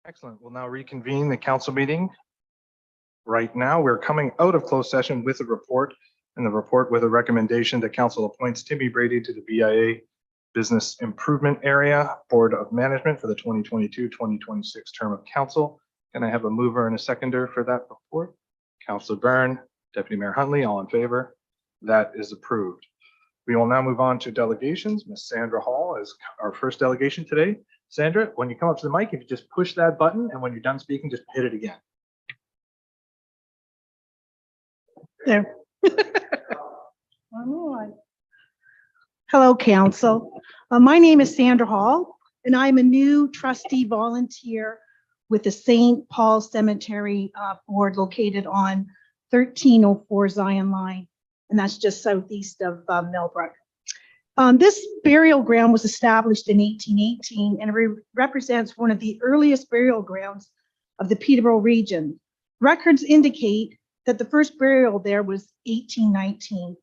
Excellent. We'll now reconvene the council meeting. Right now, we're coming out of closed session with a report, and the report with a recommendation that council appoints Timmy Brady to the BIA Business Improvement Area Board of Management for the 2022-2026 term of council. Can I have a mover and a seconder for that report? Councilor Byrne, Deputy Mayor Huntley, all in favor? That is approved. We will now move on to delegations. Ms. Sandra Hall is our first delegation today. Sandra, when you come up to the mic, if you just push that button, and when you're done speaking, just hit it again. There. Hello, Council. My name is Sandra Hall, and I'm a new trustee volunteer with the St. Paul Cemetery Board located on 1304 Zion Line, and that's just southeast of Millbrook. This burial ground was established in 1818 and represents one of the earliest burial grounds of the Peterborough region. Records indicate that the first burial there was 1819.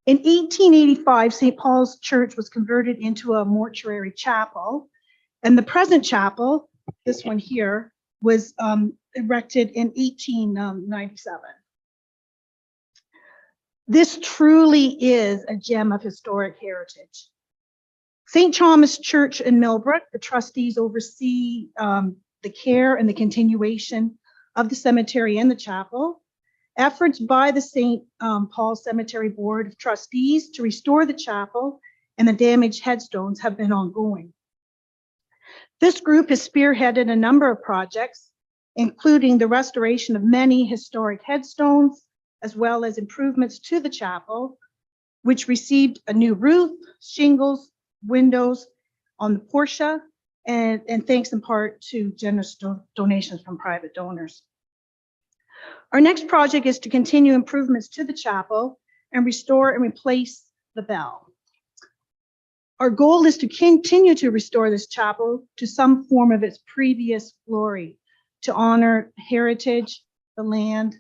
In 1885, St. Paul's Church was converted into a mortuary chapel, and the present chapel, this one here, was erected in 1897. This truly is a gem of historic heritage. St. Thomas Church in Millbrook, the trustees oversee the care and the continuation of the cemetery and the chapel. Efforts by the St. Paul Cemetery Board of Trustees to restore the chapel and the damaged headstones have been ongoing. This group has spearheaded a number of projects, including the restoration of many historic headstones, as well as improvements to the chapel, which received a new roof, shingles, windows on the portia, and thanks in part to generous donations from private donors. Our next project is to continue improvements to the chapel and restore and replace the bell. Our goal is to continue to restore this chapel to some form of its previous glory, to honor heritage, the land,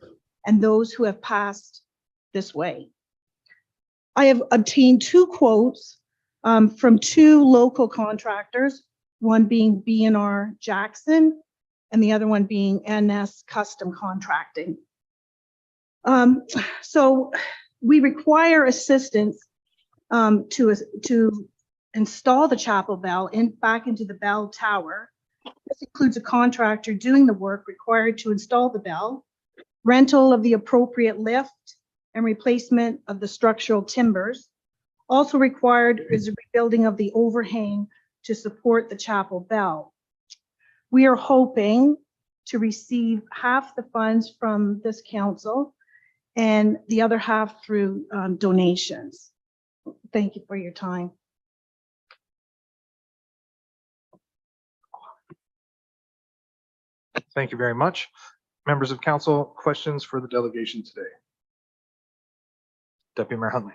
and those who have passed this way. I have obtained 2 quotes from 2 local contractors, one being B&R Jackson and the other one being NS Custom Contracting. So we require assistance to install the chapel bell back into the bell tower. This includes a contractor doing the work required to install the bell, rental of the appropriate lift, and replacement of the structural timbers. Also required is a rebuilding of the overhang to support the chapel bell. We are hoping to receive half the funds from this council and the other half through donations. Thank you for your time. Thank you very much. Members of council, questions for the delegation today? Deputy Mayor Huntley.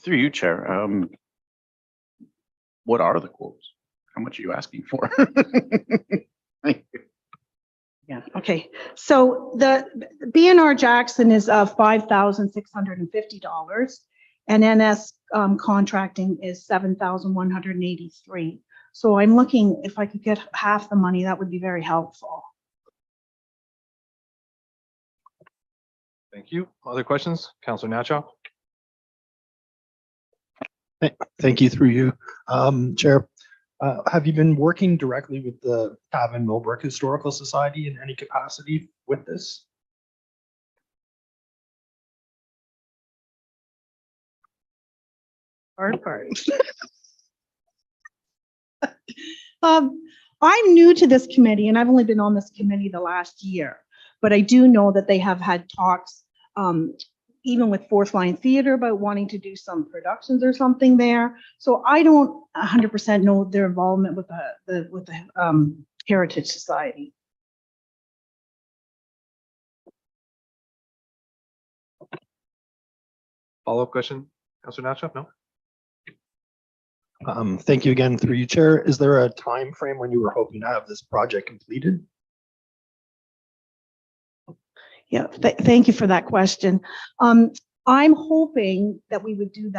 Through you, Chair. What are the quotes? How much are you asking for? Thank you. Yeah, okay. So the B&R Jackson is $5,650 and NS Contracting is $7,183. So I'm looking, if I could get half the money, that would be very helpful. Thank you. Other questions? Councilor Nacho. Thank you, through you, Chair. Have you been working directly with the Cavan Millbrook Historical Society in any capacity with this? Hard part. I'm new to this committee and I've only been on this committee the last year, but I do know that they have had talks even with Fourth Line Theater about wanting to do some productions or something there. So I don't 100% know their involvement with the Heritage Society. Follow-up question, Councilor Nacho? No? Thank you again, through you, Chair. Is there a time frame when you were hoping to have this project completed? Yeah, thank you for that question. I'm hoping that we would do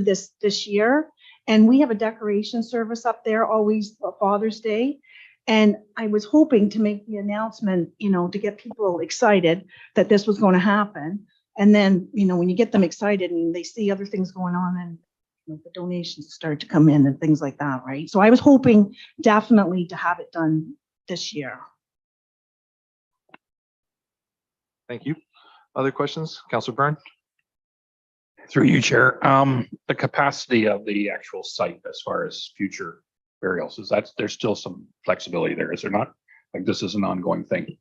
this year, And we have a decoration service up there, always Father's Day. And I was hoping to make the announcement, to get people excited that this was going to happen. And then, when you get them excited and they see other things going on, and the donations start to come in and things like that, right? So I was hoping definitely to have it done this year. Thank you. Other questions? Councillor Byrne? Through you, Chair. The capacity of the actual site as far as future burials, there's still some flexibility there, is there not? Like this is an ongoing thing.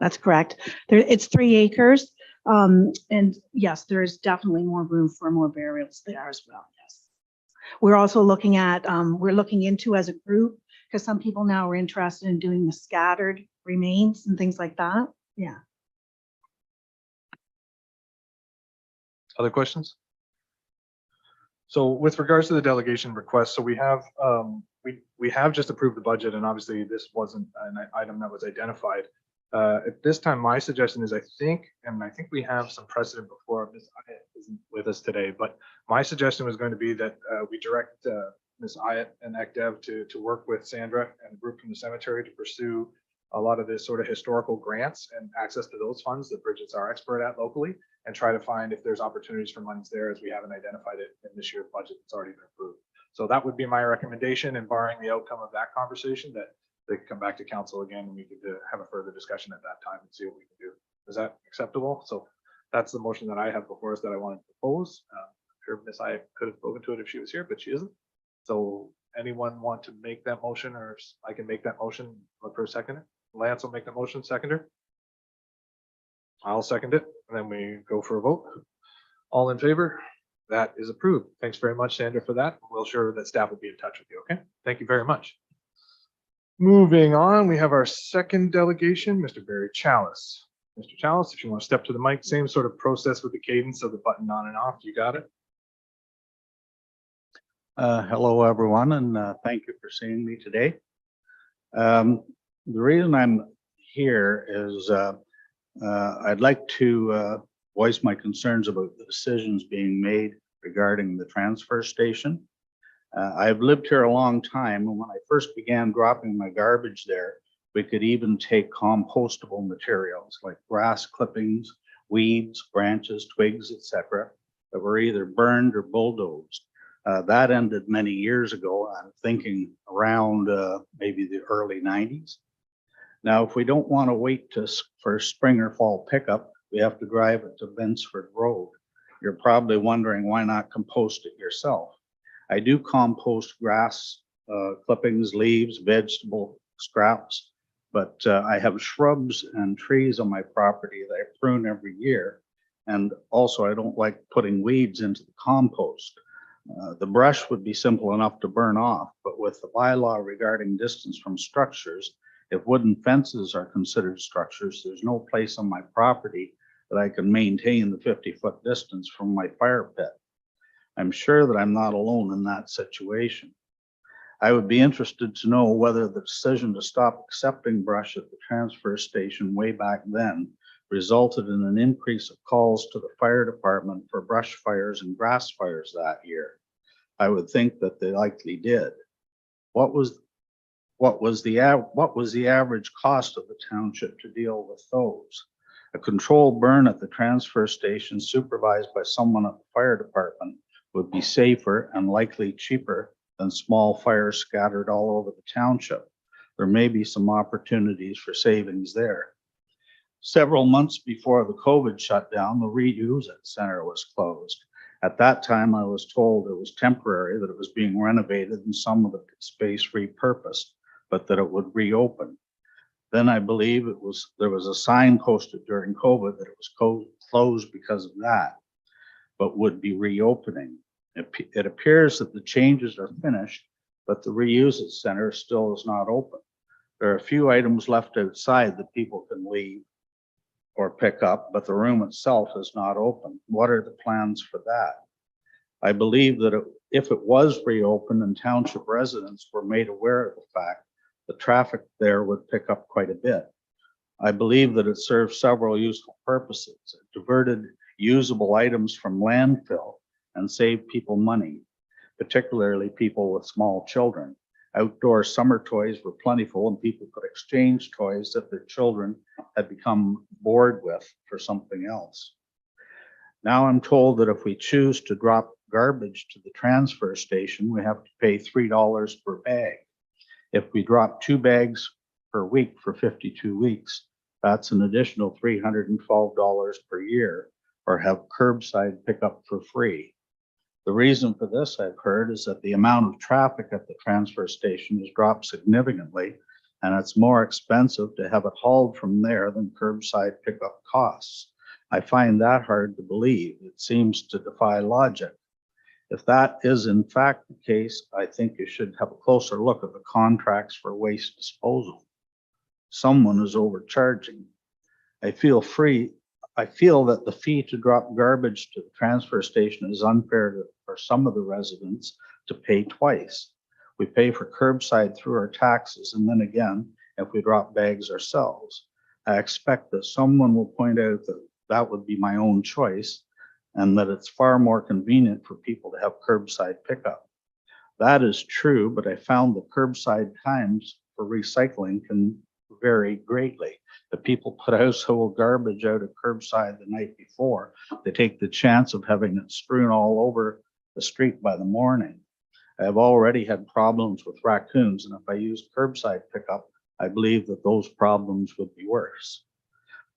That's correct. It's 3 acres. And yes, there is definitely more room for more burials there as well. Yes. We're also looking at, we're looking into as a group, because some people now are interested in doing the scattered remains and things like that. Yeah. Other questions? So with regards to the delegation request, so we have just approved the budget, and obviously this wasn't an item that was identified. At this time, my suggestion is I think we have some precedent before. Ms. Ayat isn't with us today, but my suggestion was going to be that we direct Ms. Ayat and ECDEV to work with Sandra and a group from the cemetery to pursue a lot of this sort of historical grants and access to those funds that Bridget's our expert at locally, and try to find if there's opportunities for monies there, as we haven't identified it in this year's budget that's already been approved. So that would be my recommendation, and barring the outcome of that conversation, that they can come back to council again and we could have a further discussion at that time and see what we can do. Is that acceptable? So that's the motion that I have before us that I want to propose. I'm sure Ms. I could have spoken to it if she was here, but she isn't. So anyone want to make that motion, or I can make that motion? Look for a second. Lance will make the motion, seconder. I'll second it, and then we go for a vote. All in favor? That is approved. Thanks very much, Sandra, for that. We'll sure that staff will be in touch with you, okay? Thank you very much. Moving on, we have our second delegation, Mr. Barry Chalice. Mr. Chalice, if you want to step to the mic, same sort of process with the cadence of the button on and off. You got it? Hello, everyone, and thank you for seeing me today. The reason I'm here is I'd like to voice my concerns about the decisions being made regarding the transfer station. I've lived here a long time, and when I first began dropping my garbage there, we could even take compostable materials like grass clippings, weeds, branches, twigs, etc., that were either burned or bulldozed. That ended many years ago. I'm thinking around maybe the early 90s. Now, if we don't want to wait for spring or fall pickup, we have to drive it to Vinceford Road. You're probably wondering why not compost it yourself. I do compost grass clippings, leaves, vegetable scraps, but I have shrubs and trees on my property that I prune every year. And also I don't like putting weeds into the compost. The brush would be simple enough to burn off, but with the bylaw regarding distance from structures, if wooden fences are considered structures, there's no place on my property that I can maintain the 50-foot distance from my fire pit. I'm sure that I'm not alone in that situation. I would be interested to know whether the decision to stop accepting brush at the transfer station way back then resulted in an increase of calls to the fire department for brush fires and grass fires that year. I would think that they likely did. What was the average cost of the township to deal with those? A controlled burn at the transfer station supervised by someone at the fire department would be safer and likely cheaper than small fires scattered all over the township. There may be some opportunities for savings there. Several months before the COVID shutdown, the reuse center was closed. At that time, I was told it was temporary, that it was being renovated and some of the space repurposed, but that it would reopen. Then I believe there was a sign posted during COVID that it was closed because of that, but would be reopening. It appears that the changes are finished, but the reuse center still is not open. There are a few items left outside that people can leave or pick up, but the room itself is not open. What are the plans for that? I believe that if it was reopened and township residents were made aware of the fact, the traffic there would pick up quite a bit. I believe that it serves several useful purposes. It diverted usable items from landfill and saved people money. particularly people with small children. Outdoor summer toys were plentiful and people could exchange toys that their children had become bored with for something else. Now I'm told that if we choose to drop garbage to the transfer station, we have to pay $3 per bag. If we drop 2 bags per week for 52 weeks, that's an additional $312 per year, or have curbside pickup for free. The reason for this, I've heard, is that the amount of traffic at the transfer station has dropped significantly, and it's more expensive to have it hauled from there than curbside pickup costs. I find that hard to believe. It seems to defy logic. If that is in fact the case, I think you should have a closer look at the contracts for waste disposal. Someone is overcharging. I feel that the fee to drop garbage to the transfer station is unfair for some of the residents to pay twice. We pay for curbside through our taxes, and then again, if we drop bags ourselves. I expect that someone will point out that that would be my own choice, and that it's far more convenient for people to have curbside pickup. That is true, but I found the curbside times for recycling can vary greatly. If people put household garbage out at curbside the night before, they take the chance of having it strewn all over the street by the morning. I have already had problems with raccoons, and if I used curbside pickup, I believe that those problems would be worse.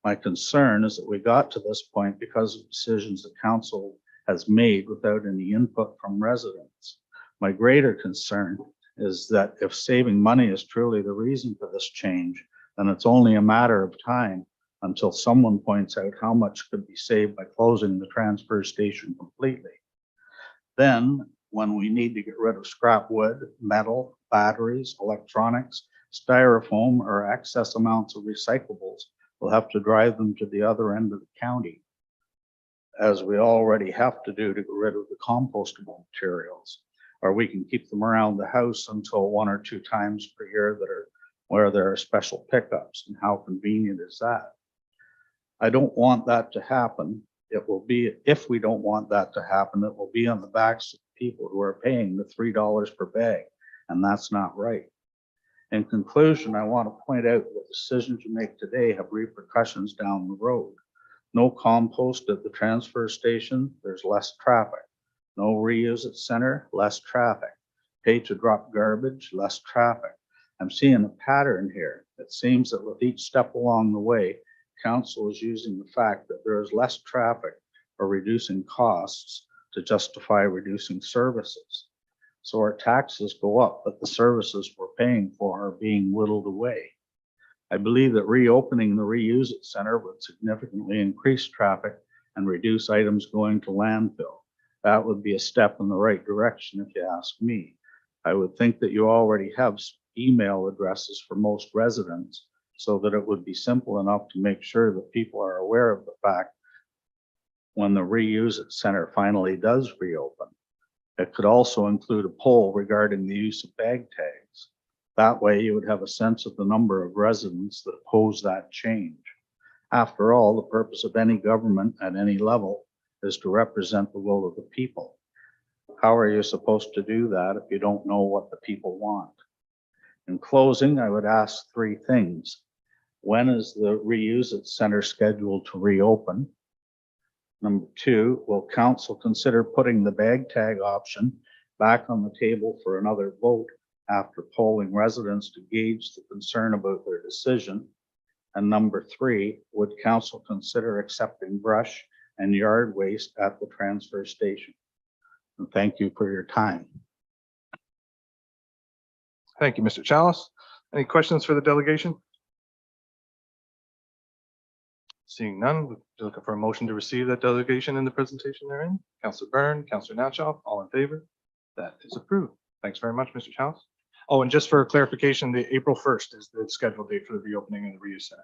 My concern is that we got to this point because of decisions the council has made without any input from residents. My greater concern is that if saving money is truly the reason for this change, then it's only a matter of time until someone points out how much could be saved by closing the transfer station completely. Then, when we need to get rid of scrap wood, metal, batteries, electronics, styrofoam, or excess amounts of recyclables, we'll have to drive them to the other end of the county, as we already have to do to get rid of the compostable materials. Or we can keep them around the house until 1 or 2 times per year where there are special pickups. And how convenient is that? I don't want that to happen. If we don't want that to happen, it will be on the backs of people who are paying the $3 per bag, and that's not right. In conclusion, I want to point out that decisions you make today have repercussions down the road. No compost at the transfer station, there's less traffic. No reuse at center, less traffic. Pay to drop garbage, less traffic. I'm seeing a pattern here. It seems that with each step along the way, council is using the fact that there is less traffic or reducing costs to justify reducing services. So our taxes go up, but the services we're paying for are being whittled away. I believe that reopening the Reuse It Center would significantly increase traffic and reduce items going to landfill. That would be a step in the right direction if you ask me. I would think that you already have email addresses for most residents so that it would be simple enough to make sure that people are aware of the fact when the Reuse It Center finally does reopen. It could also include a poll regarding the use of bag tags. That way you would have a sense of the number of residents that oppose that change. After all, the purpose of any government at any level is to represent the will of the people. How are you supposed to do that if you don't know what the people want? In closing, I would ask 3 things. When is the Reuse It Center scheduled to reopen? Number 2, will council consider putting the bag tag option back on the table for another vote after polling residents to gauge the concern about their decision? And number 3, would council consider accepting brush and yard waste at the transfer station? And thank you for your time. Thank you, Mr. Chalice. Any questions for the delegation? Seeing none, we're looking for a motion to receive that delegation and the presentation therein. Councilor Byrne, Councilor Natshaw, all in favor? That is approved. Thanks very much, Mr. Chalice. Oh, and just for clarification, the April 1st is the scheduled date for the reopening of the Reuse Center.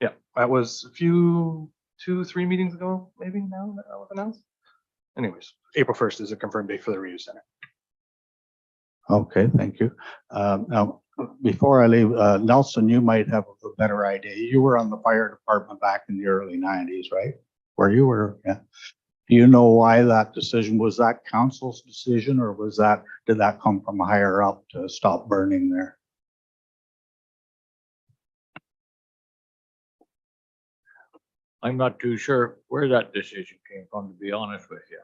Yeah, that was a few, 2-3 meetings ago, maybe now that was announced. Anyways, April 1st is a confirmed date for the Reuse Center. Okay, thank you. Now, before I leave, Nelson, you might have a better idea. You were on the fire department back in the early 90s, right? Where you were, yeah. Do you know why that decision, was that council's decision, or did that come from higher up to stop burning there? I'm not too sure where that decision came from, to be honest with you.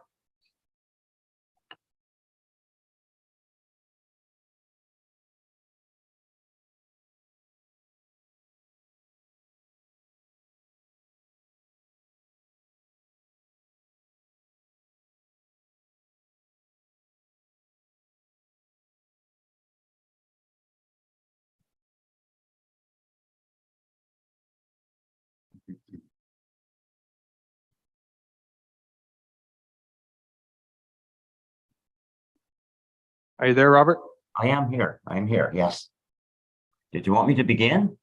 Are you there, Robert? I am here. I'm here. Yes. Did you want me to begin?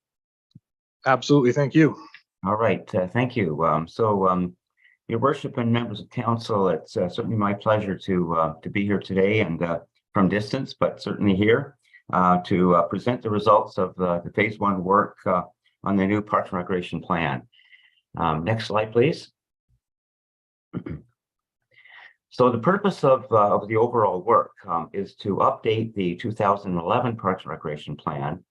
Absolutely. Thank you. All right. Thank you. Your worship and members of council, it's certainly my pleasure to be here today and from distance, but certainly here to present the results of the phase 1 work on the new Parks and Recreation Plan. Next slide, please. So the purpose of the overall work is to update the 2011 Parks and Recreation Plan.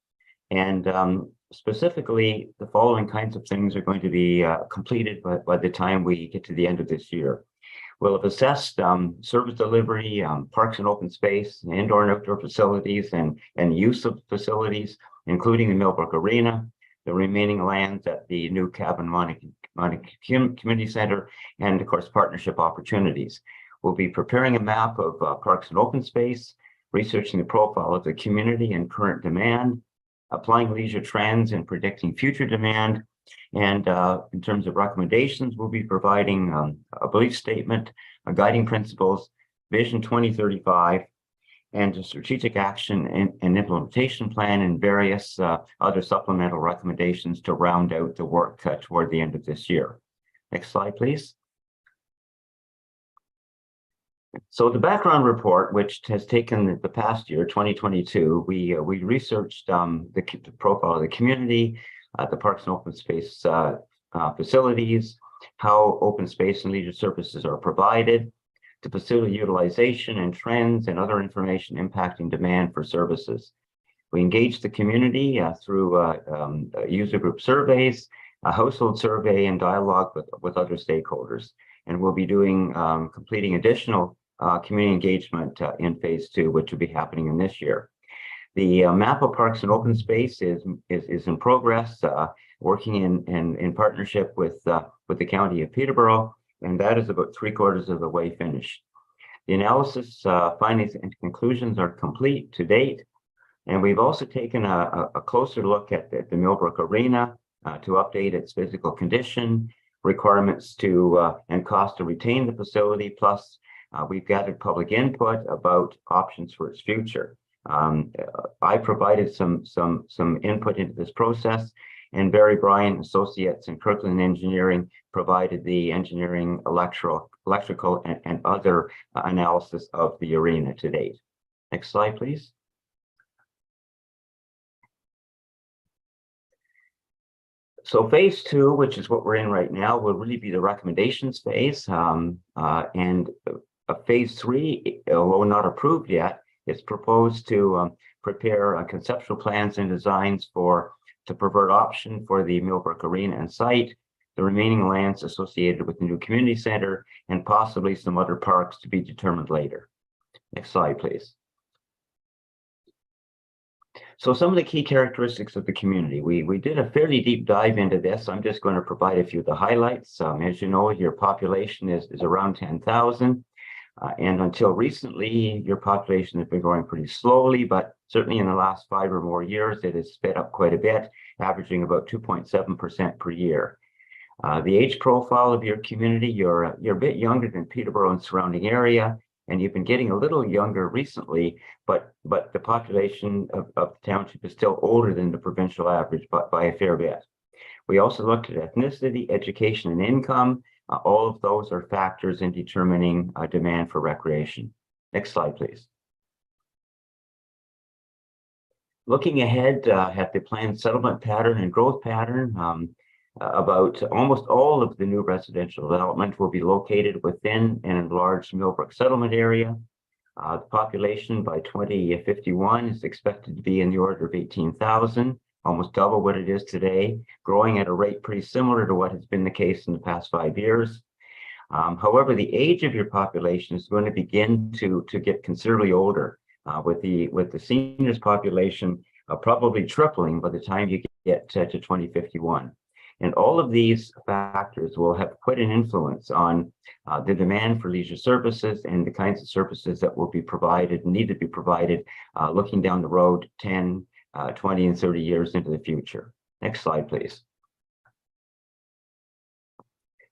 And specifically, the following kinds of things are going to be completed by the time we get to the end of this year. We'll have assessed service delivery, parks and open space, indoor and outdoor facilities, and use of facilities, including the Millbrook Arena, the remaining lands at the new Cabin Monica Community Center, and of course, partnership opportunities. We'll be preparing a map of parks and open space, researching the profile of the community and current demand, applying leisure trends and predicting future demand. And in terms of recommendations, we'll be providing a belief statement, guiding principles, Vision 2035, and a strategic action and implementation plan, and various other supplemental recommendations to round out the work toward the end of this year. Next slide, please. So the background report, which has taken the past year, 2022, we researched the profile of the community, the parks and open space facilities, how open space and leisure services are provided, the facility utilization and trends, and other information impacting demand for services. We engaged the community through user group surveys, a household survey, and dialogue with other stakeholders. And we'll be doing completing additional community engagement in phase 2, which will be happening in this year. The map of parks and open space is in progress, working in partnership with the County of Peterborough, and that is about 3/4 of the way finished. The analysis, findings, and conclusions are complete to date, and we've also taken a closer look at the Millbrook Arena to update its physical condition, requirements to and cost to retain the facility, plus we've gathered public input about options for its future. I provided some input into this process, and Barry Bryan Associates and Kirkland Engineering provided the engineering, electrical, and other analysis of the arena to date. Next slide, please. So phase 2, which is what we're in right now, will really be the recommendations phase. And phase 3, although not approved yet, is proposed to prepare conceptual plans and designs to preferred option for the Millbrook Arena and site, the remaining lands associated with the new community center, and possibly some other parks to be determined later. Next slide, please. So some of the key characteristics of the community. We did a fairly deep dive into this. I'm just going to provide a few of the highlights. As you know, your population is around 10,000. And until recently, your population has been growing pretty slowly, but certainly in the last 5 or more years, it has sped up quite a bit, averaging about 2.7% per year. The age profile of your community, you're a bit younger than Peterborough and surrounding area, and you've been getting a little younger recently, but the population of the township is still older than the provincial average by a fair bit. We also looked at ethnicity, education, and income. All of those are factors in determining demand for recreation. Next slide, please. Looking ahead at the planned settlement pattern and growth pattern, about almost all of the new residential development will be located within an enlarged Millbrook settlement area. The population by 2051 is expected to be in the order of 18,000, almost double what it is today, growing at a rate pretty similar to what has been the case in the past 5 years. However, the age of your population is going to begin to get considerably older, with the seniors population probably tripling by the time you get to 2051. And all of these factors will have quite an influence on the demand for leisure services and the kinds of services that will be provided, need to be provided, looking down the road 10, 20, and 30 years into the future. Next slide, please.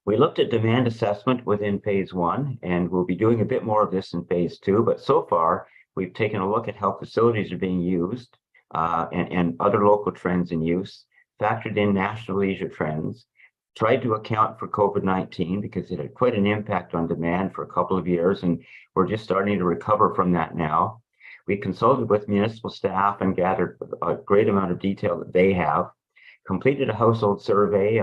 We looked at demand assessment within phase 1, and we'll be doing a bit more of this in phase 2, but so far we've taken a look at how facilities are being used and other local trends in use, factored in national leisure trends, tried to account for COVID-19 because it had quite an impact on demand for a couple of years, and we're just starting to recover from that now. We consulted with municipal staff and gathered a great amount of detail that they have, completed a household survey.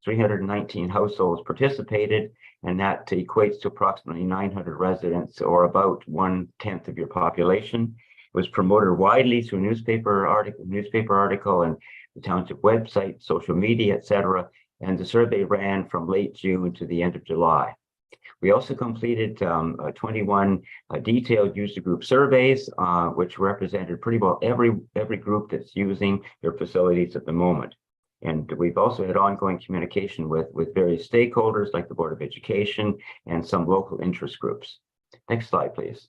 319 households participated, and that equates to approximately 900 residents, or about 1/10 of your population. It was promoted widely through newspaper article and the township website, social media, etc. And the survey ran from late June to the end of July. We also completed 21 detailed user group surveys, which represented pretty well every group that's using their facilities at the moment. And we've also had ongoing communication with various stakeholders like the Board of Education and some local interest groups. Next slide, please.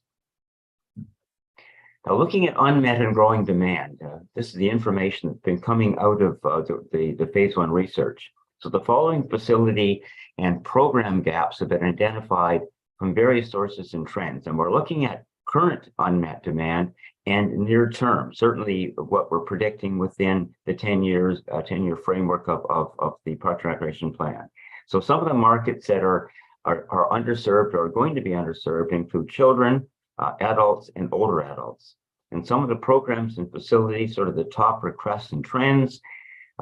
Now, looking at unmet and growing demand, this is the information that's been coming out of the phase 1 research. So the following facility and program gaps have been identified from various sources and trends. And we're looking at current unmet demand and near term, certainly what we're predicting within the 10-year framework of the Parks and Recreation Plan. So some of the markets that are underserved or are going to be underserved include children, adults, and older adults. And some of the programs and facilities, sort of the top requests and trends,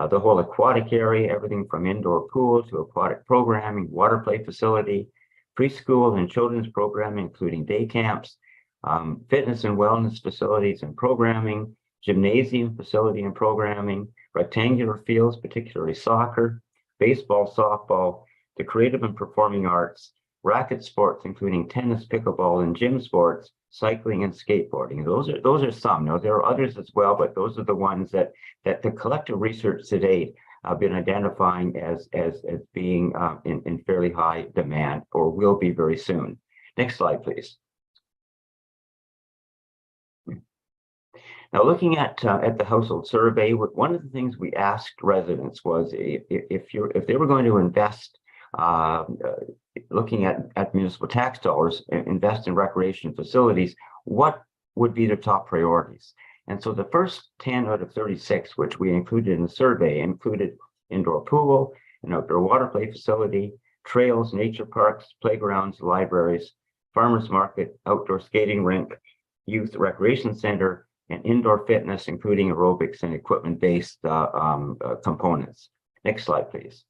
the whole aquatic area, everything from indoor pool to aquatic programming, water play facility, preschool and children's programming, including day camps, fitness and wellness facilities and programming, gymnasium facility and programming, rectangular fields, particularly soccer, baseball, softball, the creative and performing arts, racket sports, including tennis, pickleball, and gym sports, cycling and skateboarding. Those are some. Now, there are others as well, but those are the ones that the collective research to date have been identifying as being in fairly high demand, or will be very soon. Next slide, please. Now, looking at the household survey, one of the things we asked residents was if they were going to invest, looking at municipal tax dollars, invest in recreation facilities, what would be their top priorities? And so the first 10 out of 36, which we included in the survey, included indoor pool, an outdoor water play facility, trails, nature parks, playgrounds, libraries, farmers market, outdoor skating rink, youth recreation center, and indoor fitness, including aerobics and equipment-based components. Next slide, please.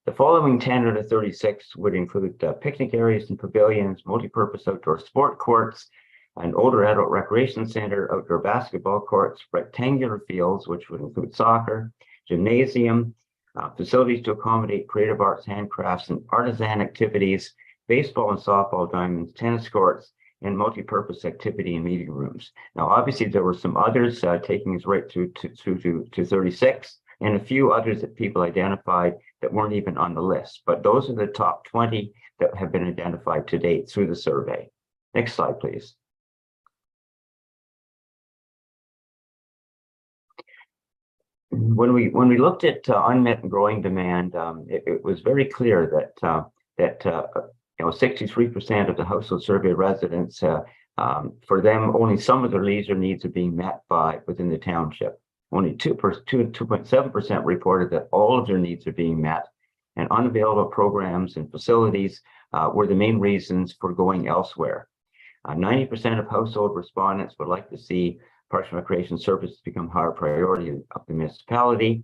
The following 10 out of 36 would include picnic areas and pavilions, multi-purpose outdoor sport courts, an older adult recreation center, outdoor basketball courts, rectangular fields, which would include soccer, gymnasium, facilities to accommodate creative arts, handcrafts, and artisan activities, baseball and softball diamonds, tennis courts, and multi-purpose activity and meeting rooms. Now, obviously, there were some others taking us right to 36, and a few others that people identified that weren't even on the list. But those are the top 20 that have been identified to date through the survey. Next slide, please. When we looked at unmet and growing demand, it was very clear that 63% of the household survey residents, for them, only some of their leisure needs are being met within the township. Only 2.7% reported that all of their needs are being met, and unavailable programs and facilities were the main reasons for going elsewhere. 90% of household respondents would like to see Parks and Recreation services become higher priority of the municipality.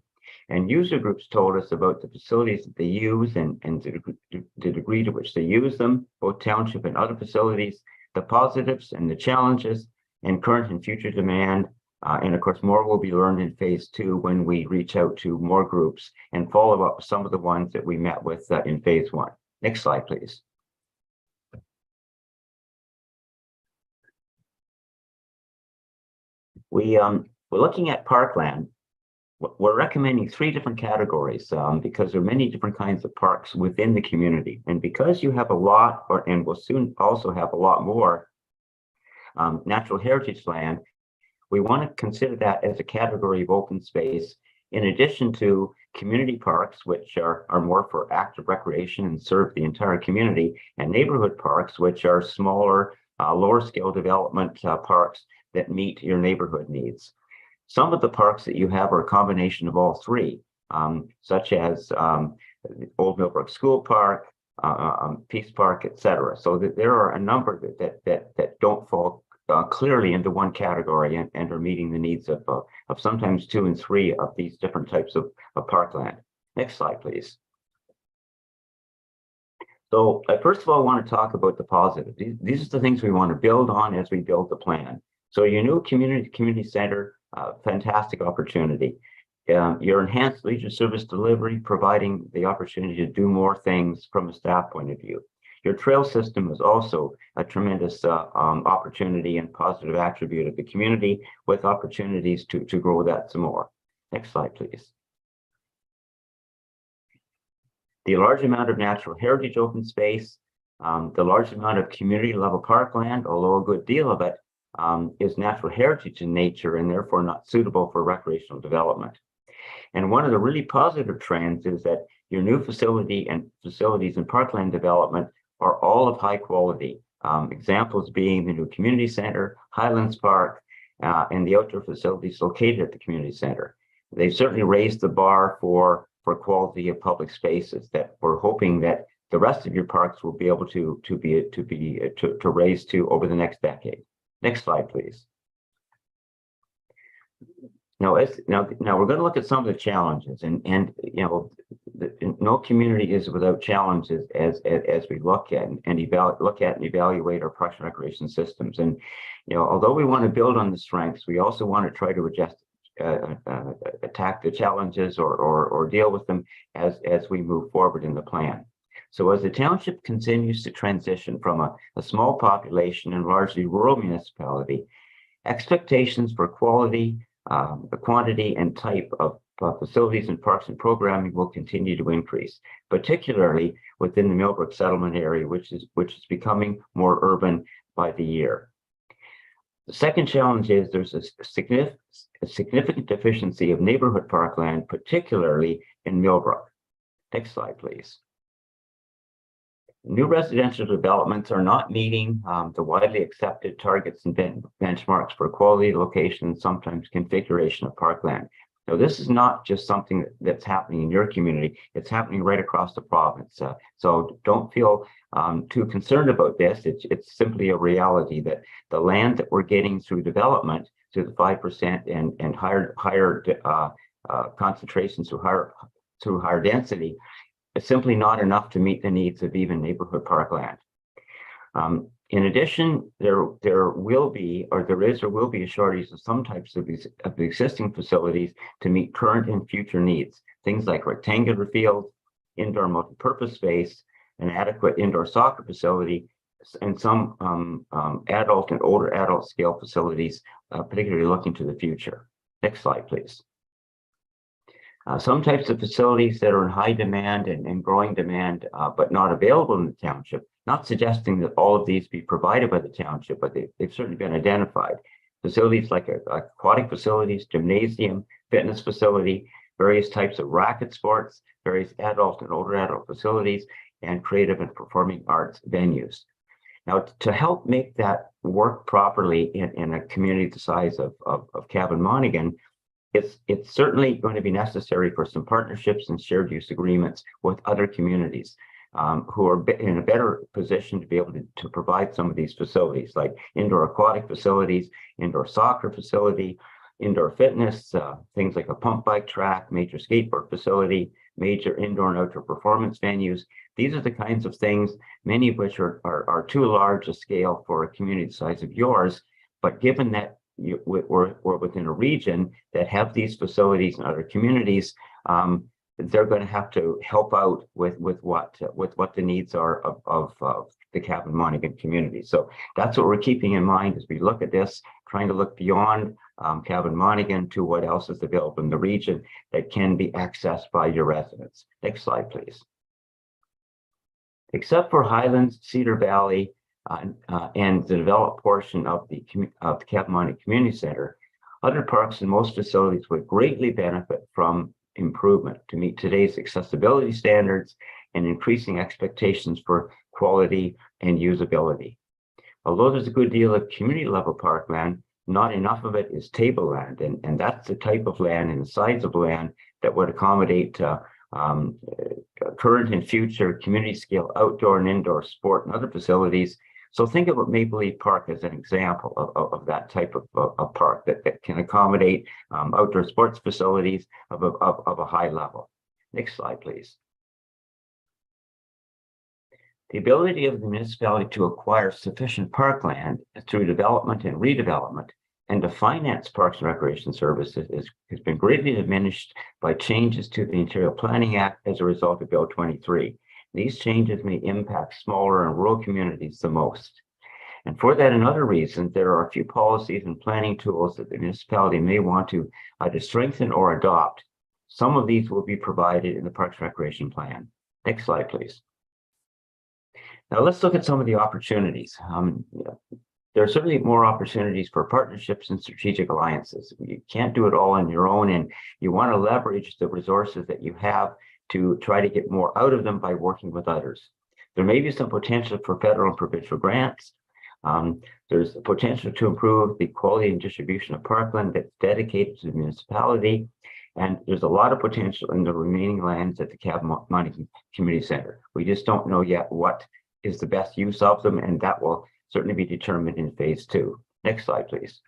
And user groups told us about the facilities that they use and the degree to which they use them, both township and other facilities, the positives and the challenges, and current and future demand. And of course, more will be learned in phase 2 when we reach out to more groups and follow up some of the ones that we met with in phase 1. Next slide, please. We're looking at parkland. We're recommending 3 different categories because there are many different kinds of parks within the community. And because you have a lot, and will soon also have a lot more natural heritage land, we want to consider that as a category of open space, in addition to community parks, which are more for active recreation and serve the entire community, and neighborhood parks, which are smaller, lower scale development parks that meet your neighborhood needs. Some of the parks that you have are a combination of all 3, such as Old Millbrook School Park, Peace Park, etc. So that there are a number that don't fall clearly into one category and are meeting the needs of sometimes 2 and 3 of these different types of parkland. Next slide, please. So I first of all want to talk about the positive. These are the things we want to build on as we build the plan. So your new community center, fantastic opportunity. Your enhanced leisure service delivery, providing the opportunity to do more things from a staff point of view. Your trail system is also a tremendous opportunity and positive attribute of the community, with opportunities to grow that some more. Next slide, please. The large amount of natural heritage open space, the large amount of community level parkland, although a good deal of it is natural heritage in nature and therefore not suitable for recreational development. And one of the really positive trends is that your new facilities and parkland development are all of high quality. Examples being the new community center, Highlands Park, and the outdoor facilities located at the community center. They've certainly raised the bar for quality of public spaces that we're hoping that the rest of your parks will be able to raise to over the next decade. Next slide, please. Now we're going to look at some of the challenges, and you know, no community is without challenges as we look at and evaluate our parks and recreation systems. And you know, although we want to build on the strengths, we also want to try to attack the challenges or deal with them as we move forward in the plan. So as the township continues to transition from a small population and largely rural municipality, expectations for quality, the quantity and type of facilities and parks and programming will continue to increase, particularly within the Millbrook settlement area, which is becoming more urban by the year. The second challenge is there's a significant deficiency of neighborhood parkland, particularly in Millbrook. Next slide, please. New residential developments are not meeting the widely accepted targets and benchmarks for quality, location, and sometimes configuration of parkland. Now, this is not just something that's happening in your community, it's happening right across the province. So don't feel too concerned about this. It's simply a reality that the land that we're getting through development, through the 5% and higher concentrations through higher density, it's simply not enough to meet the needs of even neighborhood parkland. In addition, there will be a shortage of some types of existing facilities to meet current and future needs. Things like rectangular fields, indoor multipurpose space, an adequate indoor soccer facility, and some adult and older adult scale facilities, particularly looking to the future. Next slide, please. Some types of facilities that are in high demand and growing demand, but not available in the township, not suggesting that all of these be provided by the township, but they've certainly been identified. Facilities like aquatic facilities, gymnasium, fitness facility, various types of racket sports, various adult and older adult facilities, and creative and performing arts venues. Now, to help make that work properly in a community the size of Cavan-Monaghan, it's certainly going to be necessary for some partnerships and shared use agreements with other communities who are in a better position to be able to provide some of these facilities, like indoor aquatic facilities, indoor soccer facility, indoor fitness, things like a pump bike track, major skateboard facility, major indoor and outdoor performance venues. These are the kinds of things, many of which are too large a scale for a community the size of yours. But given that we're within a region that have these facilities in other communities, they're going to have to help out with what the needs are of the Cavan Monaghan community. So that's what we're keeping in mind as we look at this, trying to look beyond Cavan Monaghan to what else is available in the region that can be accessed by your residents. Next slide, please. Except for Highlands, Cedar Valley, and the developed portion of the Cavan Monaghan Community Center, other parks and most facilities would greatly benefit from improvement to meet today's accessibility standards and increasing expectations for quality and usability. Although there's a good deal of community level parkland, not enough of it is tableland, and that's the type of land and the size of land that would accommodate current and future community scale outdoor and indoor sport and other facilities. So think about Maple Leaf Park as an example of that type of park that can accommodate outdoor sports facilities of a high level. Next slide, please. The ability of the municipality to acquire sufficient parkland through development and redevelopment and to finance parks and recreation services has been greatly diminished by changes to the Ontario Planning Act as a result of Bill 23. These changes may impact smaller and rural communities the most. And for that and other reasons, there are a few policies and planning tools that the municipality may want to either strengthen or adopt. Some of these will be provided in the Parks and Recreation Plan. Next slide, please. Now let's look at some of the opportunities. There are certainly more opportunities for partnerships and strategic alliances. You can't do it all on your own, and you want to leverage the resources that you have to try to get more out of them by working with others. There may be some potential for federal and provincial grants. There's the potential to improve the quality and distribution of parkland that's dedicated to the municipality. And there's a lot of potential in the remaining lands at the Cavan Monaghan Community Center. We just don't know yet what is the best use of them, and that will certainly be determined in phase 2. Next slide, please.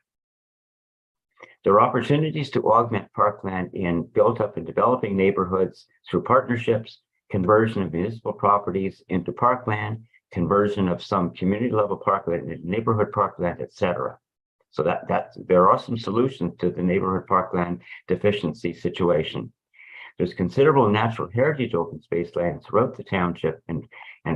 There are opportunities to augment parkland in built up and developing neighborhoods through partnerships, conversion of municipal properties into parkland, conversion of some community level parkland into neighborhood parkland, etc. So there are some solutions to the neighborhood parkland deficiency situation. There's considerable natural heritage open space land throughout the township and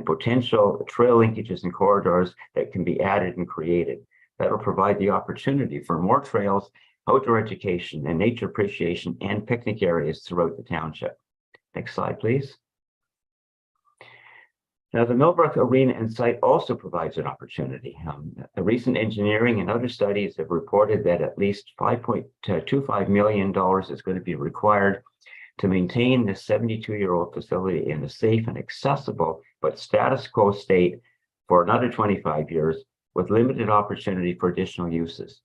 potential trail linkages and corridors that can be added and created. That will provide the opportunity for more trails, outdoor education, and nature appreciation and picnic areas throughout the township. Next slide, please. Now, the Millbrook Arena and site also provides an opportunity. The recent engineering and other studies have reported that at least $5.25 million is going to be required to maintain this 72-year-old facility in a safe and accessible but status quo state for another 25 years with limited opportunity for additional uses.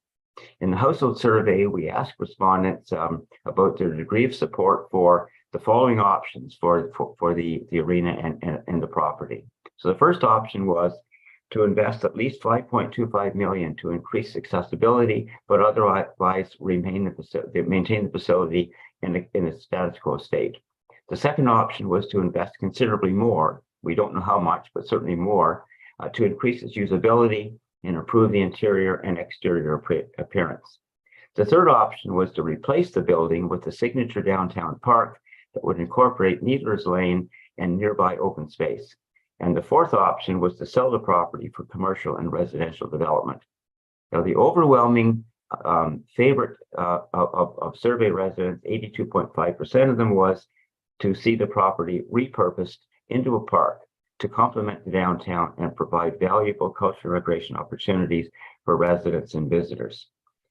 In the household survey, we asked respondents about their degree of support for the following options for the arena and the property. So the first option was to invest at least $5.25 million to increase accessibility, but otherwise maintain the facility in a status quo state. The second option was to invest considerably more. We don't know how much, but certainly more, to increase its usability and improve the interior and exterior appearance. The third option was to replace the building with a signature downtown park that would incorporate Needler's Lane and nearby open space. And the fourth option was to sell the property for commercial and residential development. Now, the overwhelming favorite of survey residents, 82.5% of them, was to see the property repurposed into a park to complement the downtown and provide valuable cultural recreation opportunities for residents and visitors.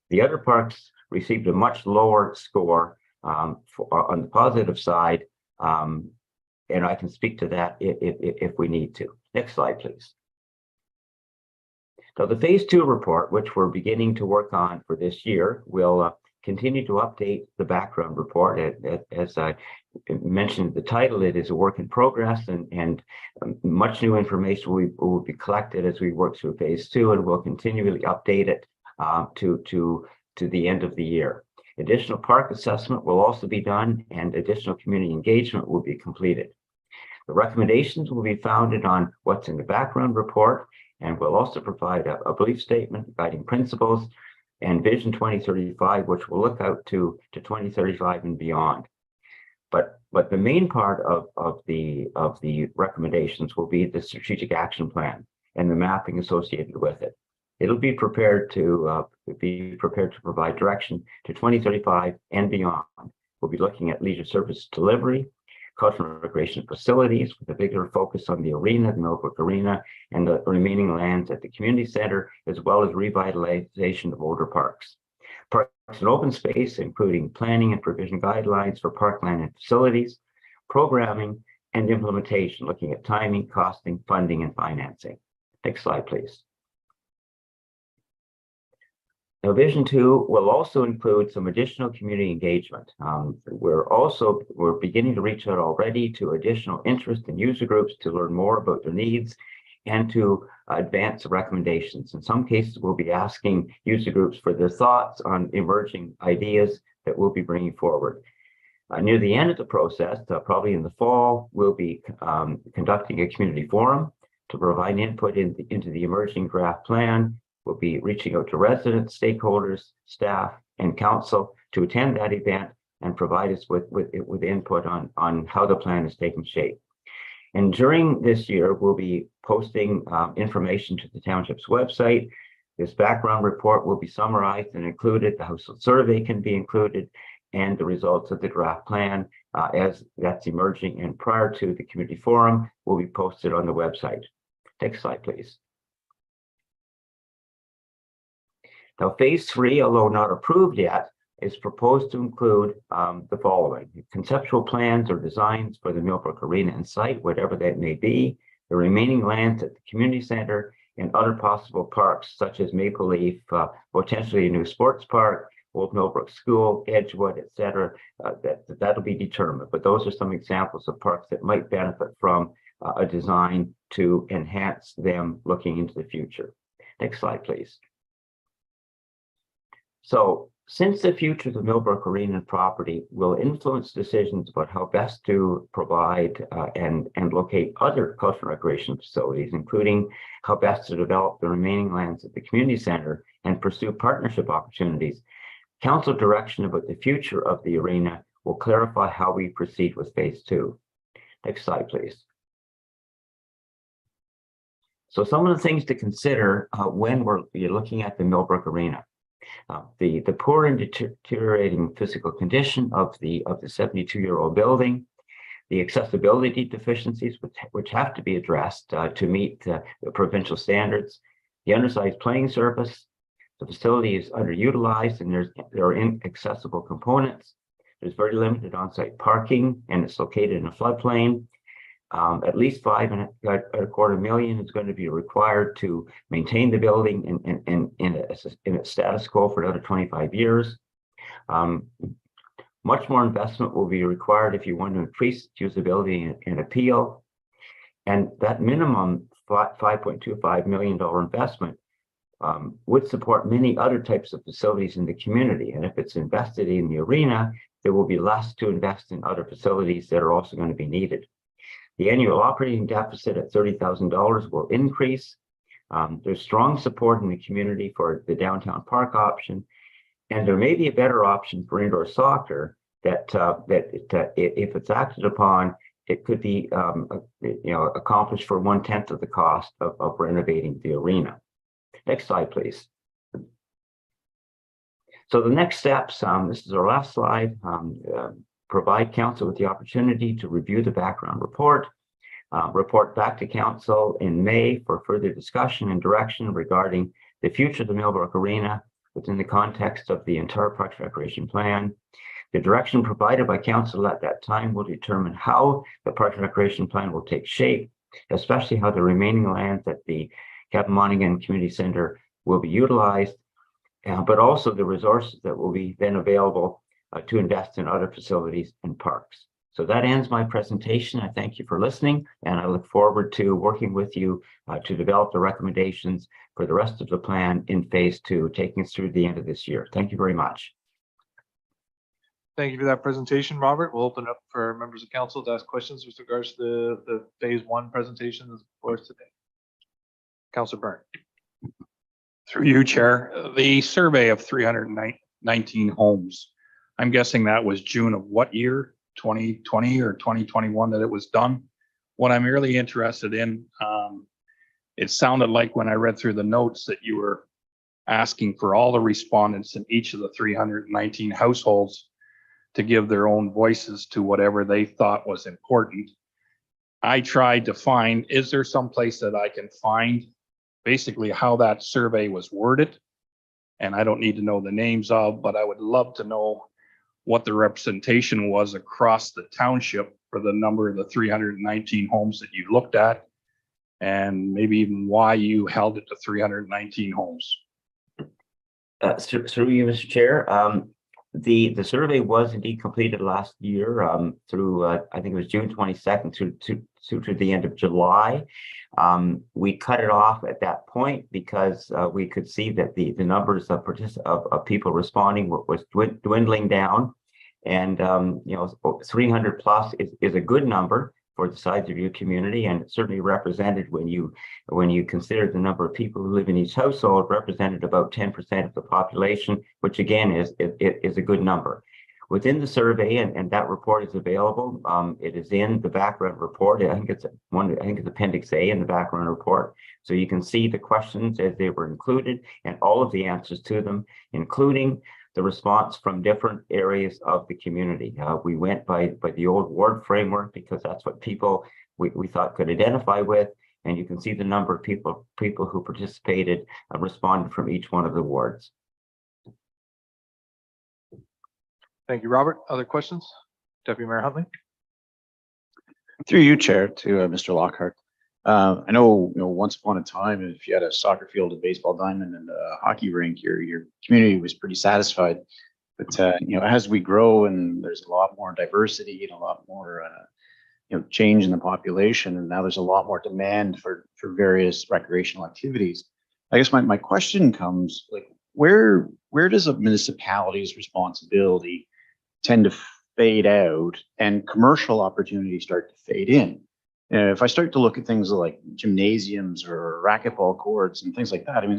The other parks received a much lower score on the positive side, and I can speak to that if we need to. Next slide, please. Now, the phase 2 report, which we're beginning to work on for this year, will continue to update the background report. As I mentioned, the title, it is a work in progress, and much new information will be collected as we work through phase 2, and we'll continually update it to the end of the year. Additional park assessment will also be done and additional community engagement will be completed. The recommendations will be founded on what's in the background report and will also provide a belief statement, guiding principles, and Vision 2035, which will look out to 2035 and beyond. But the main part of the recommendations will be the strategic action plan and the mapping associated with it. It'll be prepared to provide direction to 2035 and beyond. We'll be looking at leisure service delivery, cultural and recreation facilities with a bigger focus on the arena, the Millbrook Arena, and the remaining lands at the community center, as well as revitalization of older parks. Parks and open space, including planning and provision guidelines for parkland and facilities, programming and implementation, looking at timing, costing, funding, and financing. Next slide, please. Now, Vision 2 will also include some additional community engagement. We're beginning to reach out already to additional interest and user groups to learn more about their needs and to advance the recommendations. In some cases, we'll be asking user groups for their thoughts on emerging ideas that we'll be bringing forward. Near the end of the process, probably in the fall, we'll be conducting a community forum to provide input into the emerging draft plan. We'll be reaching out to residents, stakeholders, staff, and council to attend that event and provide us with input on how the plan is taking shape. And during this year, we'll be posting information to the township's website. This background report will be summarized and included. The household survey can be included, and the results of the draft plan as that's emerging and prior to the community forum will be posted on the website. Next slide, please. Now, phase 3, although not approved yet, is proposed to include the following: conceptual plans or designs for the Millbrook Arena and site, whatever that may be, the remaining lands at the community center, and other possible parks such as Maple Leaf, potentially a new sports park, Old Millbrook School, Edgewood, etc. That'll be determined. But those are some examples of parks that might benefit from a design to enhance them looking into the future. Next slide, please. So, since the future of the Millbrook Arena property will influence decisions about how best to provide and locate other cultural recreation facilities, including how best to develop the remaining lands at the community center and pursue partnership opportunities, council direction about the future of the arena will clarify how we proceed with phase 2. Next slide, please. So some of the things to consider when you're looking at the Millbrook Arena. The poor and deteriorating physical condition of the 72-year-old building, the accessibility deficiencies which have to be addressed to meet the provincial standards, the undersized playing surface, the facility is underutilized and there are inaccessible components. There's very limited on-site parking and it's located in a floodplain. At least $5.25 million is going to be required to maintain the building in its status quo for another 25 years. Much more investment will be required if you want to increase usability and appeal. And that minimum $5.25 million investment would support many other types of facilities in the community. And if it's invested in the arena, there will be less to invest in other facilities that are also going to be needed. The annual operating deficit at $30,000 will increase. There's strong support in the community for the downtown park option, and there may be a better option for indoor soccer that if it's acted upon, it could be accomplished for 1/10 of the cost of renovating the arena. Next slide, please. So the next steps, this is our last slide. Provide council with the opportunity to review the background report, report back to council in May for further discussion and direction regarding the future of the Millbrook Arena within the context of the entire Parks Recreation Plan. The direction provided by council at that time will determine how the Parks Recreation Plan will take shape, especially how the remaining lands at the Captain Monaghan Community Center will be utilized, but also the resources that will be then available to invest in other facilities and parks. So that ends my presentation. I thank you for listening, and I look forward to working with you to develop the recommendations for the rest of the plan in phase 2, taking us through the end of this year. Thank you very much. Thank you for that presentation, Robert. We'll open up for members of council to ask questions with regards to the phase one presentation that's before us today. Councilor Byrne. Through you, Chair, the survey of 319 homes, I'm guessing that was June of what year? 2020 or 2021 that it was done? What I'm really interested in, it sounded like when I read through the notes that you were asking for all the respondents in each of the 319 households to give their own voices to whatever they thought was important. I tried to find, is there some place that I can find basically how that survey was worded? And I don't need to know the names of, but I would love to know what the representation was across the township for the number of the 319 homes that you looked at, and maybe even why you held it to 319 homes. Through you, Mr. Chair, the survey was indeed completed last year through I think it was June 22nd to the end of July. We cut it off at that point because we could see that the numbers of people responding was dwindling down, and 300 plus is a good number for the size of your community, and it's certainly represented when you consider the number of people who live in each household, represented about 10% of the population, which again is a good number. Within the survey, and that report is available. It is in the background report. I think it's Appendix A in the background report. So you can see the questions as they were included and all of the answers to them, including the response from different areas of the community. We went by the old ward framework because that's what people we thought could identify with, and you can see the number of people who participated responded from each one of the wards. Thank you, Robert. Other questions? Deputy Mayor Huntley. Through you, Chair, to Mr. Lockhart. I know, once upon a time, if you had a soccer field, a baseball diamond, and a hockey rink, your community was pretty satisfied. But as we grow and there's a lot more diversity and a lot more change in the population, and now there's a lot more demand for various recreational activities. I guess my question comes, like, where does a municipality's responsibility tend to fade out and commercial opportunities start to fade in? If I start to look at things like gymnasiums or racquetball courts and things like that, I mean,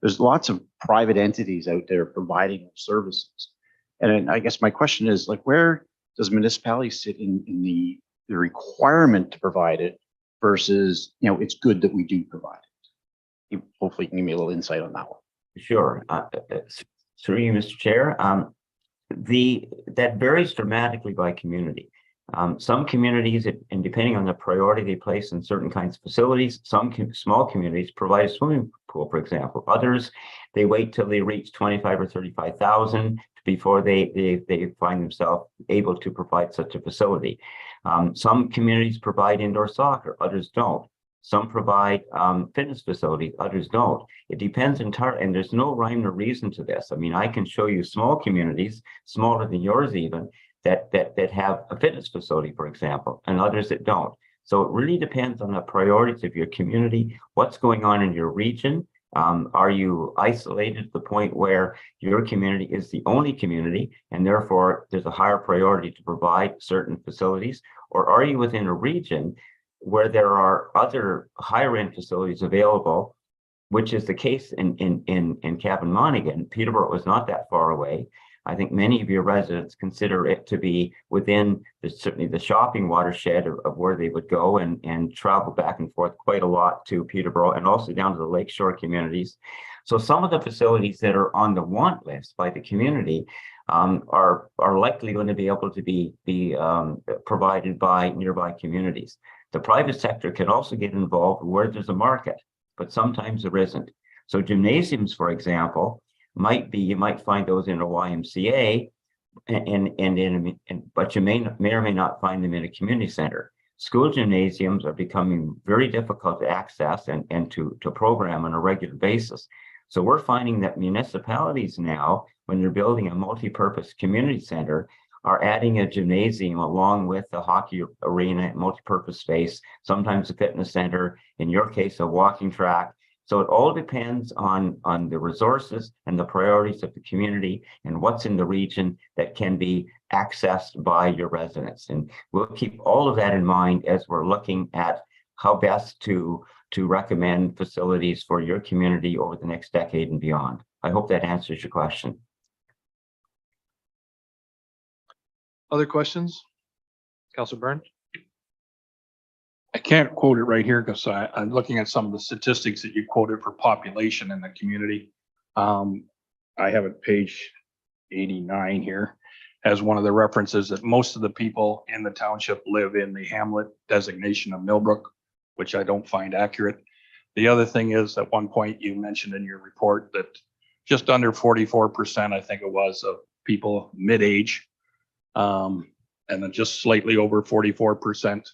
there's lots of private entities out there providing services. And I guess my question is, like, where does municipality sit in the requirement to provide it versus, it's good that we do provide it? Hopefully you can give me a little insight on that one. Sure. Through you, Mr. Chair. That varies dramatically by community. Some communities, and depending on the priority they place in certain kinds of facilities, some small communities provide a swimming pool, for example. Others, they wait till they reach 25 or 35,000 before they find themselves able to provide such a facility. Some communities provide indoor soccer, others don't. Some provide fitness facilities, others don't. It depends entirely, and there's no rhyme or reason to this. I mean, I can show you small communities, smaller than yours even, that have a fitness facility, for example, and others that don't. So it really depends on the priorities of your community, what's going on in your region. Are you isolated to the point where your community is the only community and therefore there's a higher priority to provide certain facilities? Or are you within a region where there are other higher end facilities available, which is the case in Cavan Monaghan? Peterborough was not that far away. I think many of your residents consider it to be within certainly the shopping watershed of where they would go and travel back and forth quite a lot to Peterborough and also down to the lakeshore communities. So some of the facilities that are on the want list by the community are likely going to be able to be provided by nearby communities. The private sector can also get involved where there's a market, but sometimes there isn't. So gymnasiums, for example, you might find those in a YMCA, but you may or may not find them in a community center. School gymnasiums are becoming very difficult to access and to program on a regular basis. So we're finding that municipalities now, when they're building a multi-purpose community center, are adding a gymnasium along with the hockey arena, multi-purpose space, sometimes a fitness center, in your case, a walking track, So it all depends on the resources and the priorities of the community and what's in the region that can be accessed by your residents. And we'll keep all of that in mind as we're looking at how best to recommend facilities for your community over the next decade and beyond. I hope that answers your question. Other questions? Councilor Byrne? I can't quote it right here because I'm looking at some of the statistics that you quoted for population in the community. I have it page 89 here as one of the references that most of the people in the township live in the hamlet designation of Millbrook, which I don't find accurate. The other thing is, at one point you mentioned in your report that just under 44%, I think it was, of people mid-age, and then just slightly over 44%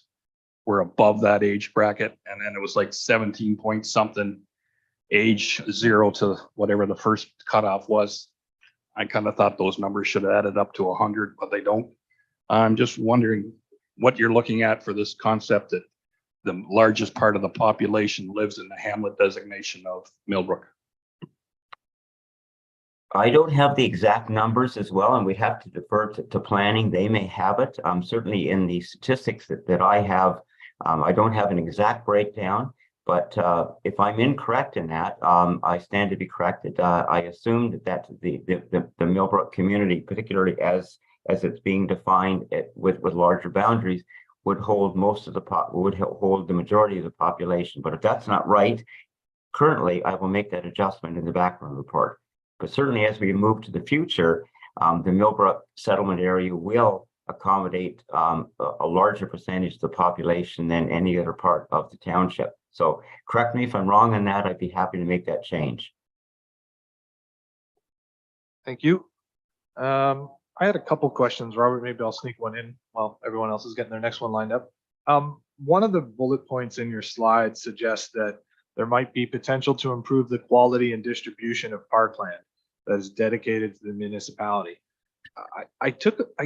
were above that age bracket. And then it was like 17 point something age 0 to whatever the first cutoff was. I kind of thought those numbers should have added up to 100, but they don't. I'm just wondering what you're looking at for this concept that the largest part of the population lives in the hamlet designation of Millbrook. I don't have the exact numbers as well, and we'd have to defer to planning. They may have it. Certainly in the statistics that I have, I don't have an exact breakdown, but if I'm incorrect in that, I stand to be corrected. I assumed that the Millbrook community, particularly as it's being defined with larger boundaries, would hold hold the majority of the population. But if that's not right, currently I will make that adjustment in the background report. But certainly as we move to the future, the Millbrook settlement area will accommodate a larger percentage of the population than any other part of the township. So correct me if I'm wrong on that. I'd be happy to make that change. Thank you. I had a couple questions, Robert. Maybe I'll sneak one in while everyone else is getting their next one lined up. One of the bullet points in your slide suggests that there might be potential to improve the quality and distribution of parkland that is dedicated to the municipality. I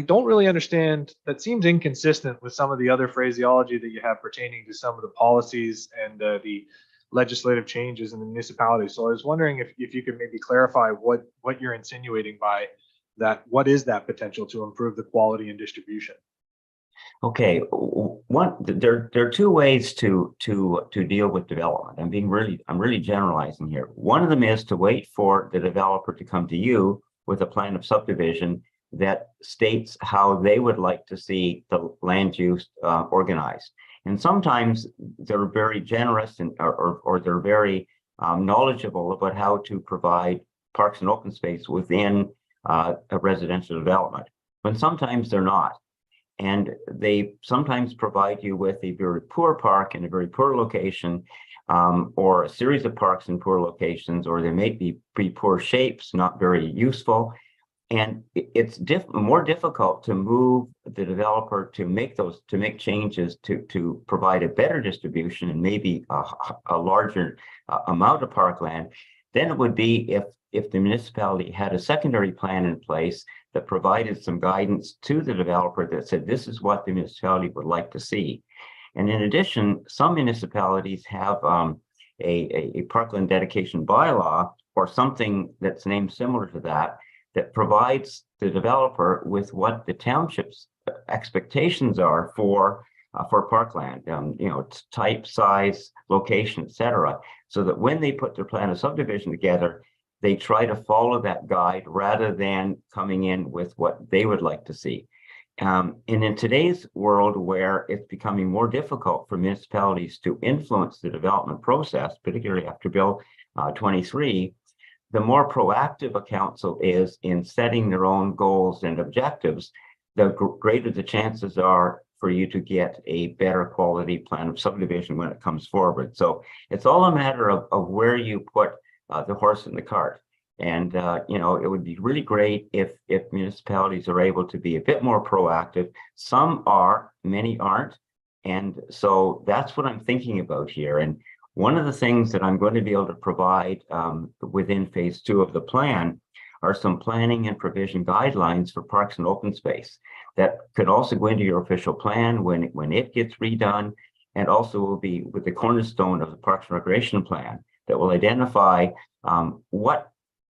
don't really understand. That seems inconsistent with some of the other phraseology that you have pertaining to some of the policies and the legislative changes in the municipality. So I was wondering if you could maybe clarify what you're insinuating by that. What is that potential to improve the quality and distribution? Okay, there are two ways to deal with development. I'm really generalizing here. One of them is to wait for the developer to come to you with a plan of subdivision that states how they would like to see the land use organized. And sometimes they're very generous or they're very knowledgeable about how to provide parks and open space within a residential development, but sometimes they're not. And they sometimes provide you with a very poor park in a very poor location, or a series of parks in poor locations, or they may be pretty poor shapes, not very useful. And it's more difficult to move the developer to make changes to provide a better distribution and maybe a larger amount of parkland than it would be if the municipality had a secondary plan in place that provided some guidance to the developer that said, this is what the municipality would like to see. And in addition, some municipalities have a parkland dedication bylaw or something that's named similar to that provides the developer with what the township's expectations are for parkland, type, size, location, etc. So that when they put their plan of subdivision together, they try to follow that guide rather than coming in with what they would like to see. And in today's world, where it's becoming more difficult for municipalities to influence the development process, particularly after Bill 23, the more proactive a council is in setting their own goals and objectives, the greater the chances are for you to get a better quality plan of subdivision when it comes forward. So it's all a matter of where you put the horse in the cart. And, it would be really great if municipalities are able to be a bit more proactive. Some are, many aren't. And so that's what I'm thinking about here. And one of the things that I'm going to be able to provide within phase 2 of the plan are some planning and provision guidelines for parks and open space that could also go into your official plan when it gets redone, and also will be with the cornerstone of the Parks and Recreation plan, that will identify what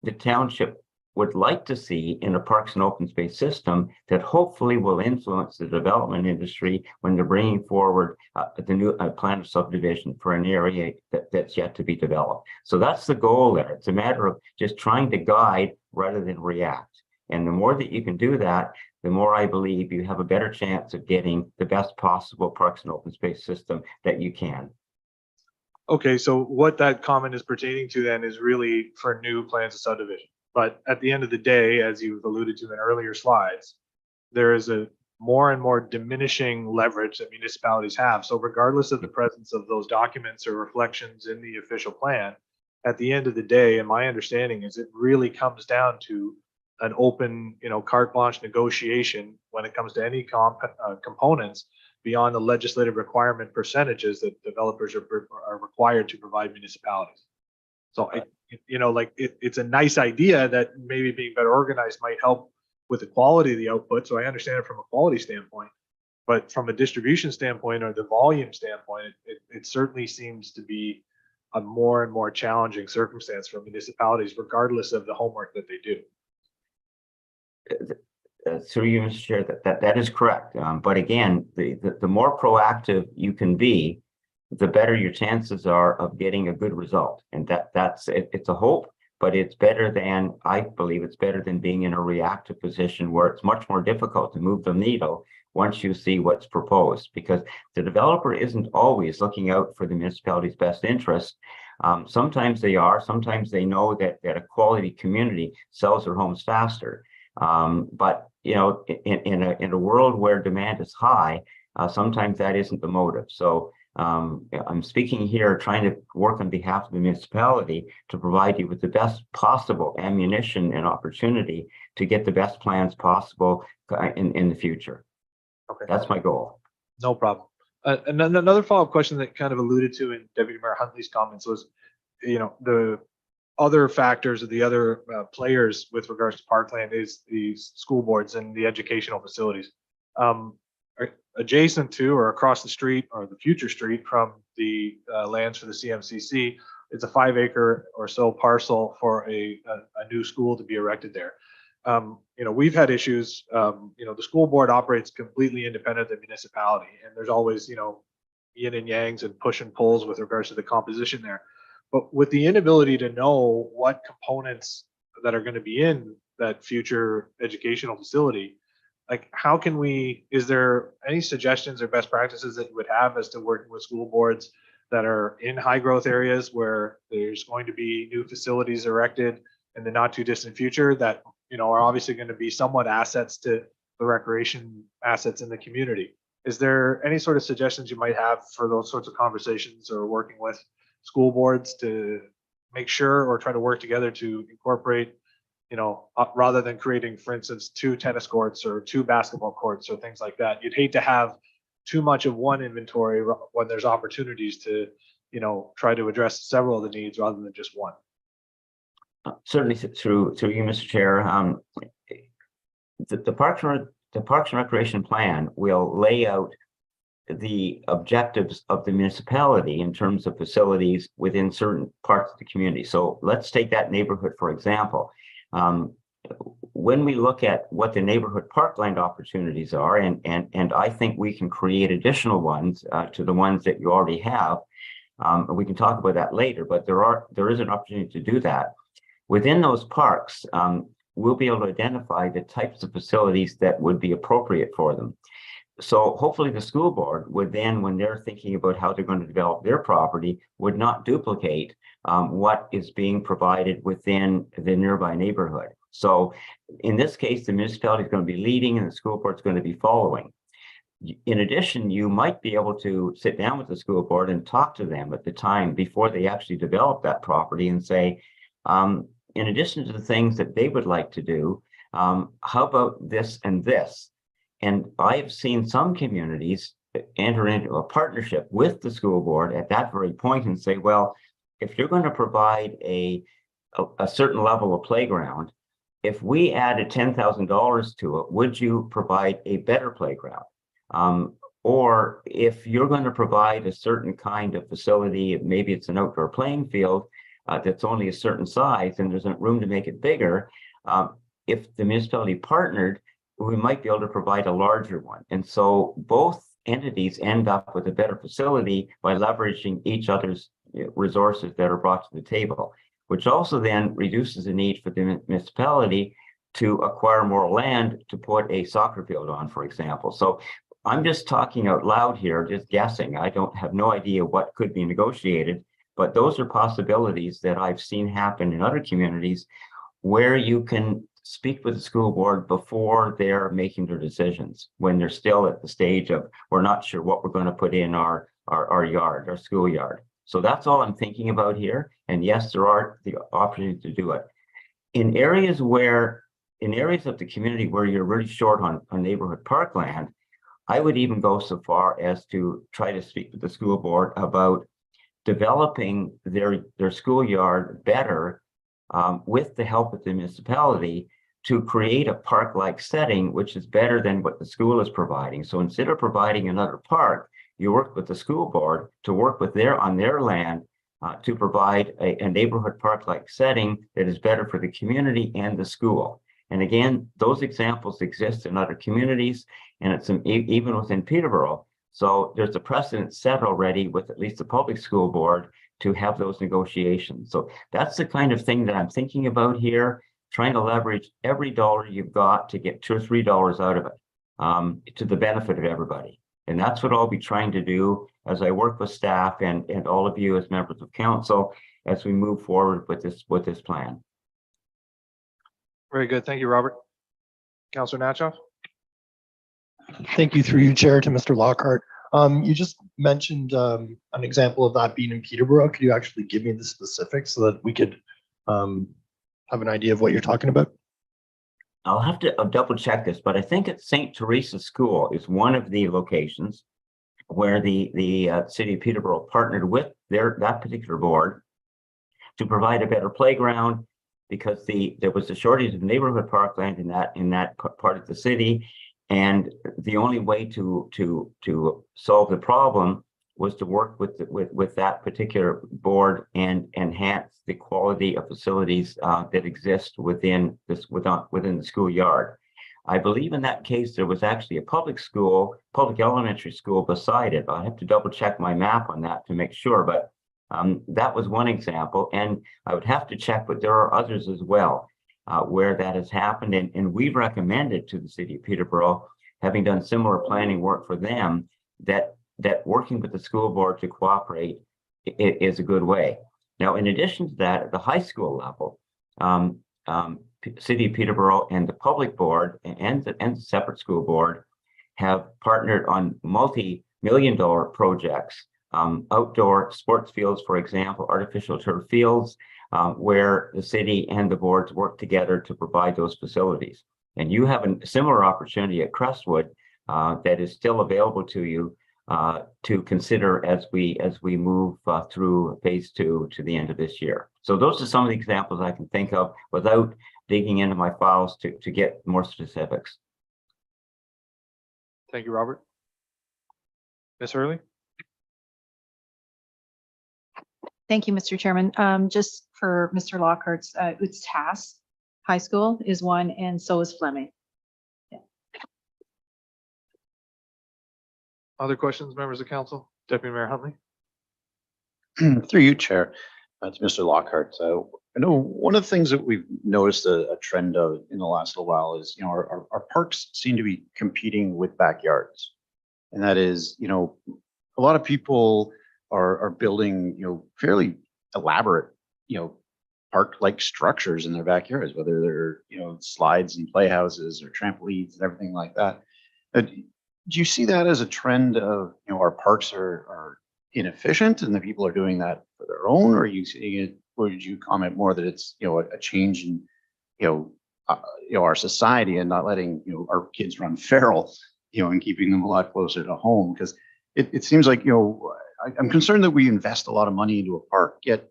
the township would like to see in a parks and open space system that hopefully will influence the development industry when they're bringing forward the new plan of subdivision for an area that's yet to be developed. So that's the goal there. It's a matter of just trying to guide rather than react. And the more that you can do that, the more I believe you have a better chance of getting the best possible parks and open space system that you can. Okay, so what that comment is pertaining to then is really for new plans of subdivision. But at the end of the day, as you've alluded to in earlier slides, there is a more and more diminishing leverage that municipalities have. So regardless of the presence of those documents or reflections in the official plan, at the end of the day, and my understanding is it really comes down to an open, carte blanche negotiation when it comes to any components beyond the legislative requirement percentages that developers are required to provide municipalities. So it's a nice idea that maybe being better organized might help with the quality of the output. So I understand it from a quality standpoint, but from a distribution standpoint or the volume standpoint, it certainly seems to be a more and more challenging circumstance for municipalities, regardless of the homework that they do. Through you, Mr. Chair, that is correct. But again, the more proactive you can be, the better your chances are of getting a good result. And it's a hope, but it's better than, I believe it's better than being in a reactive position where it's much more difficult to move the needle once you see what's proposed, because the developer isn't always looking out for the municipality's best interest. Sometimes they are, sometimes they know that a quality community sells their homes faster. But in a world where demand is high, sometimes that isn't the motive. So I'm speaking here, trying to work on behalf of the municipality to provide you with the best possible ammunition and opportunity to get the best plans possible in the future. Okay, that's my goal. No problem. Another follow-up question that kind of alluded to in Deputy Mayor Huntley's comments was, the other factors of the other players with regards to parkland is the school boards and the educational facilities. Adjacent to or across the street or the future street from the lands for the CMCC, it's a 5-acre or so parcel for a new school to be erected there. We've had issues. The school board operates completely independent of the municipality, and there's always, yin and yangs and push and pulls with regards to the composition there. But with the inability to know what components that are going to be in that future educational facility, like how can is there any suggestions or best practices that you would have as to working with school boards that are in high growth areas where there's going to be new facilities erected in the not too distant future that, are obviously going to be somewhat assets to the recreation assets in the community? Is there any sort of suggestions you might have for those sorts of conversations or working with school boards to make sure or try to work together to incorporate, rather than creating, for instance, 2 tennis courts or 2 basketball courts or things like that? You'd hate to have too much of one inventory when there's opportunities to, try to address several of the needs rather than just one. Certainly through you, Mr. Chair. The Parks and Recreation Plan will lay out the objectives of the municipality in terms of facilities within certain parts of the community. So let's take that neighborhood, for example. When we look at what the neighborhood parkland opportunities are, and I think we can create additional ones to the ones that you already have, we can talk about that later, but there is an opportunity to do that. Within those parks, we'll be able to identify the types of facilities that would be appropriate for them. So hopefully the school board would then, when they're thinking about how they're going to develop their property, would not duplicate what is being provided within the nearby neighborhood. So in this case, the municipality is going to be leading and the school board is going to be following. In addition, you might be able to sit down with the school board and talk to them at the time before they actually develop that property and say, in addition to the things that they would like to do, how about this and this? And I've seen some communities enter into a partnership with the school board at that very point and say, well, if you're going to provide a certain level of playground, if we added $10,000 to it, would you provide a better playground? Or if you're going to provide a certain kind of facility, maybe it's an outdoor playing field that's only a certain size and there's not room to make it bigger. If the municipality partnered, we might be able to provide a larger one. And so both entities end up with a better facility by leveraging each other's resources that are brought to the table, which also then reduces the need for the municipality to acquire more land to put a soccer field on, for example. So I'm just talking out loud here, just guessing. I don't have no idea what could be negotiated, but those are possibilities that I've seen happen in other communities where you can speak with the school board before they're making their decisions, when they're still at the stage of, we're not sure what we're going to put in our yard, our schoolyard. So that's all I'm thinking about here. And yes, there are the opportunities to do it. In areas of the community where you're really short on neighborhood parkland, I would even go so far as to try to speak with the school board about developing their schoolyard better with the help of the municipality to create a park-like setting, which is better than what the school is providing. So instead of providing another park, you work with the school board to work with on their land to provide a neighborhood park-like setting that is better for the community and the school. And again, those examples exist in other communities, and it's even within Peterborough. So there's a precedent set already with at least the public school board to have those negotiations. So that's the kind of thing that I'm thinking about here, trying to leverage every dollar you've got to get $2 or $3 out of it to the benefit of everybody. And that's what I'll be trying to do as I work with staff and all of you as members of council as we move forward with this plan. Very good. Thank you, Robert. Councillor Natchoff? Thank you through you, Chair, to Mr. Lockhart. You just mentioned an example of that being in Peterborough. Could you actually give me the specifics so that we could have an idea of what you're talking about? I'll have to double check this, but I think it's St. Teresa School is one of the locations where the city of Peterborough partnered with that particular board to provide a better playground, because there was a shortage of neighborhood parkland in that part of the city, and the only way to solve the problem was to work with that particular board and enhance the quality of facilities that exist within the schoolyard. I believe in that case there was actually a public elementary school beside it. I'll have to double check my map on that to make sure, but that was one example, and I would have to check, but there are others as well where that has happened, and we've recommended to the city of Peterborough, having done similar planning work for them, that working with the school board to cooperate is a good way. Now, in addition to that, at the high school level, City of Peterborough and the public board and the separate school board have partnered on multi-million-dollar projects, outdoor sports fields, for example, artificial turf fields, where the city and the boards work together to provide those facilities. And you have a similar opportunity at Crestwood that is still available to you to consider as we move through phase 2 to the end of this year. So those are some of the examples I can think of without digging into my files to get more specifics. Thank you, Robert. Ms. Hurley? Thank you, Mr. Chairman. Just for Mr. Lockhart's, it's Tass High School is one, and so is Fleming. Other questions, members of council? Deputy Mayor Huntley? Through you, Chair, to Mr. Lockhart. I know one of the things that we've noticed a trend of in the last little while is, our parks seem to be competing with backyards. And that is, a lot of people are building, fairly elaborate, park-like structures in their backyards, whether they're, slides and playhouses or trampolines and everything like that. Do you see that as a trend of, our parks are inefficient and the people are doing that for their own, or are you seeing it, or did you comment more that it's, a change in, our society and not letting, our kids run feral, and keeping them a lot closer to home? Because it seems like, I'm concerned that we invest a lot of money into a park, yet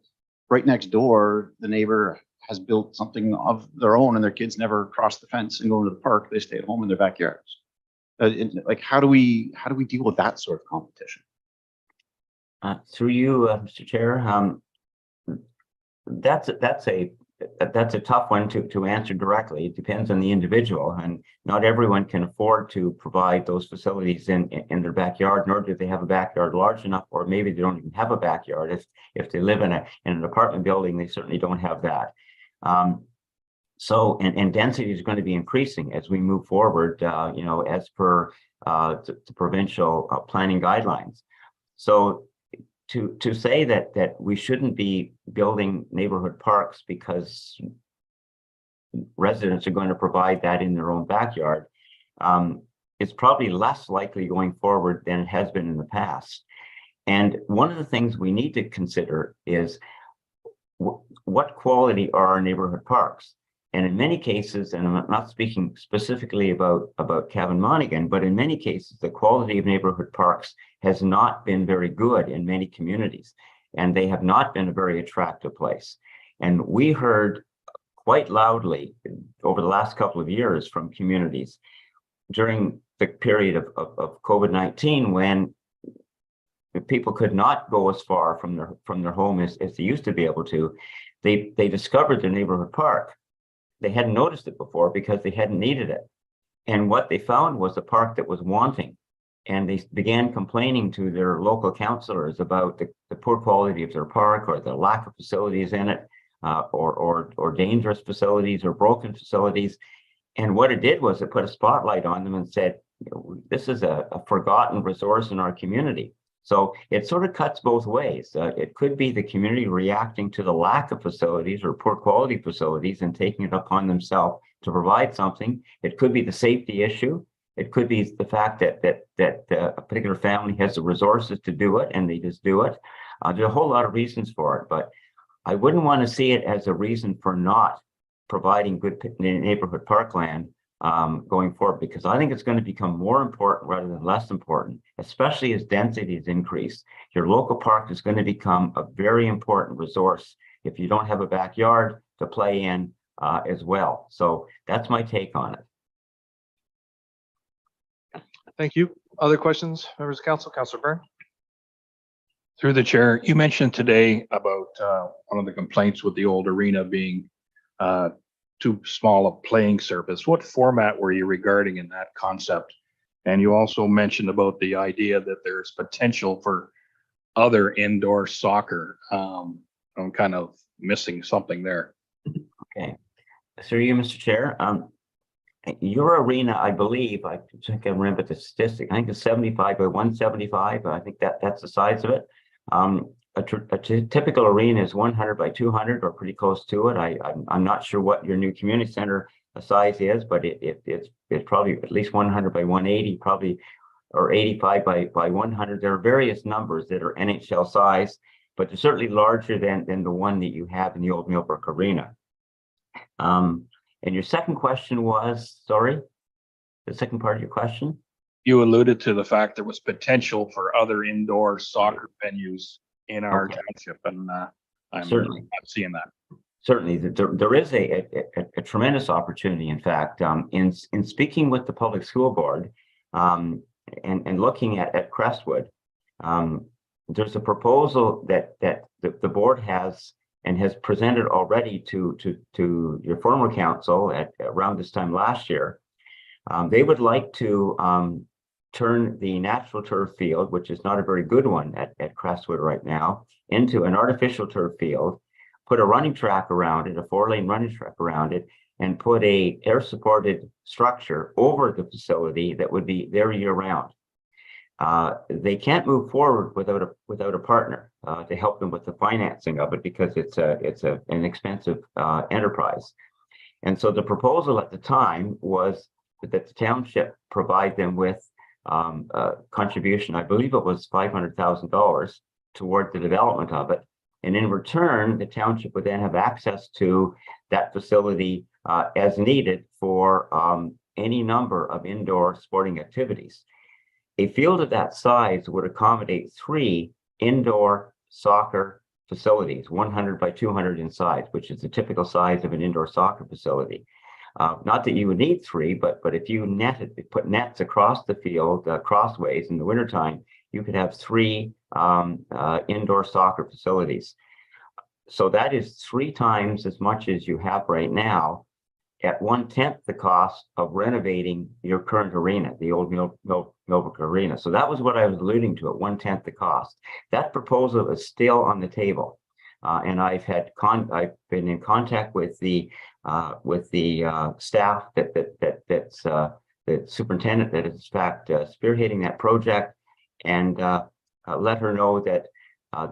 right next door, the neighbor has built something of their own and their kids never cross the fence and go into the park. They stay at home in their backyards. Like, how do we deal with that sort of competition? Through you, Mr. Chair, that's a tough one to answer directly. It depends on the individual, and not everyone can afford to provide those facilities in their backyard, nor do they have a backyard large enough, or maybe they don't even have a backyard. If they live in an apartment building, they certainly don't have that. So density is going to be increasing as we move forward, as per the provincial planning guidelines. So to say that we shouldn't be building neighborhood parks because residents are going to provide that in their own backyard, it's probably less likely going forward than it has been in the past. And one of the things we need to consider is what quality are our neighborhood parks? And in many cases, and I'm not speaking specifically about Cavan Monaghan, but in many cases, the quality of neighborhood parks has not been very good in many communities, and they have not been a very attractive place. And we heard quite loudly over the last couple of years from communities during the period of COVID-19, when people could not go as far from their home as they used to be able to. They discovered their neighborhood park. They hadn't noticed it before because they hadn't needed it. And what they found was a park that was wanting. And they began complaining to their local councillors about the poor quality of their park, or the lack of facilities in it, or dangerous facilities or broken facilities. And what it did was it put a spotlight on them and said, this is a forgotten resource in our community. So it sort of cuts both ways. It could be the community reacting to the lack of facilities or poor quality facilities and taking it upon themselves to provide something. It could be the safety issue. It could be the fact that a particular family has the resources to do it and they just do it. There's a whole lot of reasons for it, but I wouldn't want to see it as a reason for not providing good neighborhood parkland going forward, because I think it's going to become more important rather than less important, especially as density is increased. Your local park is going to become a very important resource if you don't have a backyard to play in as well. So that's my take on it. Thank you. Other questions, members of council? Councilor Byrne? Through the chair, you mentioned today about one of the complaints with the old arena being too small a playing surface. What format were you regarding in that concept? And you also mentioned about the idea that there's potential for other indoor soccer. I'm kind of missing something there. Okay. Through you, Mr. Chair. Your arena, I believe, I think I remember the statistic, I think it's 75 by 175. I think that's the size of it. A typical arena is 100 by 200 or pretty close to it. I'm not sure what your new community center size is, but it's probably at least 100 by 180, probably, or 85 by 100. There are various numbers that are NHL size, but they're certainly larger than the one that you have in the old Millbrook Arena. And your second question was, sorry, the second part of your question? You alluded to the fact there was potential for other indoor soccer venues in our township, and I'm Certainly not seeing that. Certainly, there is a tremendous opportunity. In fact, in speaking with the public school board and looking at Crestwood, there's a proposal that the board has and has presented already to your former council at around this time last year. They would like to turn the natural turf field, which is not a very good one at Crestwood right now, into an artificial turf field, put a running track around it, a 4-lane running track around it, and put a air-supported structure over the facility that would be there year-round. They can't move forward without a partner to help them with the financing of it, because it's an expensive enterprise. And so the proposal at the time was that the township provide them with a contribution. I believe it was $500,000 toward the development of it. And in return, the township would then have access to that facility as needed for any number of indoor sporting activities. A field of that size would accommodate 3 indoor soccer facilities, 100 by 200 in size, which is the typical size of an indoor soccer facility. Not that you would need three, but if you put nets across the field, crossways in the wintertime, you could have three indoor soccer facilities. So that is 3 times as much as you have right now at 1/10 the cost of renovating your current arena, the old Millbrook Arena. So that was what I was alluding to, at 1/10 the cost. That proposal is still on the table. And I've been in contact with the staff that's the superintendent that is in fact spearheading that project, and let her know that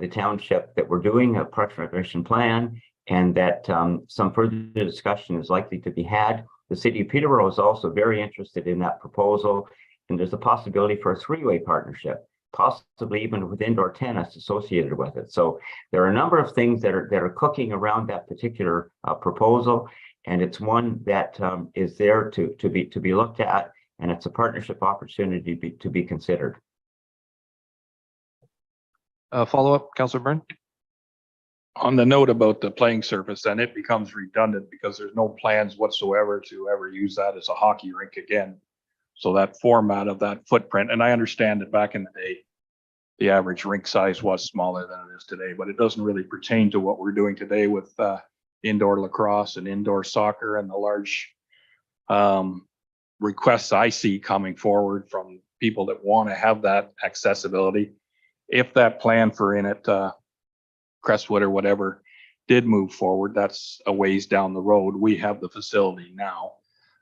the township that we're doing a Parks and Recreation plan, and that some further discussion is likely to be had. The city of Peterborough is also very interested in that proposal, and there's a possibility for a 3-way partnership, possibly even with indoor tennis associated with it. So there are a number of things that are cooking around that particular proposal, and it's one that is there to be looked at, and it's a partnership opportunity to be considered. Follow-up, Councilor Byrne? On the note about the playing surface, then it becomes redundant because there's no plans whatsoever to ever use that as a hockey rink again. So that format of that footprint, and I understand that back in the day, the average rink size was smaller than it is today, but it doesn't really pertain to what we're doing today with indoor lacrosse and indoor soccer and the large requests I see coming forward from people that want to have that accessibility. If that plan for Crestwood or whatever did move forward, that's a ways down the road. We have the facility now.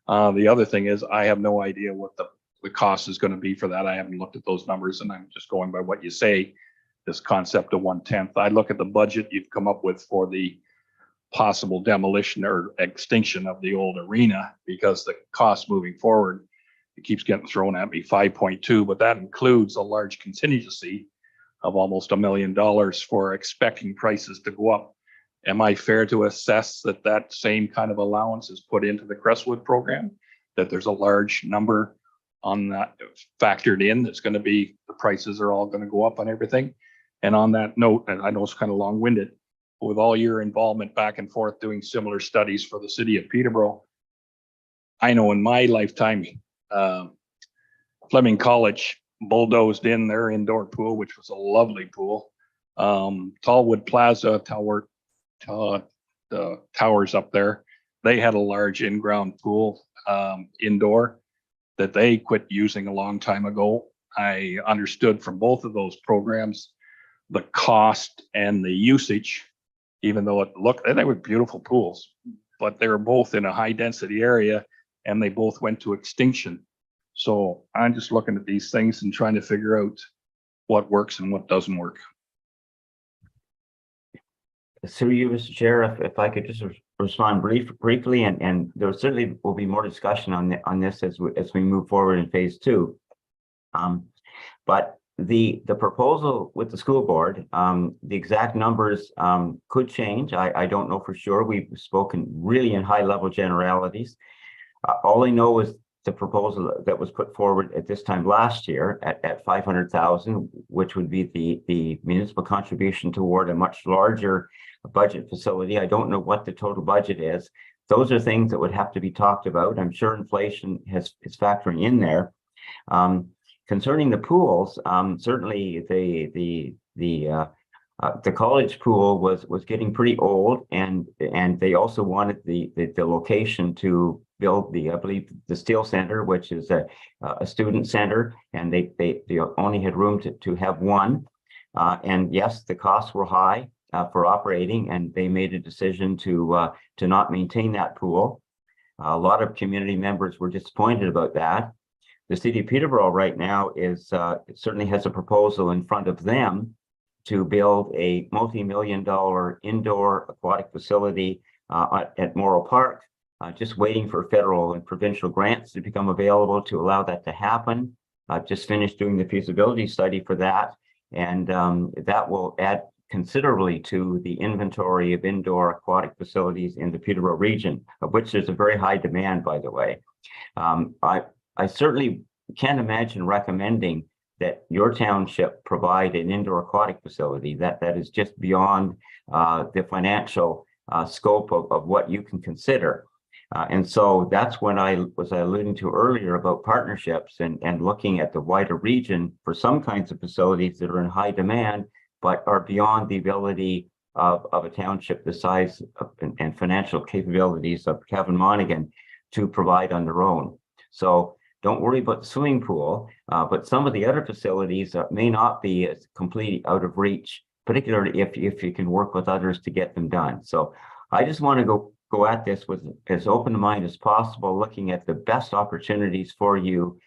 The other thing is I have no idea what the cost is going to be for that. I haven't looked at those numbers, and I'm just going by what you say, this concept of 1/10. I look at the budget you've come up with for the possible demolition or extinction of the old arena, because the cost moving forward, it keeps getting thrown at me, 5.2, but that includes a large contingency of almost $1 million for expecting prices to go up. Am I fair to assess that that same kind of allowance is put into the Crestwood program, that there's a large number on that factored in that's going to be, the prices are all going to go up on everything? And on that note, and I know it's kind of long-winded, but with all your involvement back and forth doing similar studies for the city of Peterborough, I know in my lifetime, Fleming College bulldozed in their indoor pool, which was a lovely pool. Tallwood Plaza the towers up there, they had a large in-ground pool indoor that they quit using a long time ago. I understood from both of those programs the cost and the usage, even though they were beautiful pools, but they were both in a high density area and they both went to extinction. So I'm just looking at these things and trying to figure out what works and what doesn't work. Through you, Mr. Chair, if I could just respond briefly, and there certainly will be more discussion on this as we move forward in phase 2. But the proposal with the school board, the exact numbers could change. I don't know for sure. We've spoken really in high level generalities. All I know is the proposal that was put forward at this time last year at 500,000, which would be the municipal contribution toward a much larger budget facility. I don't know what the total budget is. Those are things that would have to be talked about. I'm sure inflation is factoring in there. Concerning the pools, certainly the college pool was getting pretty old, and they also wanted the location to build I believe the Steel Center, which is a student center, and they only had room to have one. And yes, the costs were high for operating, and they made a decision to not maintain that pool. A lot of community members were disappointed about that. The city of Peterborough right now it certainly has a proposal in front of them to build a multi-million-dollar indoor aquatic facility at Morrow Park, just waiting for federal and provincial grants to become available to allow that to happen. Just finished doing the feasibility study for that, and that will add considerably to the inventory of indoor aquatic facilities in the Peterborough region, of which there's a very high demand, by the way. I certainly can't imagine recommending that your township provide an indoor aquatic facility. That is just beyond the financial scope of what you can consider. And so that's when I was alluding to earlier about partnerships and looking at the wider region for some kinds of facilities that are in high demand, but are beyond the ability of a township the size and financial capabilities of Kevin Monaghan to provide on their own. So don't worry about the swimming pool, but some of the other facilities may not be completely out of reach, particularly if you can work with others to get them done. So I just want to go at this with as open a mind as possible, looking at the best opportunities for you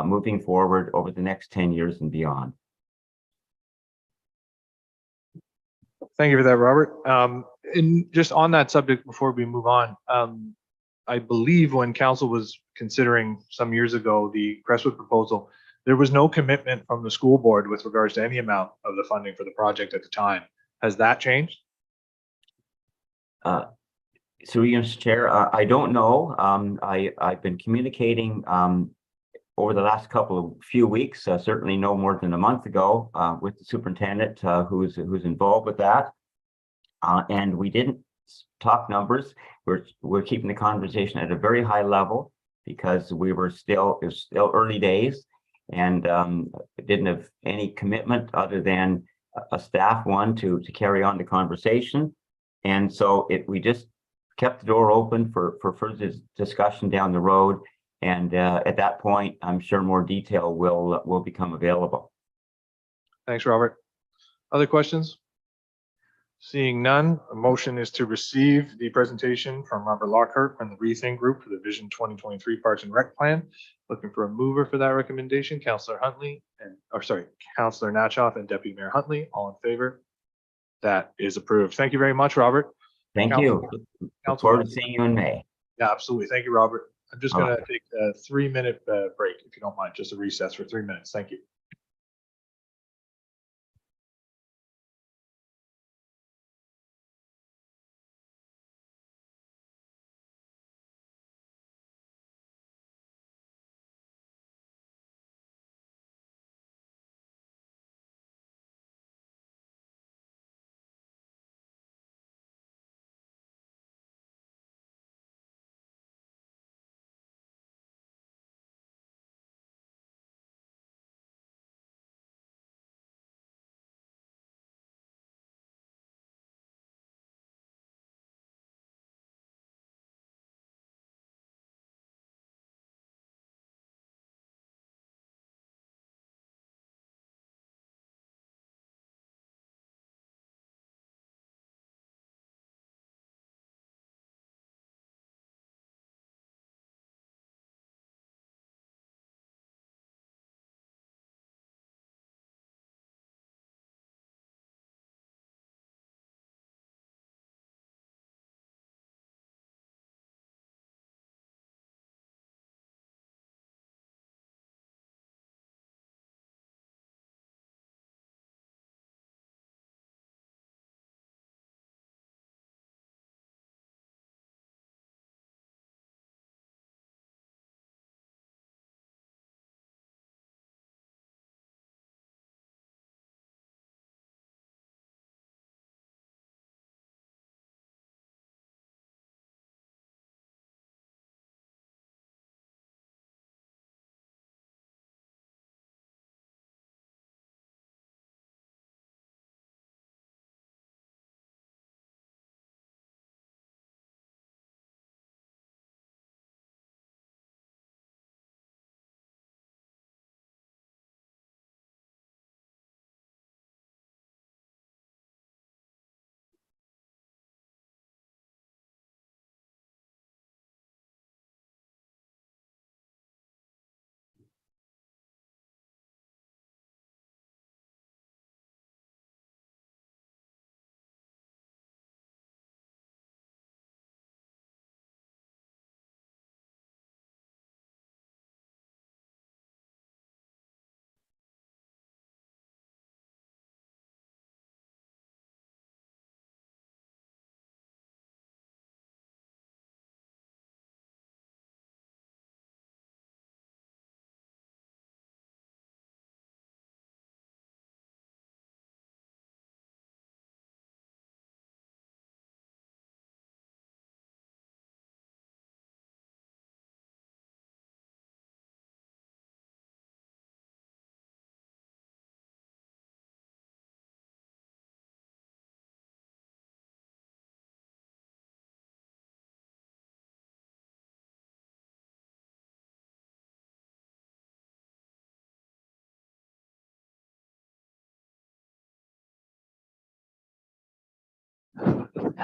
moving forward over the next 10 years and beyond. Thank you for that, Robert. And just on that subject, before we move on, I believe when council was considering some years ago the Crestwood proposal, there was no commitment from the school board with regards to any amount of the funding for the project at the time. Has that changed? Through you, Mr. Chair, I don't know. I've been communicating over the last few weeks, certainly no more than a month ago, with the superintendent who's involved with that. And we didn't talk numbers. We're keeping the conversation at a very high level because it was still early days, and didn't have any commitment other than a staff one to carry on the conversation. And so we just kept the door open for further discussion down the road. And at that point, I'm sure more detail will become available. Thanks, Robert. Other questions? Seeing none, a motion is to receive the presentation from Robert Lockhart from the Rethink Group for the Vision 2023 Parks and Rec Plan. Looking for a mover for that recommendation, Councillor Councillor Natchoff and Deputy Mayor Huntley, all in favor? That is approved. Thank you very much, Robert. Thank you. Look forward to seeing you in May. Yeah, absolutely. Thank you, Robert. I'm just All going right. to take a 3-minute break, if you don't mind, just a recess for 3 minutes. Thank you.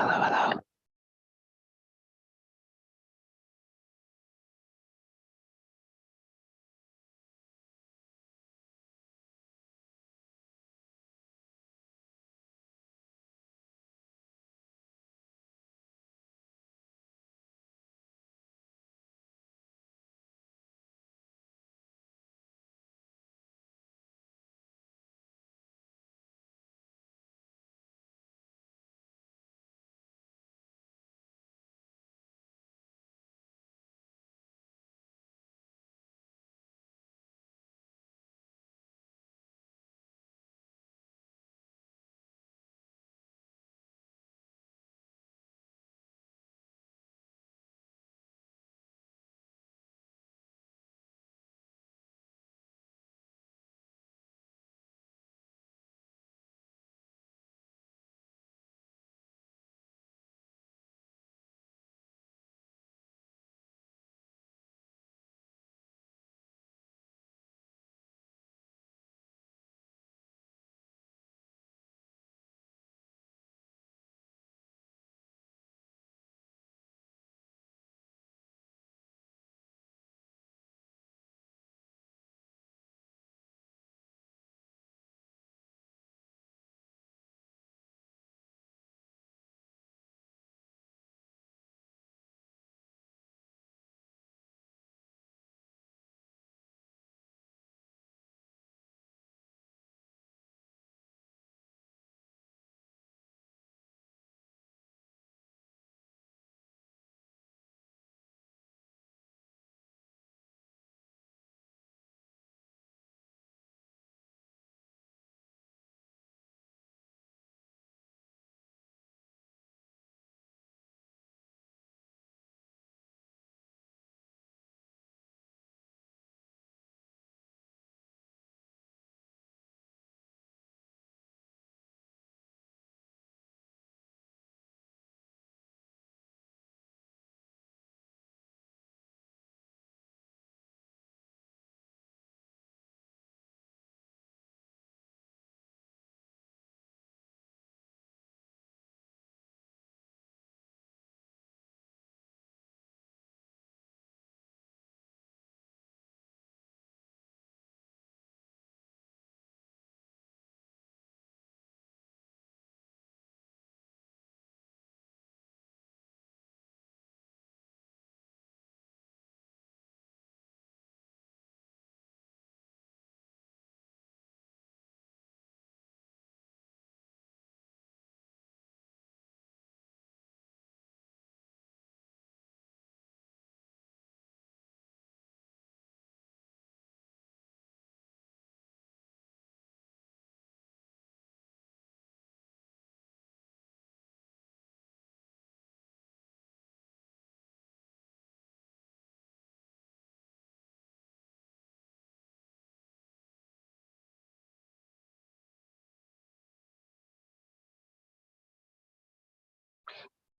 Hello.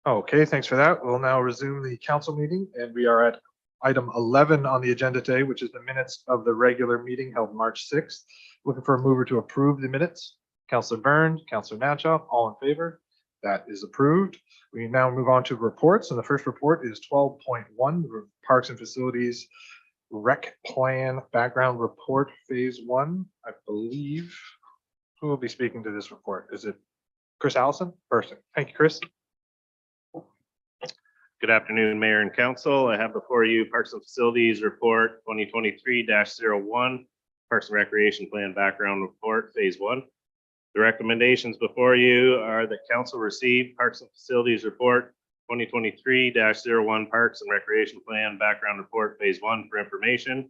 Okay, thanks for that. We'll now resume the council meeting, and we are at item 11 on the agenda today, which is the minutes of the regular meeting held March 6th. Looking for a mover to approve the minutes. Councillor Byrne, Councillor Natchoff, all in favor? That is approved. We now move on to reports, and the first report is 12.1, Parks and Facilities Rec Plan Background Report Phase 1. I believe, who will be speaking to this report? Is it Chris Allison? Perfect. Thank you, Chris. Good afternoon, Mayor and Council. I have before you Parks and Facilities Report 2023-01, Parks and Recreation Plan Background Report, Phase 1. The recommendations before you are that Council receive Parks and Facilities Report 2023-01, Parks and Recreation Plan Background Report, Phase 1 for information,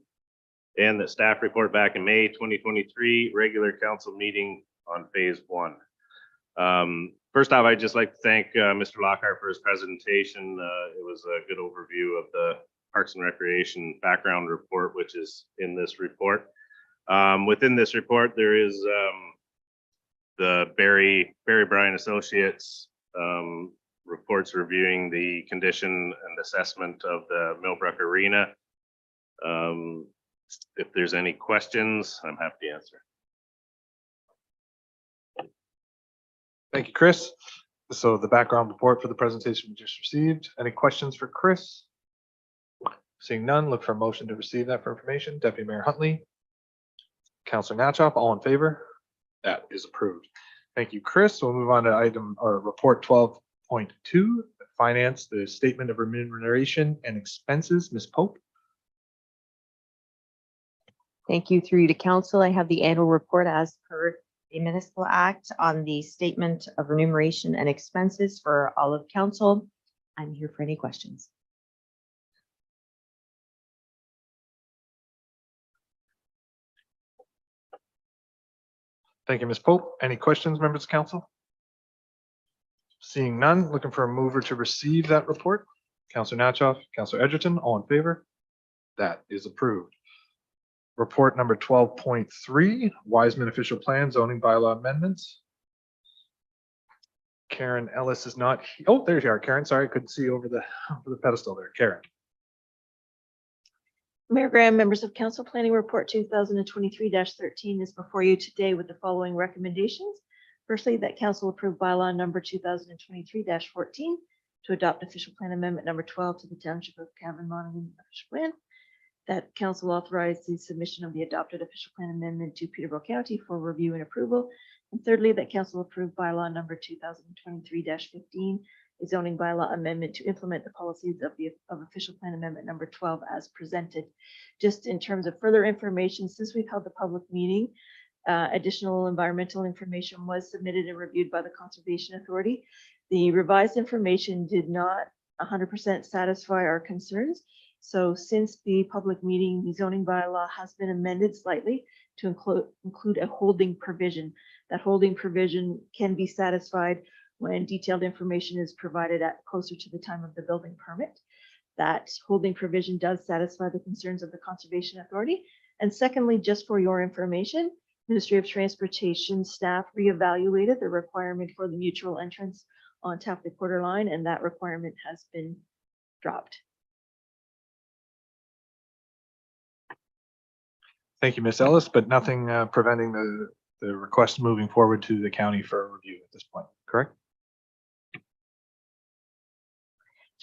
and that staff report back in May 2023, regular council meeting on Phase 1. First off, I'd just like to thank Mr. Lockhart for his presentation. It was a good overview of the Parks and Recreation background report, which is in this report. Within this report, there is the Barry Bryan Associates reports reviewing the condition and assessment of the Millbrook Arena. If there's any questions, I'm happy to answer. Thank you, Chris. So the background report for the presentation we just received. Any questions for Chris? Seeing none, look for a motion to receive that for information. Deputy Mayor Huntley. Counselor Natchoff, all in favor? That is approved. Thank you, Chris. We'll move on to item or report 12.2, finance, the statement of remuneration and expenses. Ms. Pope. Thank you. Through you to council, I have the annual report as per the Municipal Act on the statement of remuneration and expenses for all of council. I'm here for any questions. Thank you, Ms. Pope. Any questions, members of council? Seeing none, looking for a mover to receive that report. Counselor Natchoff, Counselor Edgerton, all in favor? That is approved. Report number 12.3, Wiseman Official Plan Zoning Bylaw Amendments. Karen Ellis is not, oh, there you are, Karen. Sorry, I couldn't see over the pedestal there. Karen. Mayor Graham, members of council, planning report 2023-13 is before you today with the following recommendations. Firstly, that council approve bylaw number 2023-14 to adopt official plan amendment number 12 to the Township of Cavan Monaghan official plan. That council authorize the submission of the adopted official plan amendment to Peterborough County for review and approval. And thirdly, that council approve bylaw number 2023-15, a zoning bylaw amendment to implement the policies of official plan amendment number 12 as presented. Just in terms of further information, since we've held the public meeting, additional environmental information was submitted and reviewed by the Conservation Authority. The revised information did not 100% satisfy our concerns. So since the public meeting, the zoning bylaw has been amended slightly to include a holding provision. That holding provision can be satisfied when detailed information is provided at closer to the time of the building permit. That holding provision does satisfy the concerns of the Conservation Authority. And secondly, just for your information, Ministry of Transportation staff reevaluated the requirement for the mutual entrance on Tapley Quarter Line, and that requirement has been dropped. Thank you, Ms. Ellis, but nothing preventing the request moving forward to the county for a review at this point, correct?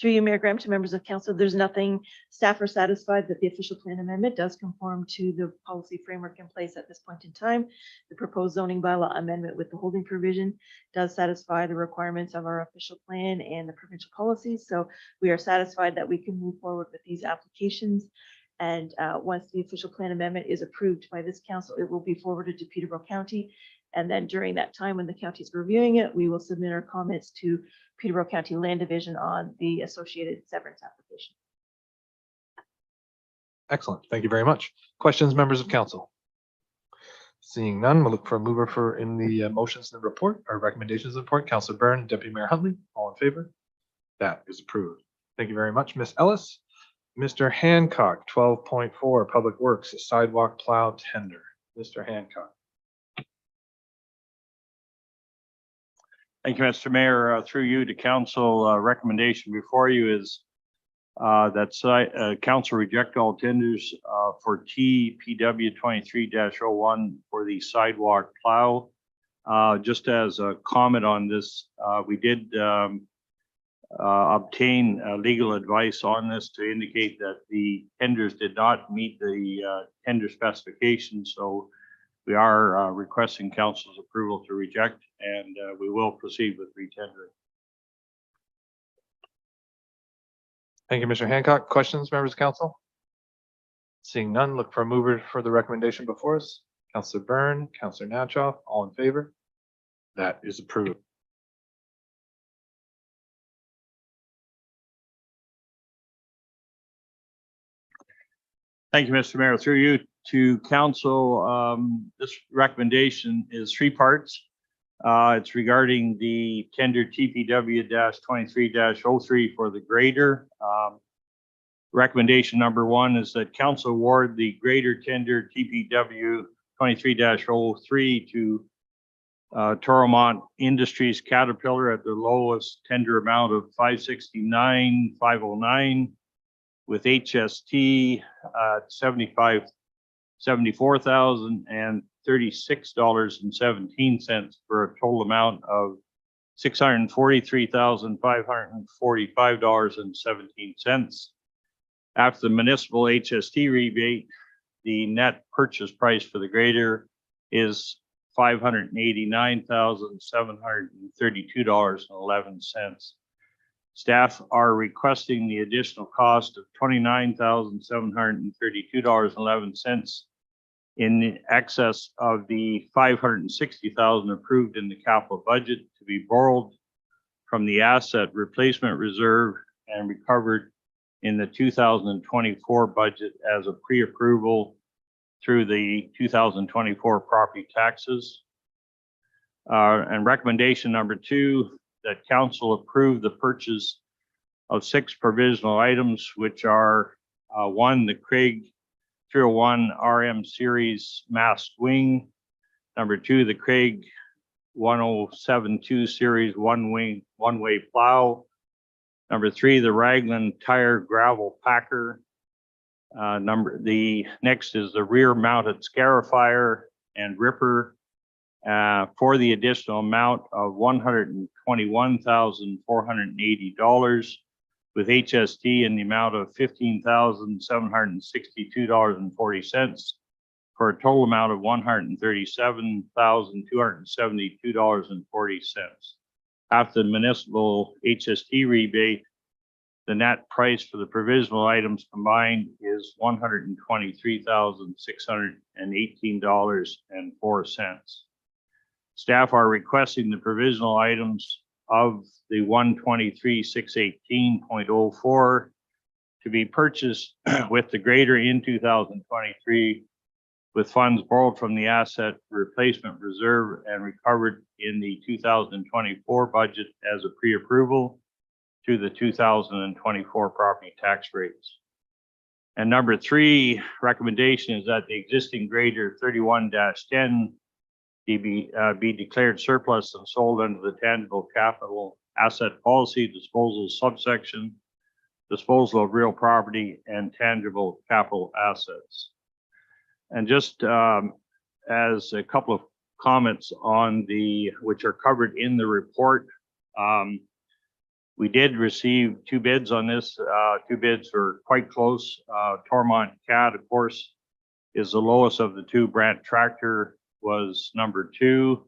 Through you, Mayor Graham, to members of council, there's nothing, staff are satisfied that the official plan amendment does conform to the policy framework in place at this point in time. The proposed zoning bylaw amendment with the holding provision does satisfy the requirements of our official plan and the provincial policies. So we are satisfied that we can move forward with these applications. And once the official plan amendment is approved by this council, it will be forwarded to Peterborough County. And then during that time when the county is reviewing it, we will submit our comments to Peterborough County Land Division on the associated severance application. Excellent. Thank you very much. Questions, members of council? Seeing none, we'll look for a mover for in the motions in the report or recommendations of the report. Councilor Byrne, Deputy Mayor Huntley, all in favor? That is approved. Thank you very much, Ms. Ellis. Mr. Hancock, 12.4, Public Works Sidewalk Plow Tender. Mr. Hancock. Thank you, Mr. Mayor. Through you to council, recommendation before you is that council reject all tenders for TPW 23-01 for the sidewalk plow. Just as a comment on this, we did obtain legal advice on this to indicate that the tenders did not meet the tender specifications. So we are requesting council's approval to reject, and we will proceed with retendering. Thank you, Mr. Hancock. Questions, members of council? Seeing none, look for a mover for the recommendation before us. Councilor Byrne, Councilor Natchoff, all in favor? That is approved. Thank you, Mr. Mayor. Through you to council, this recommendation is three parts. It's regarding the tender TPW-23-03 for the grader. Recommendation number one is that council award the grader tender TPW-23-03 to Toromont Industries Caterpillar at the lowest tender amount of $569,509 with HST $74,036.17 for a total amount of $643,545.17. After the municipal HST rebate, the net purchase price for the grader is $589,732.11. Staff are requesting the additional cost of $29,732.11 in excess of the $560,000 approved in the capital budget to be borrowed from the asset replacement reserve and recovered in the 2024 budget as a pre-approval through the 2024 property taxes. And recommendation number 2, that council approve the purchase of 6 provisional items, which are 1, the Craig 301 RM series masked wing. Number 2, the Craig 1072 series one-way plow. Number 3, the Raglan tire gravel packer. The next is the rear mounted scarifier and ripper for the additional amount of $121,480 with HST in the amount of $15,762.40 for a total amount of $137,272.40. After the municipal HST rebate, the net price for the provisional items combined is $123,618.04. Staff are requesting the provisional items of the 123,618.04 to be purchased with the grader in 2023 with funds borrowed from the asset replacement reserve and recovered in the 2024 budget as a pre-approval through the 2024 property tax rates. And number 3 recommendation is that the existing grader 31-10 be declared surplus and sold under the tangible capital asset policy disposal subsection, disposal of real property and tangible capital assets. And just as a couple of comments on which are covered in the report, we did receive 2 bids on this. 2 bids were quite close. Tormont Cat, of course, is the lowest of the 2. Brandt Tractor was number 2.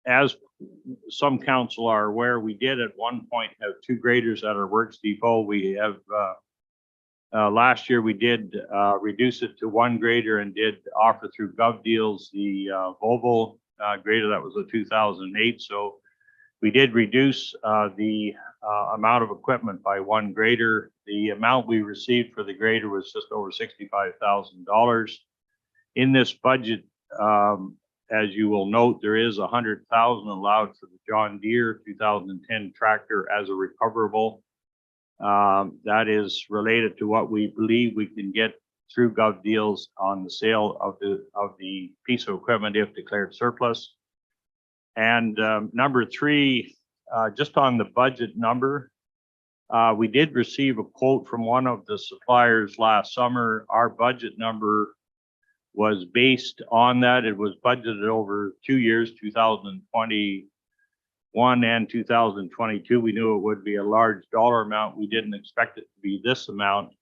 As some council are aware, we did at one point have 2 graders at our works depot. We have last year we did reduce it to 1 grader and did offer through Gov Deals the Volvo grader. That was a 2008. So we did reduce the amount of equipment by 1 grader. The amount we received for the grader was just over $65,000. In this budget, as you will note, there is $100,000 allowed for the John Deere 2010 tractor as a recoverable. That is related to what we believe we can get through Gov Deals on the sale of the piece of equipment if declared surplus. And number 3, just on the budget number, we did receive a quote from one of the suppliers last summer. Our budget number was based on that. It was budgeted over 2 years, 2021 and 2022. We knew it would be a large dollar amount. We didn't expect it to be this amount,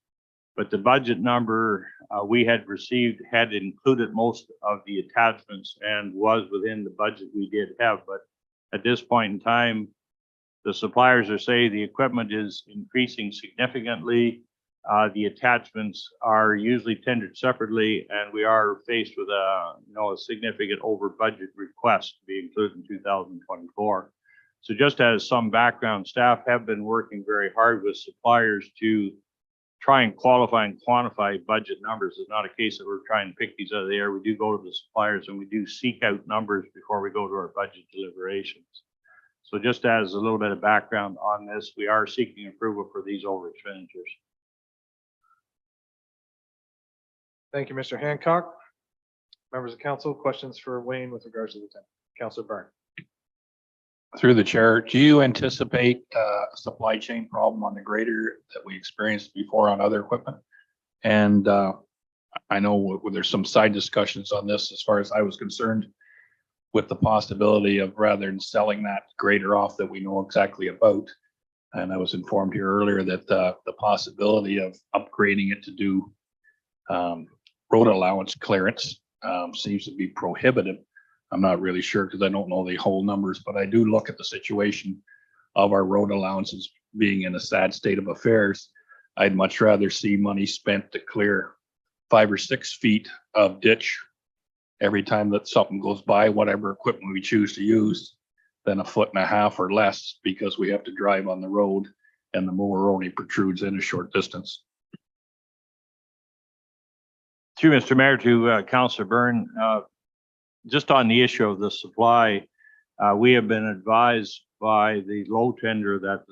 but the budget number we had received had included most of the attachments and was within the budget we did have. But at this point in time, the suppliers are saying the equipment is increasing significantly. The attachments are usually tendered separately, and we are faced with a significant over budget request to be included in 2024. So just as some background, staff have been working very hard with suppliers to try and qualify and quantify budget numbers. It's not a case that we're trying to pick these out of the air. We do go to the suppliers and we do seek out numbers before we go to our budget deliberations. So just as a little bit of background on this, we are seeking approval for these over expenditures. Thank you, Mr. Hancock. Members of council, questions for Wayne with regards to the tender? Councilor Byrne. Through the chair, do you anticipate a supply chain problem on the grader that we experienced before on other equipment? And I know there's some side discussions on this as far as I was concerned. with the possibility of rather than selling that grader off that we know exactly about. And I was informed here earlier that the possibility of upgrading it to do road allowance clearance seems to be prohibitive. I'm not really sure because I don't know the whole numbers, but I do look at the situation of our road allowances being in a sad state of affairs. I'd much rather see money spent to clear 5 or 6 feet of ditch every time that something goes by, whatever equipment we choose to use, than 1.5 feet or less because we have to drive on the road and the mower only protrudes in a short distance. Through Mr. Mayor to Councillor Byrne, just on the issue of the supply, we have been advised by the low tender that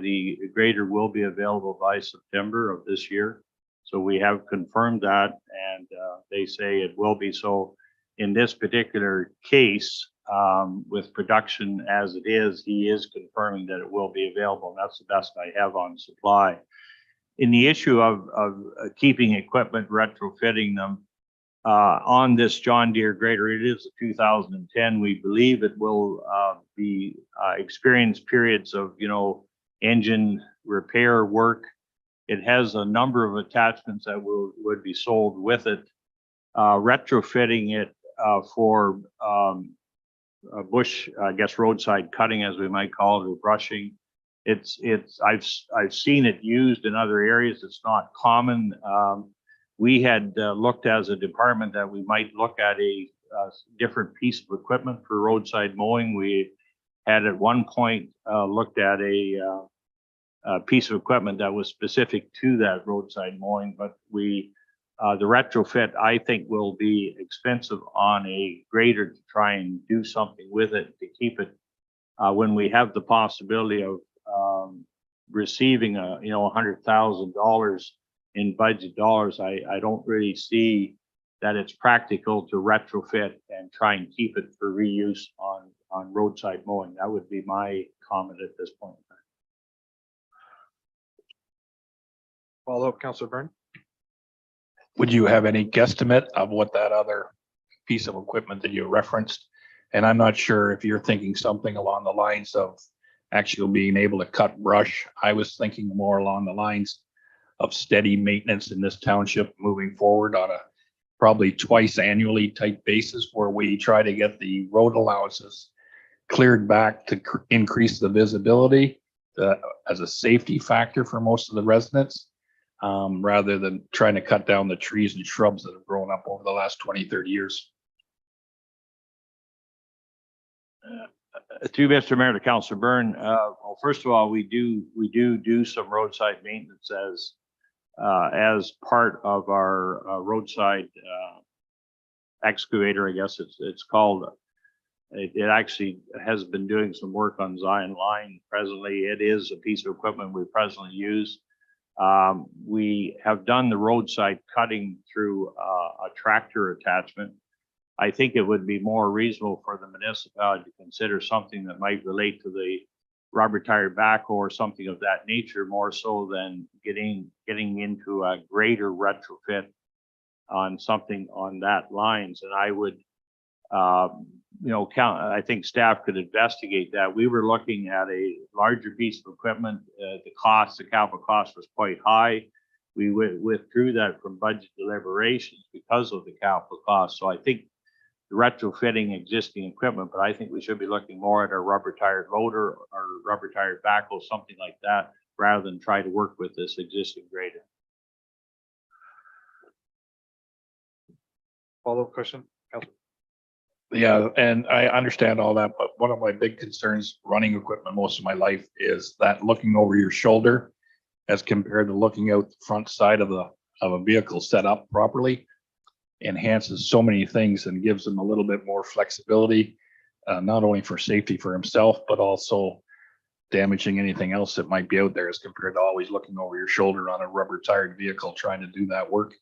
the grader will be available by September of this year. So we have confirmed that, and they say it will be. So in this particular case, with production as it is, he is confirming that it will be available. That's the best I have on supply. In the issue of keeping equipment, retrofitting them, on this John Deere grader, it is a 2010. We believe it will be experience periods of, engine repair work. It has a number of attachments that would be sold with it. Retrofitting it for bush, I guess, roadside cutting, as we might call it, or brushing. I've seen it used in other areas. It's not common. We had looked as a department that we might look at a different piece of equipment for roadside mowing. We had at one point looked at a piece of equipment that was specific to that roadside mowing, but the retrofit, I think, will be expensive on a grader to try and do something with it to keep it. When we have the possibility of receiving $100,000 in budget dollars, I don't really see that it's practical to retrofit and try and keep it for reuse on roadside mowing. That would be my comment at this point in time. Follow up, Councillor Byrne. Would you have any guesstimate of what that other piece of equipment that you referenced? And I'm not sure if you're thinking something along the lines of actually being able to cut brush. I was thinking more along the lines of steady maintenance in this township moving forward on a probably twice annually type basis, where we try to get the road allowances cleared back to increase the visibility as a safety factor for most of the residents, rather than trying to cut down the trees and shrubs that have grown up over the last 20, 30 years. Through Mr. Mayor to Councillor Byrne, well, first of all, we do some roadside maintenance as part of our roadside excavator, I guess it's called. It actually has been doing some work on Zion Line presently. It is a piece of equipment we presently use. We have done the roadside cutting through a tractor attachment. I think it would be more reasonable for the municipality to consider something that might relate to the rubber tire backhoe or something of that nature, more so than getting into a greater retrofit on something on that lines. And I would, I think staff could investigate that. We were looking at a larger piece of equipment. The capital cost was quite high. We withdrew that from budget deliberations because of the capital cost. So I think retrofitting existing equipment, but I think we should be looking more at a rubber tired loader or rubber tired backhoe, something like that, rather than try to work with this existing grader. Follow-up question, Councillor. Yeah, and I understand all that, but one of my big concerns running equipment most of my life is that looking over your shoulder as compared to looking out the front side of a vehicle set up properly enhances so many things and gives them a little bit more flexibility, not only for safety for himself, but also damaging anything else that might be out there as compared to always looking over your shoulder on a rubber tired vehicle trying to do that work.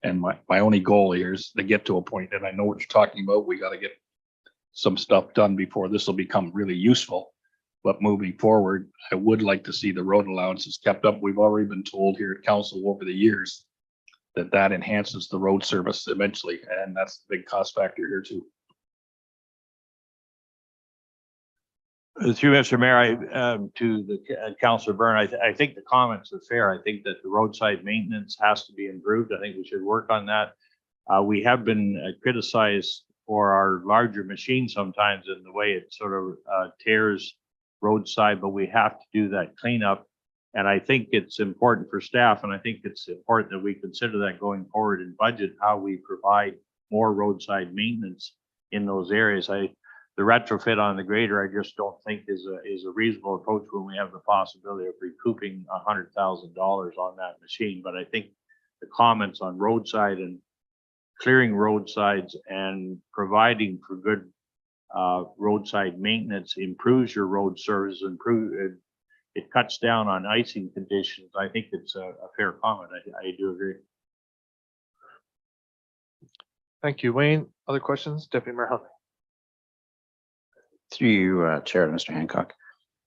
And my only goal here is to get to a point, and I know what you're talking about. We got to get some stuff done before this will become really useful. But moving forward, I would like to see the road allowances kept up. We've already been told here at council over the years that enhances the road service eventually, and that's the big cost factor here too. Through Mr. Mayor, to the Councillor Byrne, I think the comments are fair. I think that the roadside maintenance has to be improved. I think we should work on that. We have been criticized for our larger machines sometimes in the way it sort of tears roadside, but we have to do that cleanup. And I think it's important for staff, and I think it's important that we consider that going forward in budget, how we provide more roadside maintenance in those areas. The retrofit on the grader, I just don't think is a reasonable approach when we have the possibility of recouping $100,000 on that machine. But I think the comments on roadside and clearing roadsides and providing for good roadside maintenance improves your road service, it cuts down on icing conditions. I think it's a fair comment. I do agree. Thank you, Wayne. Other questions? Deputy Mayor Huntley. Through you, Chair, to Mr. Hancock.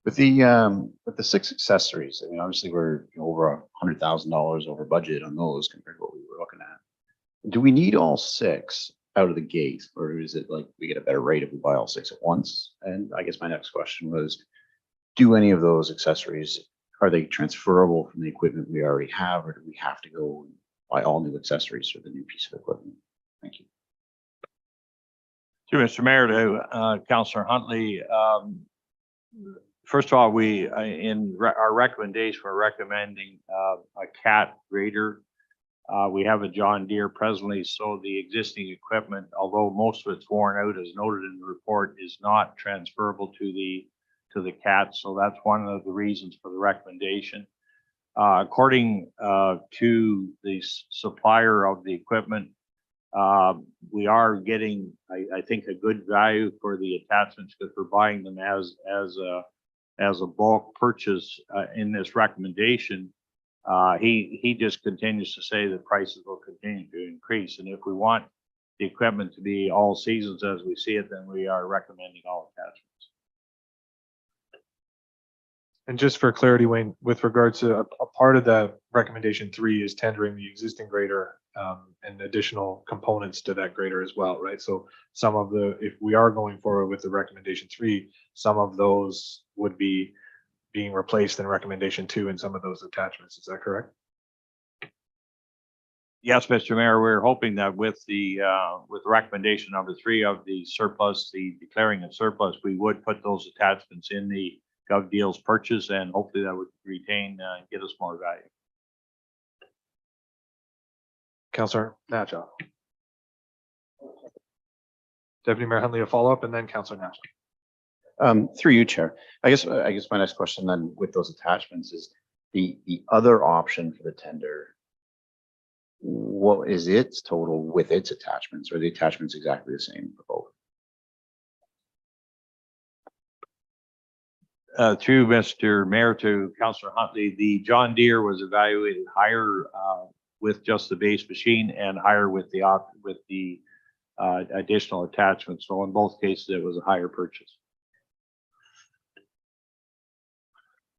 With the 6 accessories, I mean, obviously we're over $100,000 over budget on those compared to what we were looking at. Do we need all 6 out of the gate, or is it like we get a better rate if we buy all 6 at once? And I guess my next question was, do any of those accessories, are they transferable from the equipment we already have, or do we have to go and buy all new accessories for the new piece of equipment? Thank you. Through Mr. Mayor to Councillor Huntley. First of all, our recommendation, we're recommending a CAT grader. We have a John Deere presently, so the existing equipment, although most of it's worn out, as noted in the report, is not transferable to the CAT. So that's one of the reasons for the recommendation. According to the supplier of the equipment, we are getting, I think, a good value for the attachments because we're buying them as a bulk purchase in this recommendation. He just continues to say that prices will continue to increase. And if we want the equipment to be all seasons as we see it, then we are recommending all attachments. And just for clarity, Wayne, with regards to a part of the recommendation 3 is tendering the existing grader and additional components to that grader as well, right? So some of if we are going forward with the recommendation 3, some of those would be being replaced in recommendation 2 and some of those attachments. Is that correct? Yes, Mr. Mayor, we're hoping that with recommendation number 3 of the surplus, the declaring of surplus, we would put those attachments in the Gov Deals purchase, and hopefully that would retain and get us more value. Councillor Nacho. Deputy Mayor Huntley, a follow-up, and then Councillor Nacho. Through you, Chair. I guess my next question then with those attachments is the other option for the tender. What is its total with its attachments? Or the attachments exactly the same for both? Through Mr. Mayor to Councillor Huntley, the John Deere was evaluated higher with just the base machine and higher with the additional attachments. So in both cases, it was a higher purchase.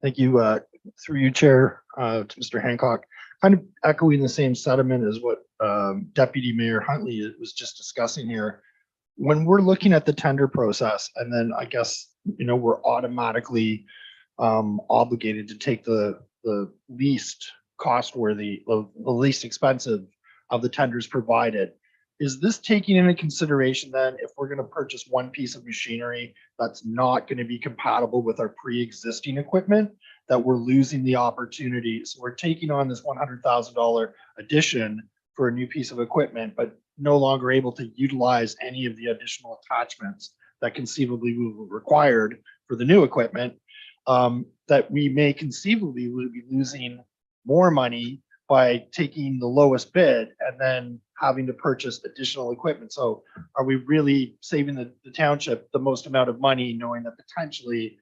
Thank you. Through you, Chair, to Mr. Hancock, kind of echoing the same sentiment as what Deputy Mayor Huntley was just discussing here. When we're looking at the tender process, and then I guess, we're automatically obligated to take the least cost worthy, the least expensive of the tenders provided. Is this taking into consideration then if we're going to purchase one piece of machinery that's not going to be compatible with our pre-existing equipment, that we're losing the opportunity? So we're taking on this $100,000 addition for a new piece of equipment, but no longer able to utilize any of the additional attachments that conceivably will be required for the new equipment, that we may conceivably be losing more money by taking the lowest bid and then having to purchase additional equipment. So are we really saving the township the most amount of money, knowing that potentially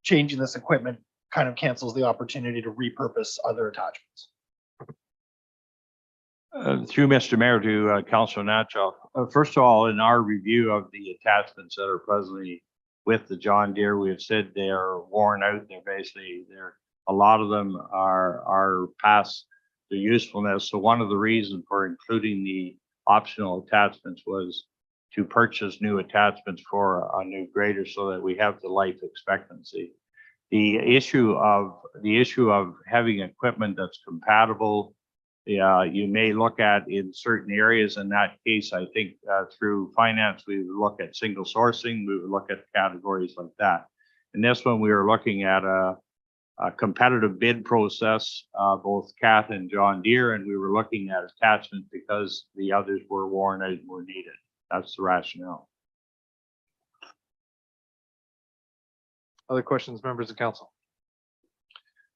changing this equipment kind of cancels the opportunity to repurpose other attachments? Through Mr. Mayor to Councillor Nacho. First of all, in our review of the attachments that are presently with the John Deere, we have said they are worn out. A lot of them are past their usefulness. So one of the reasons for including the optional attachments was to purchase new attachments for a new grader so that we have the life expectancy. The issue of having equipment that's compatible, you may look at in certain areas. In that case, I think through finance, we would look at single sourcing, we would look at categories like that. In this one, we were looking at a competitive bid process, both Cath and John Deere, and we were looking at attachments because the others were warranted and were needed. That's the rationale. Other questions, members of council?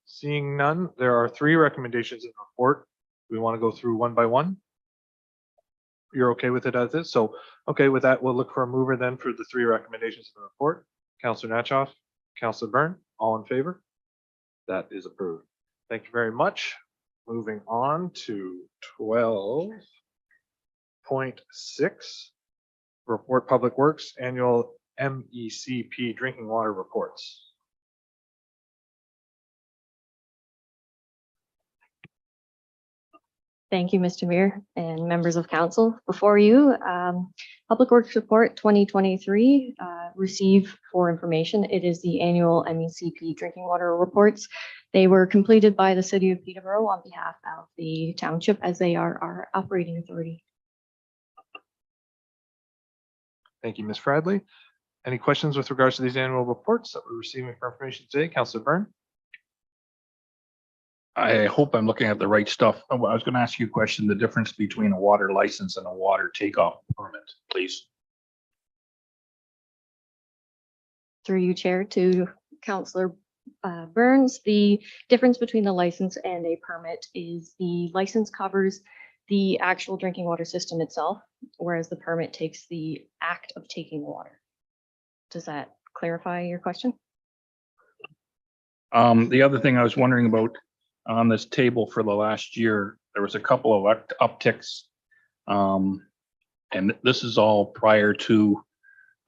Seeing none, there are 3 recommendations in the report. We want to go through one by one. You're okay with it as is? So, okay, with that, we'll look for a mover then for the 3 recommendations in the report. Councillor Natchoff, Councillor Byrne, all in favor? That is approved. Thank you very much. Moving on to 12.6, Report Public Works Annual MECP Drinking Water Reports. Thank you, Mr. Mayor and members of council. Before you, Public Works Report 2023, receive for information. It is the annual MECP drinking water reports. They were completed by the City of Peterborough on behalf of the township as they are our operating authority. Thank you, Ms. Fradley. Any questions with regards to these annual reports that we're receiving for information today? Councillor Byrne? I hope I'm looking at the right stuff. Oh, I was going to ask you a question, the difference between a water license and a water takeoff permit, please. Through you, Chair, to Councillor Burns, the difference between the license and a permit is the license covers the actual drinking water system itself, whereas the permit takes the act of taking water. Does that clarify your question? The other thing I was wondering about on this table for the last year, there was a couple of upticks. And this is all prior to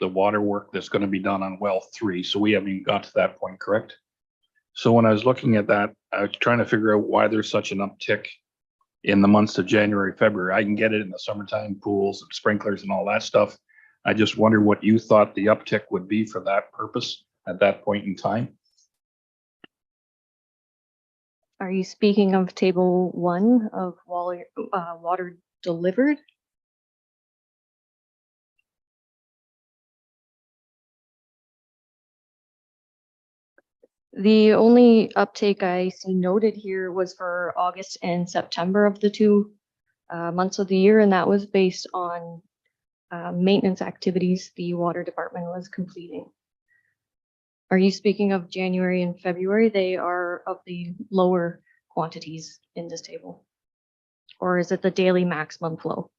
the water work that's going to be done on well 3. So we haven't even got to that point, correct? So when I was looking at that, I was trying to figure out why there's such an uptick in the months of January, February. I can get it in the summertime, pools and sprinklers and all that stuff. I just wonder what you thought the uptick would be for that purpose at that point in time. Are you speaking of table 1 of water delivered? The only uptake I see noted here was for August and September of the 2 months of the year, and that was based on maintenance activities the water department was completing. Are you speaking of January and February? They are of the lower quantities in this table. Or is it the daily maximum flow?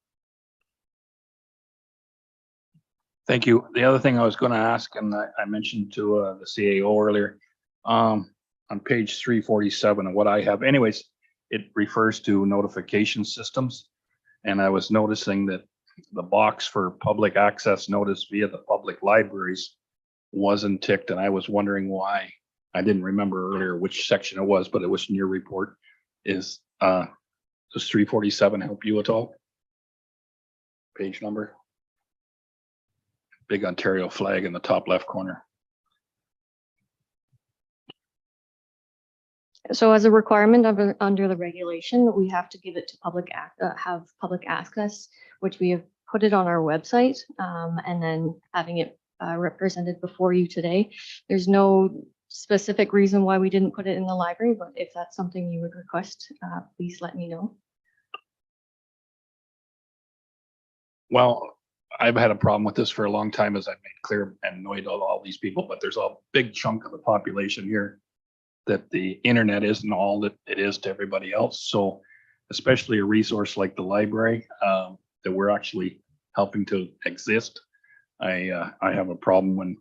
Thank you. The other thing I was going to ask, and I mentioned to the CAO earlier, on page 347 of what I have, anyways, it refers to notification systems. And I was noticing that the box for public access notice via the public libraries wasn't ticked, and I was wondering why. I didn't remember earlier which section it was, but it was in your report. Does 347 help you at all? Page number. Big Ontario flag in the top left corner. So as a requirement of under the regulation, we have to give it to have public access, which we have put it on our website, and then having it represented before you today. There's no specific reason why we didn't put it in the library, but if that's something you would request, please let me know. Well, I've had a problem with this for a long time, as I've made clear, and annoyed all these people, but there's a big chunk of the population here that the internet isn't all that it is to everybody else. So especially a resource like the library that we're actually helping to exist, I have a problem when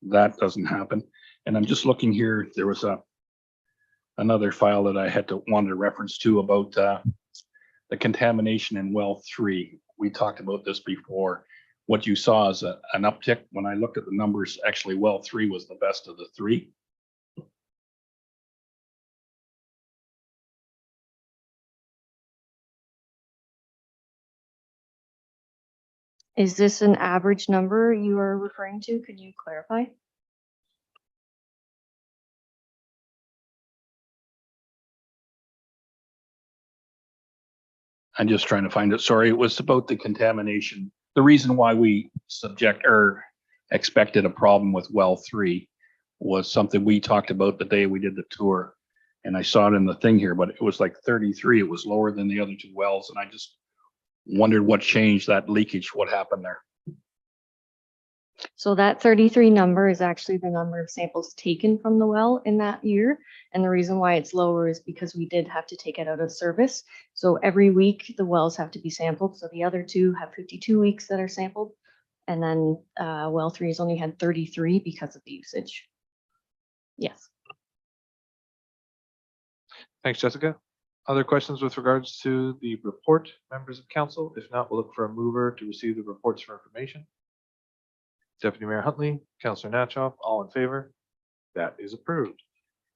that doesn't happen. And I'm just looking here, there was another file that I wanted a reference to about the contamination in well 3. We talked about this before. What you saw is an uptick. When I looked at the numbers, actually well 3 was the best of the 3. Is this an average number you are referring to? Could you clarify? I'm just trying to find it. Sorry, it was about the contamination. The reason why we subject or expected a problem with well 3 was something we talked about the day we did the tour. And I saw it in the thing here, but it was like 33. It was lower than the other 2 wells. And I just wondered what changed that leakage, what happened there. So that 33 number is actually the number of samples taken from the well in that year. And the reason why it's lower is because we did have to take it out of service. So every week the wells have to be sampled. So the other 2 have 52 weeks that are sampled. And then well 3 has only had 33 because of the usage. Yes. Thanks, Jessica. Other questions with regards to the report, members of council? If not, we'll look for a mover to receive the reports for information. Deputy Mayor Huntley, Councillor Natchoff, all in favor? That is approved.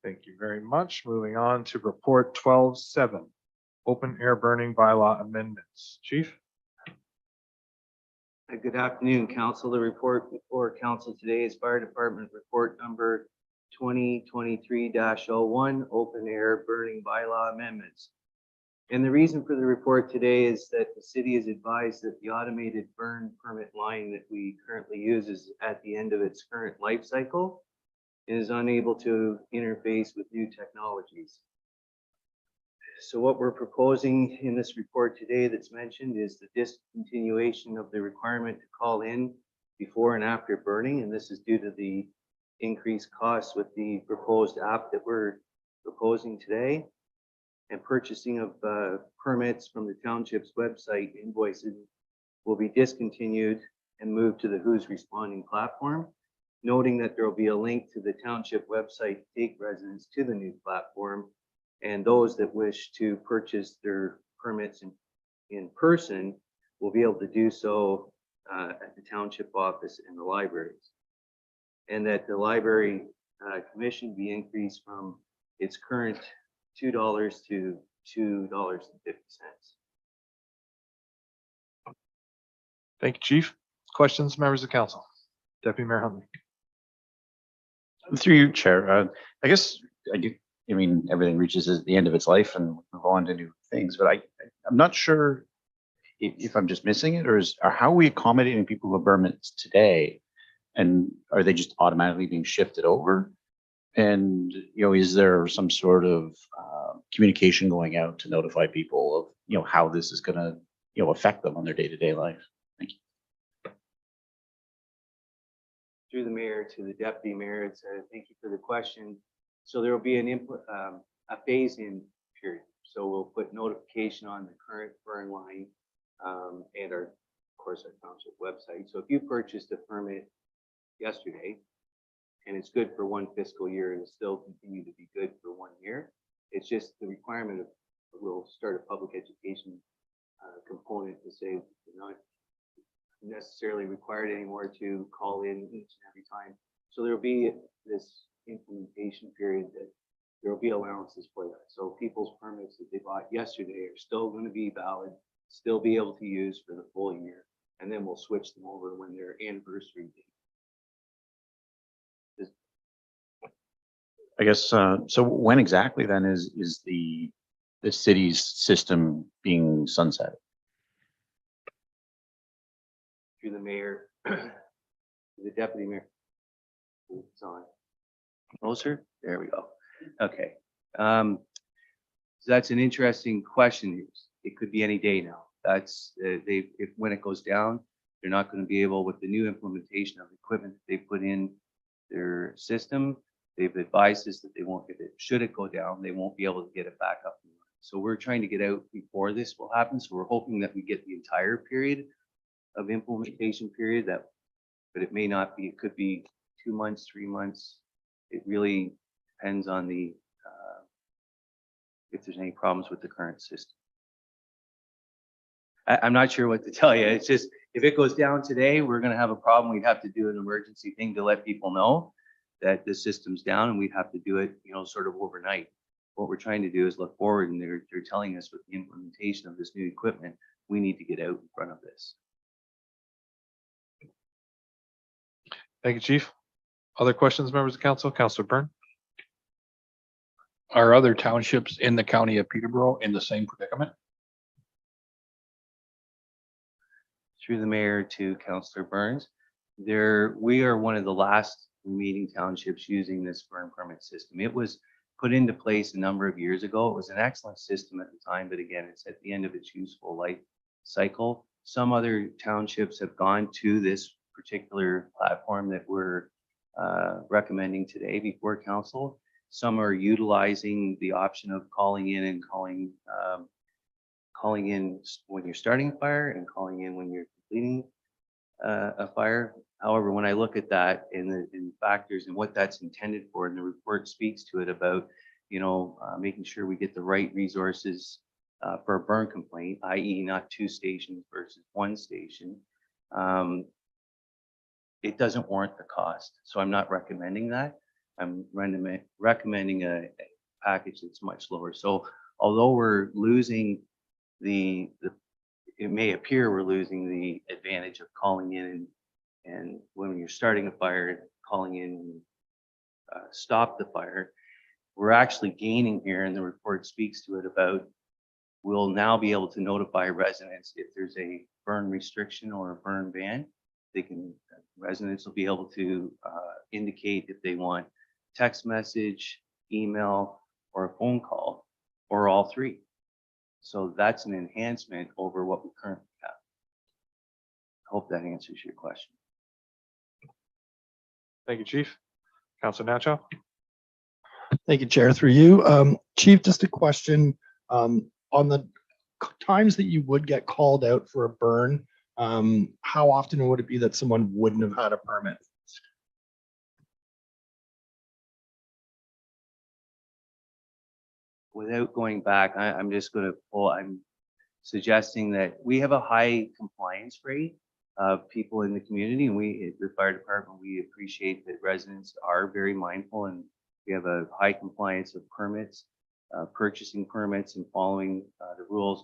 Thank you very much. Moving on to report 12-7, open air burning bylaw amendments. Chief? Good afternoon, council. The report before council today is fire department report number 2023-01, open air burning bylaw amendments. And the reason for the report today is that the city is advised that the automated burn permit line that we currently use is at the end of its current life cycle and is unable to interface with new technologies. So what we're proposing in this report today that's mentioned is the discontinuation of the requirement to call in before and after burning. And this is due to the increased costs with the proposed app that we're proposing today. And purchasing of permits from the township's website invoices will be discontinued and moved to the Who's Responding platform, noting that there will be a link to the township website to take residents to the new platform, and those that wish to purchase their permits in person will be able to do so at the township office and the libraries. And that the library commission be increased from its current $2 to $2.50. Thank you, Chief. Questions, members of council? Deputy Mayor Huntley. Through you, Chair. I guess I do. I mean, everything reaches the end of its life and we move on to new things, but I'm not sure if I'm just missing it or how are we accommodating people who have permits today? And are they just automatically being shifted over? And, is there some sort of communication going out to notify people of, how this is going to, affect them on their day-to-day life? Thank you. Through the mayor to the deputy mayor, thank you for the question. So there will be an input, a phase-in period. So we'll put notification on the current burn line and of course, our township website. So if you purchased a permit yesterday, and it's good for 1 fiscal year and still continue to be good for 1 year. It's just the requirement of, we'll start a public education component to say you're not necessarily required anymore to call in each and every time. So there'll be this implementation period that there will be allowances for that. So people's permits that they bought yesterday are still going to be valid, still be able to use for the full year. And then we'll switch them over when their anniversary date. I guess, so when exactly then is the city's system being sunset? Through the mayor, the deputy mayor. It's on. Closer? There we go. Okay. So that's an interesting question. It could be any day now. That's when it goes down, they're not going to be able, with the new implementation of equipment that they put in their system. They've advised us that they won't get it. Should it go down, they won't be able to get it back up. So we're trying to get out before this will happen. So we're hoping that we get the entire period of implementation period but it may not be. It could be 2 months, 3 months. It really depends on if there's any problems with the current system. I'm not sure what to tell you. It's just, if it goes down today, we're going to have a problem. We'd have to do an emergency thing to let people know that the system's down, and we'd have to do it, sort of overnight. What we're trying to do is look forward, and they're telling us with the implementation of this new equipment, we need to get out in front of this. Thank you, Chief. Other questions, members of council? Councilor Byrne? Are other townships in the county of Peterborough in the same predicament? Through the mayor to Councillor Burns. We are one of the last remaining townships using this burn permit system. It was put into place a number of years ago. It was an excellent system at the time, but again, it's at the end of its useful life cycle. Some other townships have gone to this particular platform that we're recommending today before council. Some are utilizing the option of calling in and calling in when you're starting a fire and calling in when you're completing a fire. However, when I look at that in the factors and what that's intended for, and the report speaks to it about, making sure we get the right resources for a burn complaint, i.e. not 2 stations versus 1 station, it doesn't warrant the cost. So I'm not recommending that. I'm recommending a package that's much lower. So although we're losing it may appear we're losing the advantage of calling in and when you're starting a fire, calling in and stop the fire, we're actually gaining here, and the report speaks to it about we'll now be able to notify residents if there's a burn restriction or a burn ban. Residents will be able to indicate if they want text message, email, or a phone call, or all 3. So that's an enhancement over what we currently have. Hope that answers your question. Thank you, Chief. Councilor Nacho? Thank you, Chair, through you. Chief, just a question on the times that you would get called out for a burn. How often would it be that someone wouldn't have had a permit? Without going back, I'm just going to pull, I'm suggesting that we have a high compliance rate of people in the community, and we, the fire department, we appreciate that residents are very mindful, and we have a high compliance of permits, purchasing permits and following the rules.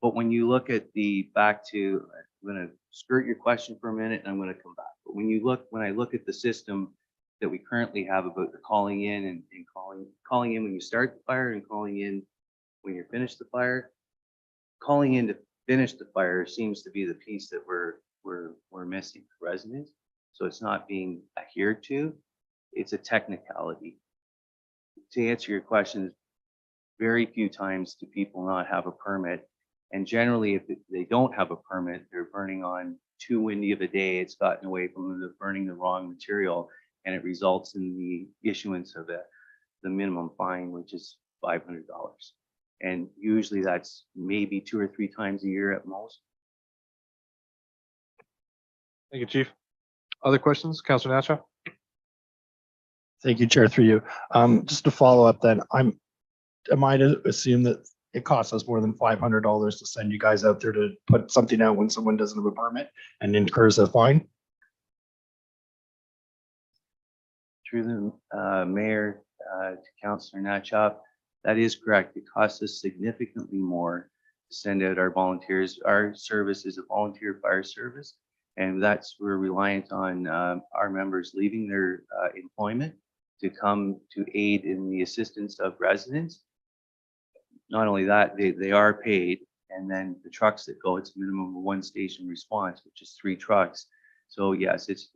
But when you look at I'm going to skirt your question for a minute and I'm going to come back. But when I look at the system that we currently have about the calling in and calling in when you start the fire and calling in when you're finished the fire, calling in to finish the fire seems to be the piece that we're missing for residents. So it's not being adhered to. It's a technicality. To answer your question, very few times do people not have a permit. And generally, if they don't have a permit, they're burning on too windy of a day. It's gotten away from them burning the wrong material, and it results in the issuance of the minimum fine, which is $500. And usually that's maybe 2 or 3 times a year at most. Thank you, Chief. Other questions? Councilor Nacho? Thank you, Chair, through you. Just to follow up then, am I to assume that it costs us more than $500 to send you guys out there to put something out when someone doesn't have a permit and incurs a fine? Through the mayor to Councillor Natchop, that is correct. It costs us significantly more to send out our volunteers. Our service is a volunteer fire service, and we're reliant on our members leaving their employment to come to aid in the assistance of residents. Not only that, they are paid, and then the trucks that go, it's a minimum of 1 station response, which is 3 trucks. So yes, it's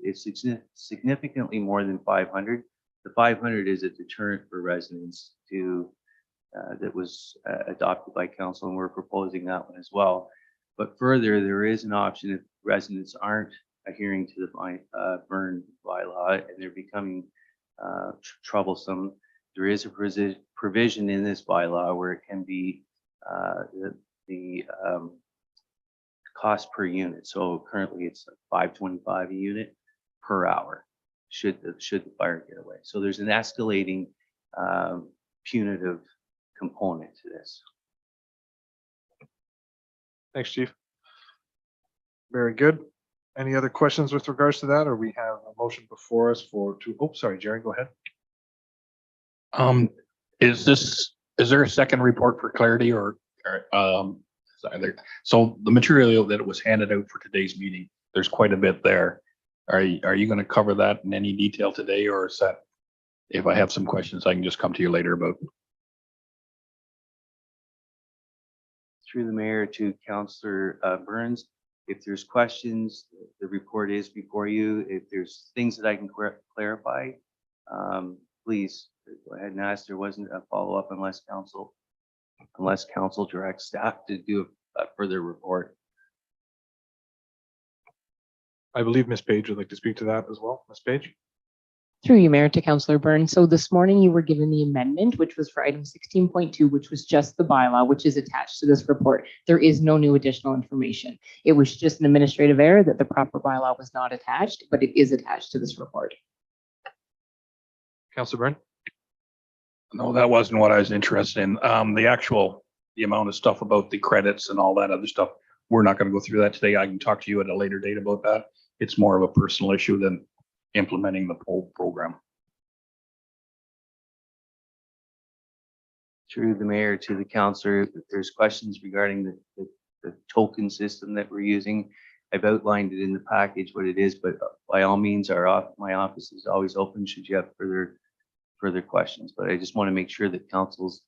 significantly more than 500. The 500 is a deterrent for residents that was adopted by council, and we're proposing that one as well. But further, there is an option if residents aren't adhering to the burn bylaw and they're becoming troublesome. There is a provision in this bylaw where it can be the cost per unit. So currently it's $5.25 a unit per hour should the fire get away. So there's an escalating punitive component to this. Thanks, Chief. Very good. Any other questions with regards to that, or we have a motion before us sorry, Jerry, go ahead. Is there a second report for clarity or so the material that was handed out for today's meeting, there's quite a bit there. Are you going to cover that in any detail today, or is that if I have some questions, I can just come to you later about? Through the mayor to Councillor Burns. If there's questions, the report is before you. If there's things that I can clarify, please go ahead and ask. There wasn't a follow-up unless council directs staff to do a further report. I believe Ms. Page would like to speak to that as well. Ms. Page? Through you, Mayor, to Councillor Burns. So this morning you were given the amendment, which was for item 16.2, which was just the bylaw, which is attached to this report. There is no new additional information. It was just an administrative error that the proper bylaw was not attached, but it is attached to this report. Councillor Byrne? No, that wasn't what I was interested in. The amount of stuff about the credits and all that other stuff, we're not going to go through that today. I can talk to you at a later date about that. It's more of a personal issue than implementing the whole program. Through the mayor to the councillor, if there's questions regarding the token system that we're using, I've outlined it in the package what it is, but by all means, my office is always open should you have further questions. But I just want to make sure that council's,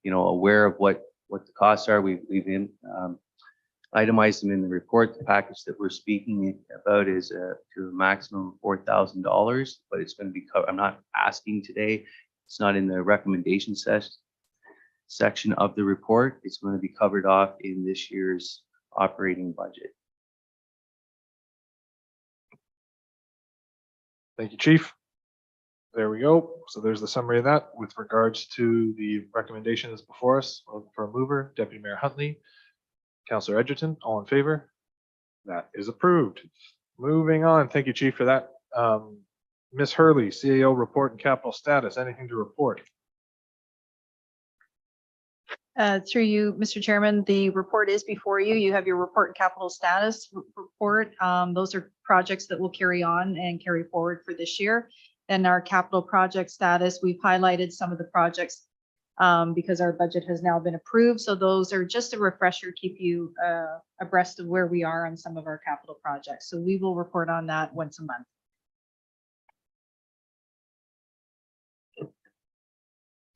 aware of what the costs are. We've itemized them in the report. The package that we're speaking about is to a maximum of $4,000, but it's going to be covered. I'm not asking today. It's not in the recommendation section of the report. It's going to be covered off in this year's operating budget. Thank you, Chief. There we go. So there's the summary of that with regards to the recommendations before us. For a mover, Deputy Mayor Huntley, Councillor Edgerton, all in favor? That is approved. Moving on. Thank you, Chief, for that. Ms. Hurley, CAO report and capital status. Anything to report? Through you, Mr. Chairman, the report is before you. You have your report and capital status report. Those are projects that will carry on and carry forward for this year. And our capital project status, we've highlighted some of the projects because our budget has now been approved. So those are just a refresher, keep you abreast of where we are on some of our capital projects. So we will report on that once a month.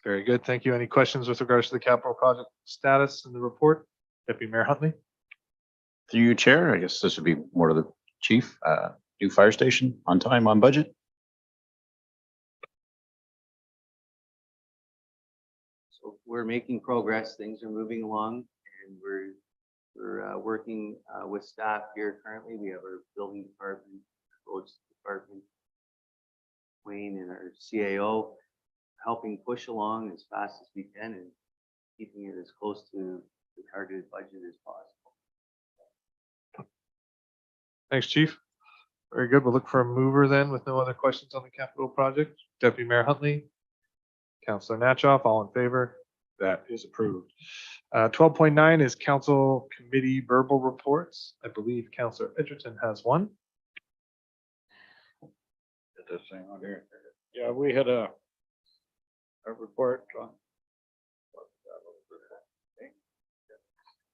Very good. Thank you. Any questions with regards to the capital project status in the report? Deputy Mayor Huntley? Through you, Chair, I guess this would be more to the chief. New fire station on time, on budget. So we're making progress. Things are moving along, and we're working with staff here currently. We have our building department, roads department, Wayne, and our CAO helping push along as fast as we can and keeping it as close to the targeted budget as possible. Thanks, Chief. Very good. We'll look for a mover then with no other questions on the capital project. Deputy Mayor Huntley, Councillor Natchoff, all in favor? That is approved. 12.9 is council committee verbal reports. I believe Councillor Edgerton has one. Get this thing on here. Yeah, we had a report on.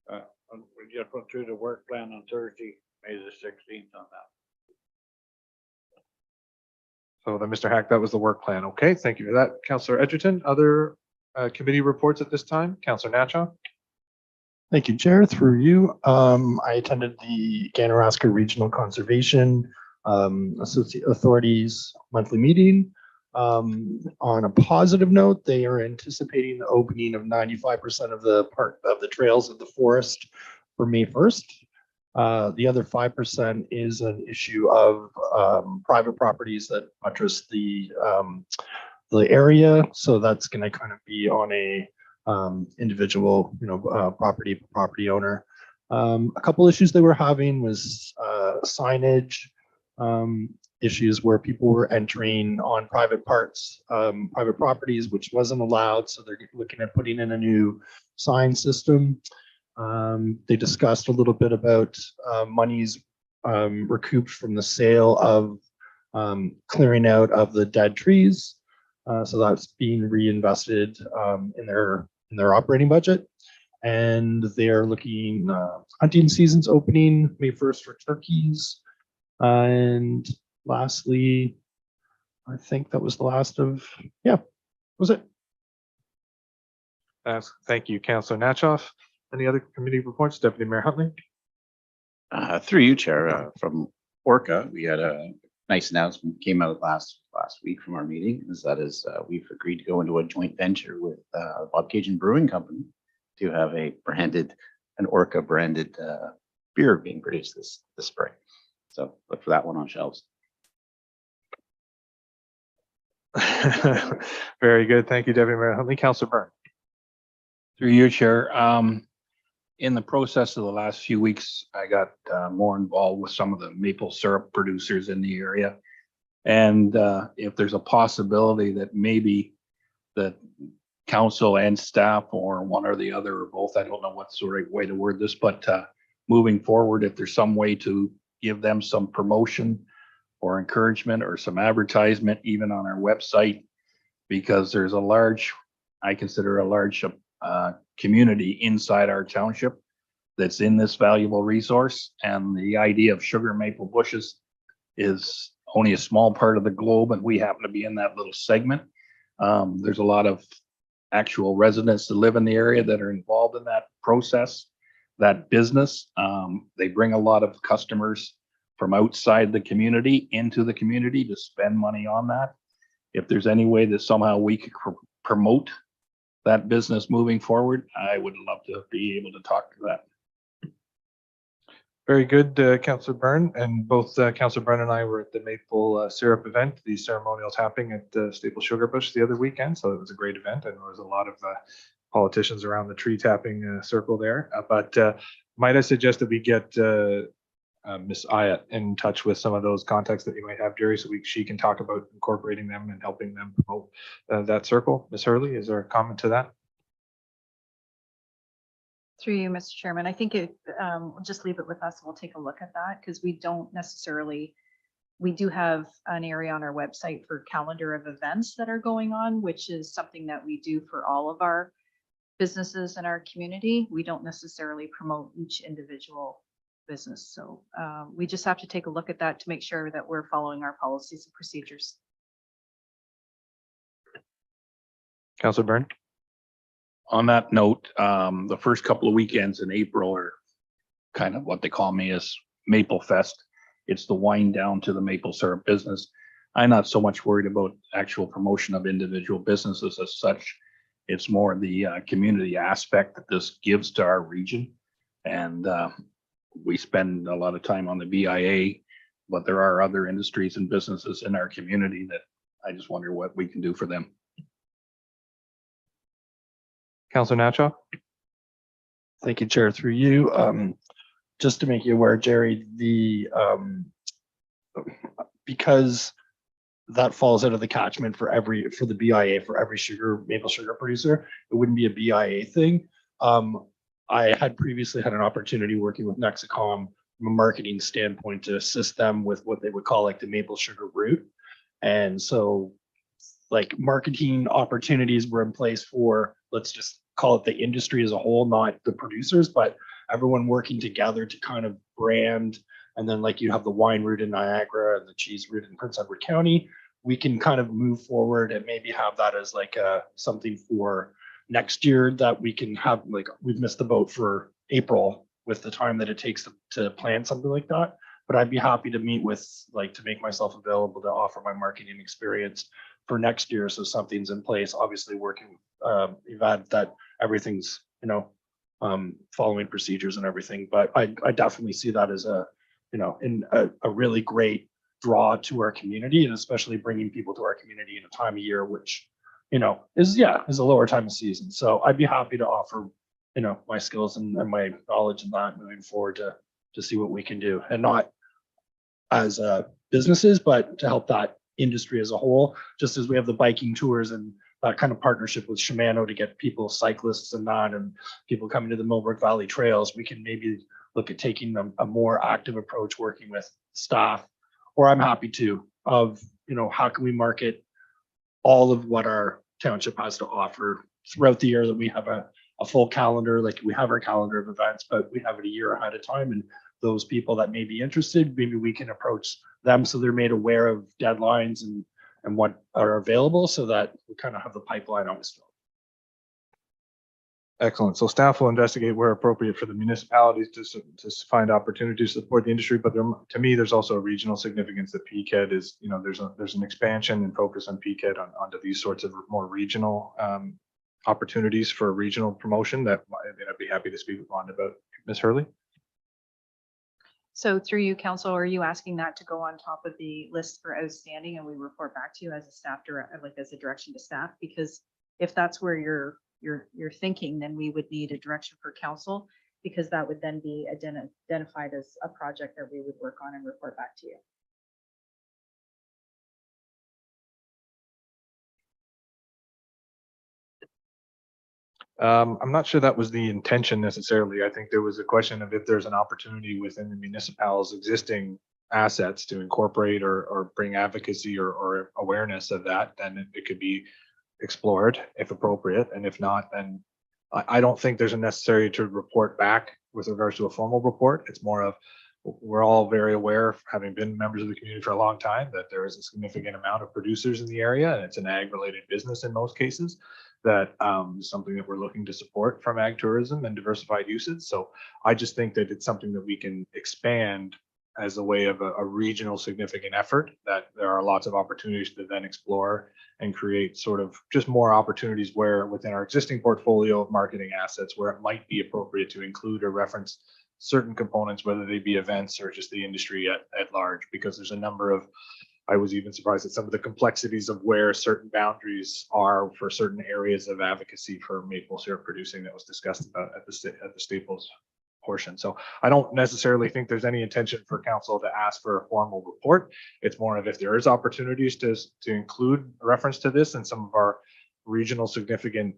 We just went through the work plan on Thursday, May the 16th on that. So then, Mr. Hack, that was the work plan. Okay, thank you for that. Councillor Edgerton, other committee reports at this time? Councillor Natchoff? Thank you, Chair. Through you, I attended the Ganaraska Regional Conservation Authority's monthly meeting. On a positive note, they are anticipating the opening of 95% of the trails of the forest for May 1st. The other 5% is an issue of private properties that buttress the area. So that's going to kind of be on a individual, property owner. A couple issues they were having was signage issues where people were entering on private properties, which wasn't allowed. So they're looking at putting in a new sign system. They discussed a little bit about monies recouped from the sale of clearing out of the dead trees. So that's being reinvested in their operating budget. And they're looking, hunting season's opening May 1st for turkeys. And lastly, I think that was the last of, yeah, was it? Thank you, Councillor Natchoff. Any other committee reports? Deputy Mayor Huntley? Through you, Chair, from Orca, we had a nice announcement came out last week from our meeting, we've agreed to go into a joint venture with Bobcaygeon Brewing Company to have an Orca branded beer being produced this spring. So look for that one on shelves. Very good. Thank you, Deputy Mayor Huntley. Councillor Byrne? Through you, Chair. In the process of the last few weeks, I got more involved with some of the maple syrup producers in the area. And if there's a possibility that maybe the council and staff or one or the other or both, I don't know what sort of way to word this, but moving forward, if there's some way to give them some promotion or encouragement or some advertisement, even on our website, because there's I consider a large community inside our township that's in this valuable resource. And the idea of sugar maple bushes is only a small part of the globe, and we happen to be in that little segment. There's a lot of actual residents that live in the area that are involved in that process, that business. They bring a lot of customers from outside the community into the community to spend money on that. If there's any way that somehow we could promote that business moving forward, I would love to be able to talk to that. Very good, Councillor Byrne. And both Councillor Byrne and I were at the maple syrup event, the ceremonial tapping at Staple Sugar Bush the other weekend. So it was a great event, and there was a lot of politicians around the tree tapping circle there. But might I suggest that we get Ms. Ayat in touch with some of those contacts that you might have, Jerry, so she can talk about incorporating them and helping them promote that circle. Ms. Hurley, is there a comment to that? Through you, Mr. Chairman, I think we'll just leave it with us. We'll take a look at that because we do have an area on our website for calendar of events that are going on, which is something that we do for all of our businesses in our community. We don't necessarily promote each individual business. So we just have to take a look at that to make sure that we're following our policies and procedures. Councillor Byrne? On that note, the first couple of weekends in April are kind of what they call me as Maple Fest. It's the wind down to the maple syrup business. I'm not so much worried about actual promotion of individual businesses as such. It's more the community aspect that this gives to our region. And we spend a lot of time on the BIA, but there are other industries and businesses in our community that I just wonder what we can do for them. Councillor Natchoff? Thank you, Chair. Through you, just to make you aware, Jerry, because that falls out of the catchment for the BIA for every maple sugar producer, it wouldn't be a BIA thing. I had previously had an opportunity working with Nexicom from a marketing standpoint to assist them with what they would call like the maple sugar route. And so like marketing opportunities were in place for, let's just call it the industry as a whole, not the producers, but everyone working together to kind of brand. And then like you have the wine route in Niagara and the cheese route in Prince Edward County. We can kind of move forward and maybe have that as like something for next year that we can have, like we've missed the boat for April with the time that it takes to plan something like that. But I'd be happy to meet with, like, to make myself available to offer my marketing experience for next year. So something's in place, obviously working Yvette, that everything's, following procedures and everything. But I definitely see that as a really great draw to our community, and especially bringing people to our community in a time of year, which, is a lower time of season. So I'd be happy to offer, my skills and my knowledge in that moving forward to see what we can do, and not as businesses, but to help that industry as a whole, just as we have the biking tours and that kind of partnership with Shimano to get people, cyclists and that, and people coming to the Millbrook Valley Trails. We can maybe look at taking a more active approach working with staff, or I'm happy to, of, how can we market all of what our township has to offer throughout the year, that we have a full calendar, like we have our calendar of events, but we have it a year ahead of time, and those people that may be interested, maybe we can approach them so they're made aware of deadlines and what are available so that we kind of have the pipeline always filled. Excellent. So staff will investigate where appropriate for the municipalities to find opportunities to support the industry. But to me, there's also a regional significance that PCAD is, there's an expansion and focus on PCAD onto these sorts of more regional opportunities for regional promotion that I'd be happy to speak on about. Ms. Hurley? So through you, council, are you asking that to go on top of the list for outstanding and we report back to you as a staff as a direction to staff? Because if that's where you're thinking, then we would need a direction for council, because that would then be identified as a project that we would work on and report back to you. I'm not sure that was the intention necessarily. I think there was a question of if there's an opportunity within the municipal's existing assets to incorporate or bring advocacy or awareness of that, then it could be explored if appropriate. And if not, then I don't think there's a necessary to report back with regards to a formal report. It's more of, we're all very aware, having been members of the community for a long time, that there is a significant amount of producers in the area, and it's an ag-related business in most cases. That is something that we're looking to support from ag tourism and diversified uses. So I just think that it's something that we can expand as a way of a regional significant effort, that there are lots of opportunities to then explore and create sort of just more opportunities where within our existing portfolio of marketing assets, where it might be appropriate to include or reference certain components, whether they be events or just the industry at large, because there's a number of, I was even surprised at some of the complexities of where certain boundaries are for certain areas of advocacy for maple syrup producing that was discussed about at the Staples portion. So I don't necessarily think there's any intention for council to ask for a formal report. It's more of if there is opportunities to include a reference to this in some of our regional significant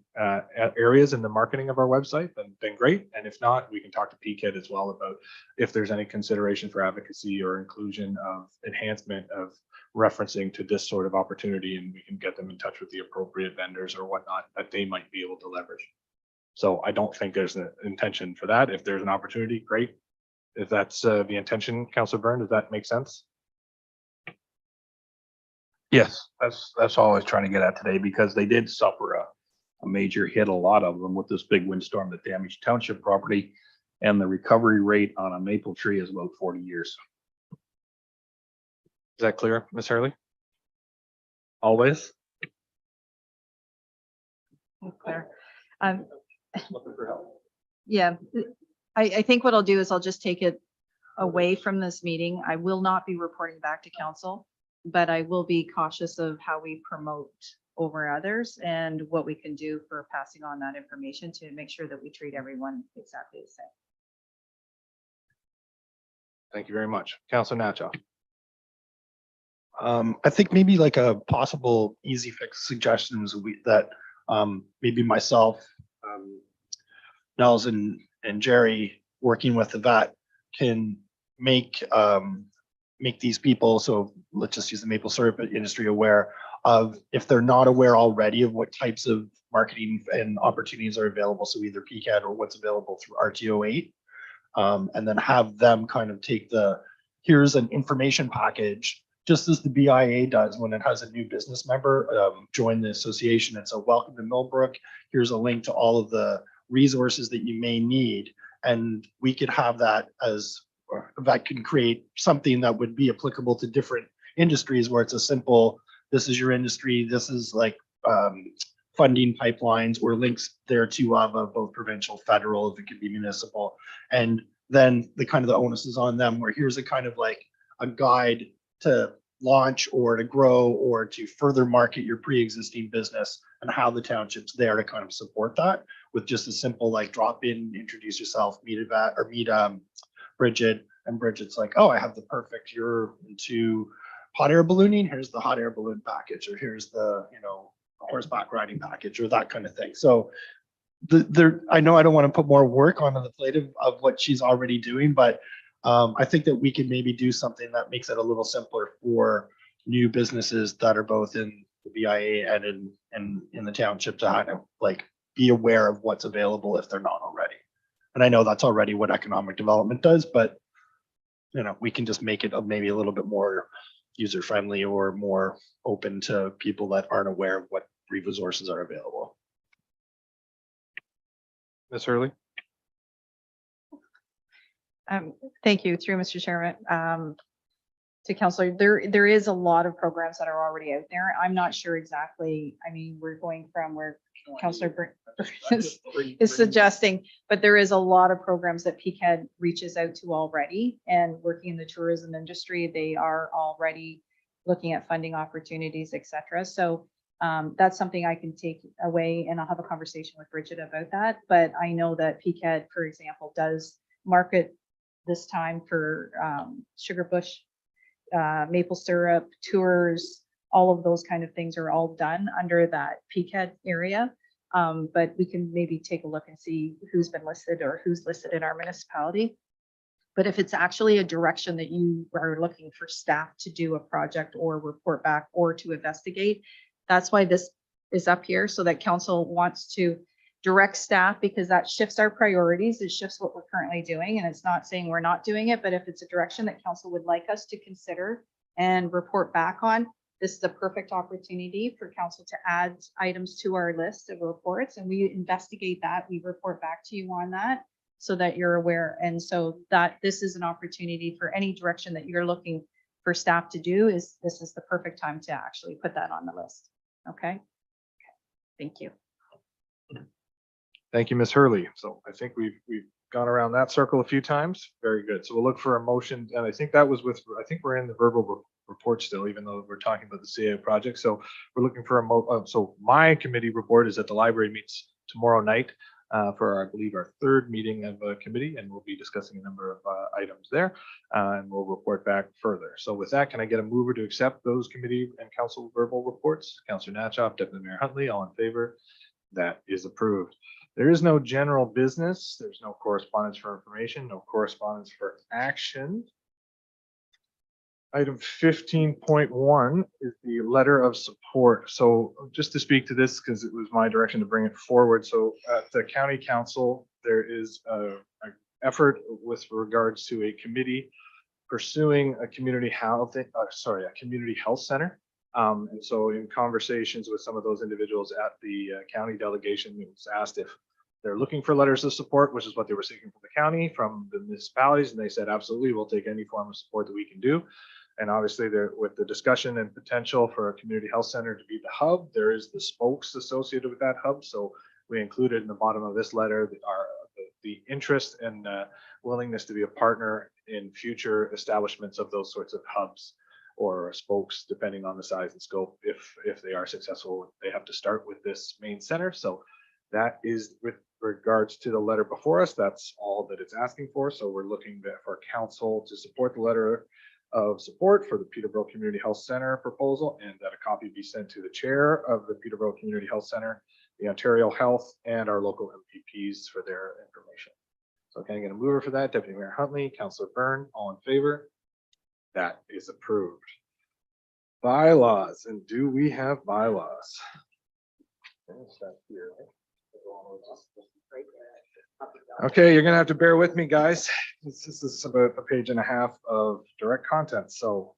areas in the marketing of our website, then great. And if not, we can talk to PCAD as well about if there's any consideration for advocacy or inclusion of enhancement of referencing to this sort of opportunity, and we can get them in touch with the appropriate vendors or whatnot that they might be able to leverage. So I don't think there's an intention for that. If there's an opportunity, great. If that's the intention, Councilor Byrne, does that make sense? Yes, that's all I was trying to get at today, because they did suffer a major hit, a lot of them, with this big windstorm that damaged township property, and the recovery rate on a maple tree is about 40 years. Is that clear, Ms. Hurley? Always? Claire. Looking for help. Yeah, I think what I'll do is I'll just take it away from this meeting. I will not be reporting back to council, but I will be cautious of how we promote over others and what we can do for passing on that information to make sure that we treat everyone exactly the same. Thank you very much. Councilor Nacho. I think maybe like a possible easy fix suggestions that maybe myself, Nels and Jerry working with the vet can make these people, so let's just use the maple syrup industry, aware of, if they're not aware already of what types of marketing and opportunities are available, so either PCAD or what's available through RTO 8, and then have them kind of take here's an information package, just as the BIA does when it has a new business member join the association. And so, welcome to Millbrook. Here's a link to all of the resources that you may need. And we could have that that can create something that would be applicable to different industries, where it's a simple, this is your industry, this is like funding pipelines, or links there to of both provincial, federal, if it could be municipal. And then the kind of the onus is on them, where here's a kind of like a guide to launch or to grow or to further market your pre-existing business, and how the township's there to kind of support that with just a simple like drop in, introduce yourself, meet Bridget, and Bridget's like, oh, I have the perfect, you're into hot air ballooning, here's the hot air balloon package, or here's the, horseback riding package, or that kind of thing. So I know I don't want to put more work onto the plate of what she's already doing, but I think that we can maybe do something that makes it a little simpler for new businesses that are both in the BIA and in the township to kind of like be aware of what's available if they're not already. And I know that's already what economic development does, but we can just make it maybe a little bit more user friendly or more open to people that aren't aware of what resources are available. Ms. Hurley? Thank you, through Mr. Chairman. To Counselor, there is a lot of programs that are already out there. I'm not sure exactly, I mean, we're going from where Counselor is suggesting, but there is a lot of programs that PCAD reaches out to already, and working in the tourism industry, they are already looking at funding opportunities, et cetera. So that's something I can take away, and I'll have a conversation with Bridget about that. But I know that PCAD, for example, does market this time for Sugar Bush, maple syrup, tours, all of those kind of things are all done under that PCAD area. But we can maybe take a look and see who's been listed or who's listed in our municipality. But if it's actually a direction that you are looking for staff to do a project or report back or to investigate, that's why this is up here, so that council wants to direct staff, because that shifts our priorities. It shifts what we're currently doing, and it's not saying we're not doing it, but if it's a direction that council would like us to consider and report back on, this is a perfect opportunity for council to add items to our list of reports, and we investigate that. We report back to you on that so that you're aware. And so that this is an opportunity for any direction that you're looking for staff to do, is this is the perfect time to actually put that on the list. Okay. Thank you. Thank you, Ms. Hurley. So I think we've gone around that circle a few times. Very good. So we'll look for a motion, and I think that was with, I think we're in the verbal report still, even though we're talking about the CA project. So we're looking for so my committee report is that the library meets tomorrow night for, I believe, our third meeting of a committee, and we'll be discussing a number of items there, and we'll report back further. So with that, can I get a mover to accept those committee and council verbal reports? Councillor Natchoff, Deputy Mayor Huntley, all in favor? That is approved. There is no general business. There's no correspondence for information, no correspondence for action. Item 15.1 is the letter of support. So just to speak to this, because it was my direction to bring it forward. So at the county council, there is an effort with regards to a committee pursuing a community health, a community health center. And so in conversations with some of those individuals at the county delegation, it was asked if they're looking for letters of support, which is what they were seeking from the county, from the municipalities, and they said, absolutely, we'll take any form of support that we can do. And obviously, there with the discussion and potential for a community health center to be the hub, there is the spokes associated with that hub. So we included in the bottom of this letter the interest and willingness to be a partner in future establishments of those sorts of hubs or spokes, depending on the size and scope. If they are successful, they have to start with this main center. So that is with regards to the letter before us. That's all that it's asking for. So we're looking for council to support the letter of support for the Peterborough Community Health Center proposal, and that a copy be sent to the chair of the Peterborough Community Health Center, the Ontario Health, and our local MPPs for their information. So can I get a mover for that? Deputy Mayor Huntley, Councillor Byrne, all in favor? That is approved. Bylaws, and do we have bylaws? Okay, you're gonna have to bear with me, guys. This is about a page and a half of direct content. So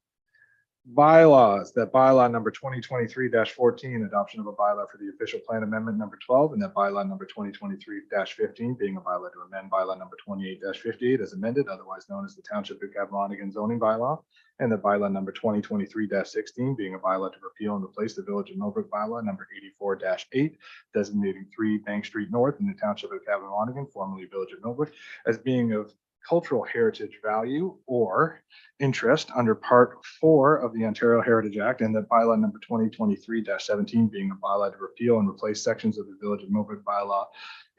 bylaws, that bylaw number 2023-14, adoption of a bylaw for the official plan amendment number 12, and that bylaw number 2023-15 being a bylaw to amend bylaw number 28-58 as amended, otherwise known as the Township of Kavanagh zoning bylaw, and the bylaw number 2023-16 being a bylaw to repeal and replace the Village of Millbrook bylaw number 84-8, designating 3 Bank Street North in the Township of Kavanagh, formerly Village of Millbrook, as being of cultural heritage value or interest under Part 4 of the Ontario Heritage Act, and that bylaw number 2023-17 being a bylaw to repeal and replace sections of the Village of Millbrook bylaw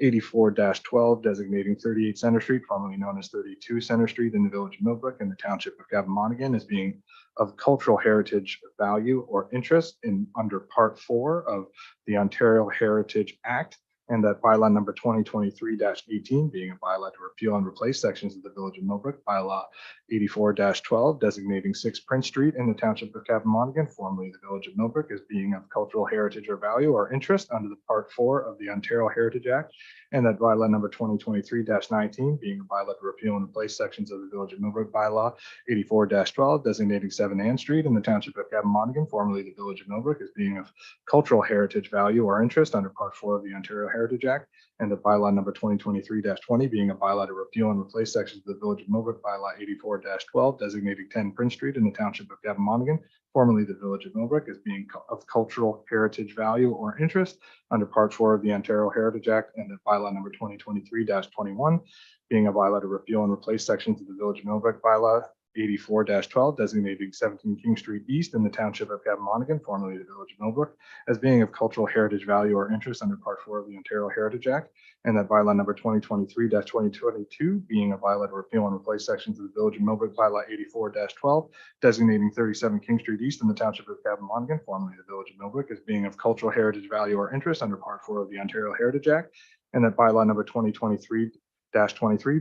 84-12, designating 38 Center Street, formerly known as 32 Center Street in the Village of Millbrook in the Township of Kavanagh, as being of cultural heritage value or interest in under Part 4 of the Ontario Heritage Act, and that bylaw number 2023-18 being a bylaw to repeal and replace sections of the Village of Millbrook, bylaw 84-12 designating 6 Prince Street in the Township of Cappamonigan, formerly the Village of Millbrook, as being of cultural heritage or value or interest under the Part 4 of the Ontario Heritage Act, and that bylaw number 2023-19 being a bylaw to repeal and replace sections of the Village of Millbrook, bylaw 84-12 designating 7 Ann Street in the Township of Cappamonigan, formerly the Village of Millbrook, as being of cultural heritage value or interest under Part 4 of the Ontario Heritage Act, and the bylaw number 2023-20 being a bylaw to repeal and replace sections of the Village of Millbrook, bylaw 84-12 designating 10 Prince Street in the Township of Cappamonigan, formerly the Village of Millbrook, as being of cultural heritage value or interest under Part 4 of the Ontario Heritage Act, and the bylaw number 2023-21 being a bylaw to repeal and replace sections of the Village of Millbrook, bylaw 84-12 designating 17 King Street East in the Township of Cappamonigan, formerly the Village of Millbrook, as being of cultural heritage value or interest under Part 4 of the Ontario Heritage Act, and that bylaw number 2023-2022 being a bylaw to repeal and replace sections of the Village of Millbrook, bylaw 84-12 designating 37 King Street East in the Township of Cappamonigan, formerly the Village of Millbrook, as being of cultural heritage value or interest under Part 4 of the Ontario Heritage Act, and that bylaw number 2023-23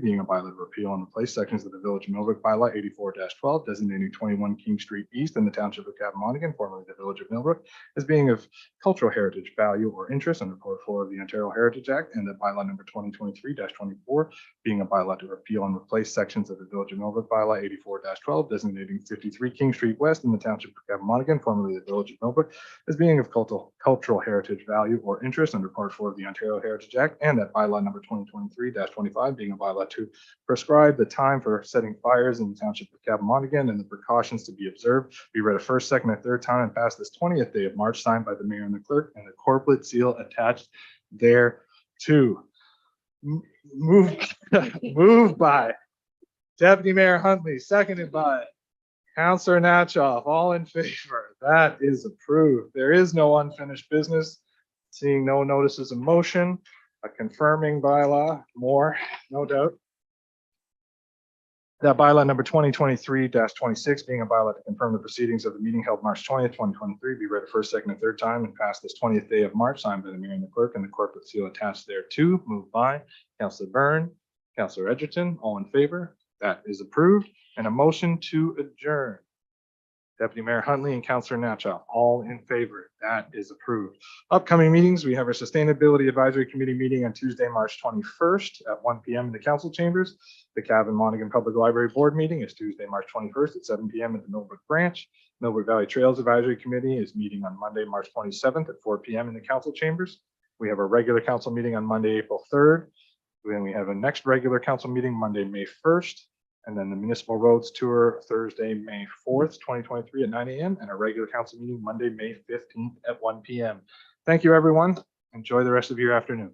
being a bylaw to repeal and replace sections of the Village of Millbrook, bylaw 84-12 designating 21 King Street East in the Township of Cappamonigan, formerly the Village of Millbrook, as being of cultural heritage value or interest under Part 4 of the Ontario Heritage Act, and that bylaw number 2023-24 being a bylaw to repeal and replace sections of the Village of Millbrook, bylaw 84-12 designating 53 King Street West in the Township of Cappamonigan, formerly the Village of Millbrook, as being of cultural heritage value or interest under Part 4 of the Ontario Heritage Act, and that bylaw number 2023-25 being a bylaw to prescribe the time for setting fires in the Township of Cappamonigan and the precautions to be observed. Be read a first, second, and third time and passed this 20th day of March, signed by the mayor and the clerk, and the corporate seal attached thereto. Moved by Deputy Mayor Huntley, seconded by Councillor Natchoff. All in favor? That is approved. There is no unfinished business. Seeing no notices of motion, a confirming bylaw, more, no doubt. That bylaw number 2023-26 being a bylaw to confirm the proceedings of the meeting held March 20th, 2023, be read first, second, and third time and passed this 20th day of March, signed by the mayor and the clerk, and the corporate seal attached thereto. Moved by Councillor Byrne, Councillor Edgerton. All in favor? That is approved. And a motion to adjourn. Deputy Mayor Huntley and Councillor Natchoff, all in favor. That is approved. Upcoming meetings, we have our Sustainability Advisory Committee meeting on Tuesday, March 21st at 1 p.m. in the council chambers. The Cavan-Monaghan Public Library Board meeting is Tuesday, March 21st at 7 p.m. at the Millbrook Branch. Millbrook Valley Trails Advisory Committee is meeting on Monday, March 27th at 4 p.m. in the council chambers. We have a regular council meeting on Monday, April 3rd. Then we have a next regular council meeting Monday, May 1st. And then the Municipal Roads Tour Thursday, May 4th, 2023 at 9 a.m. and a regular council meeting Monday, May 15th at 1 p.m. Thank you, everyone. Enjoy the rest of your afternoon.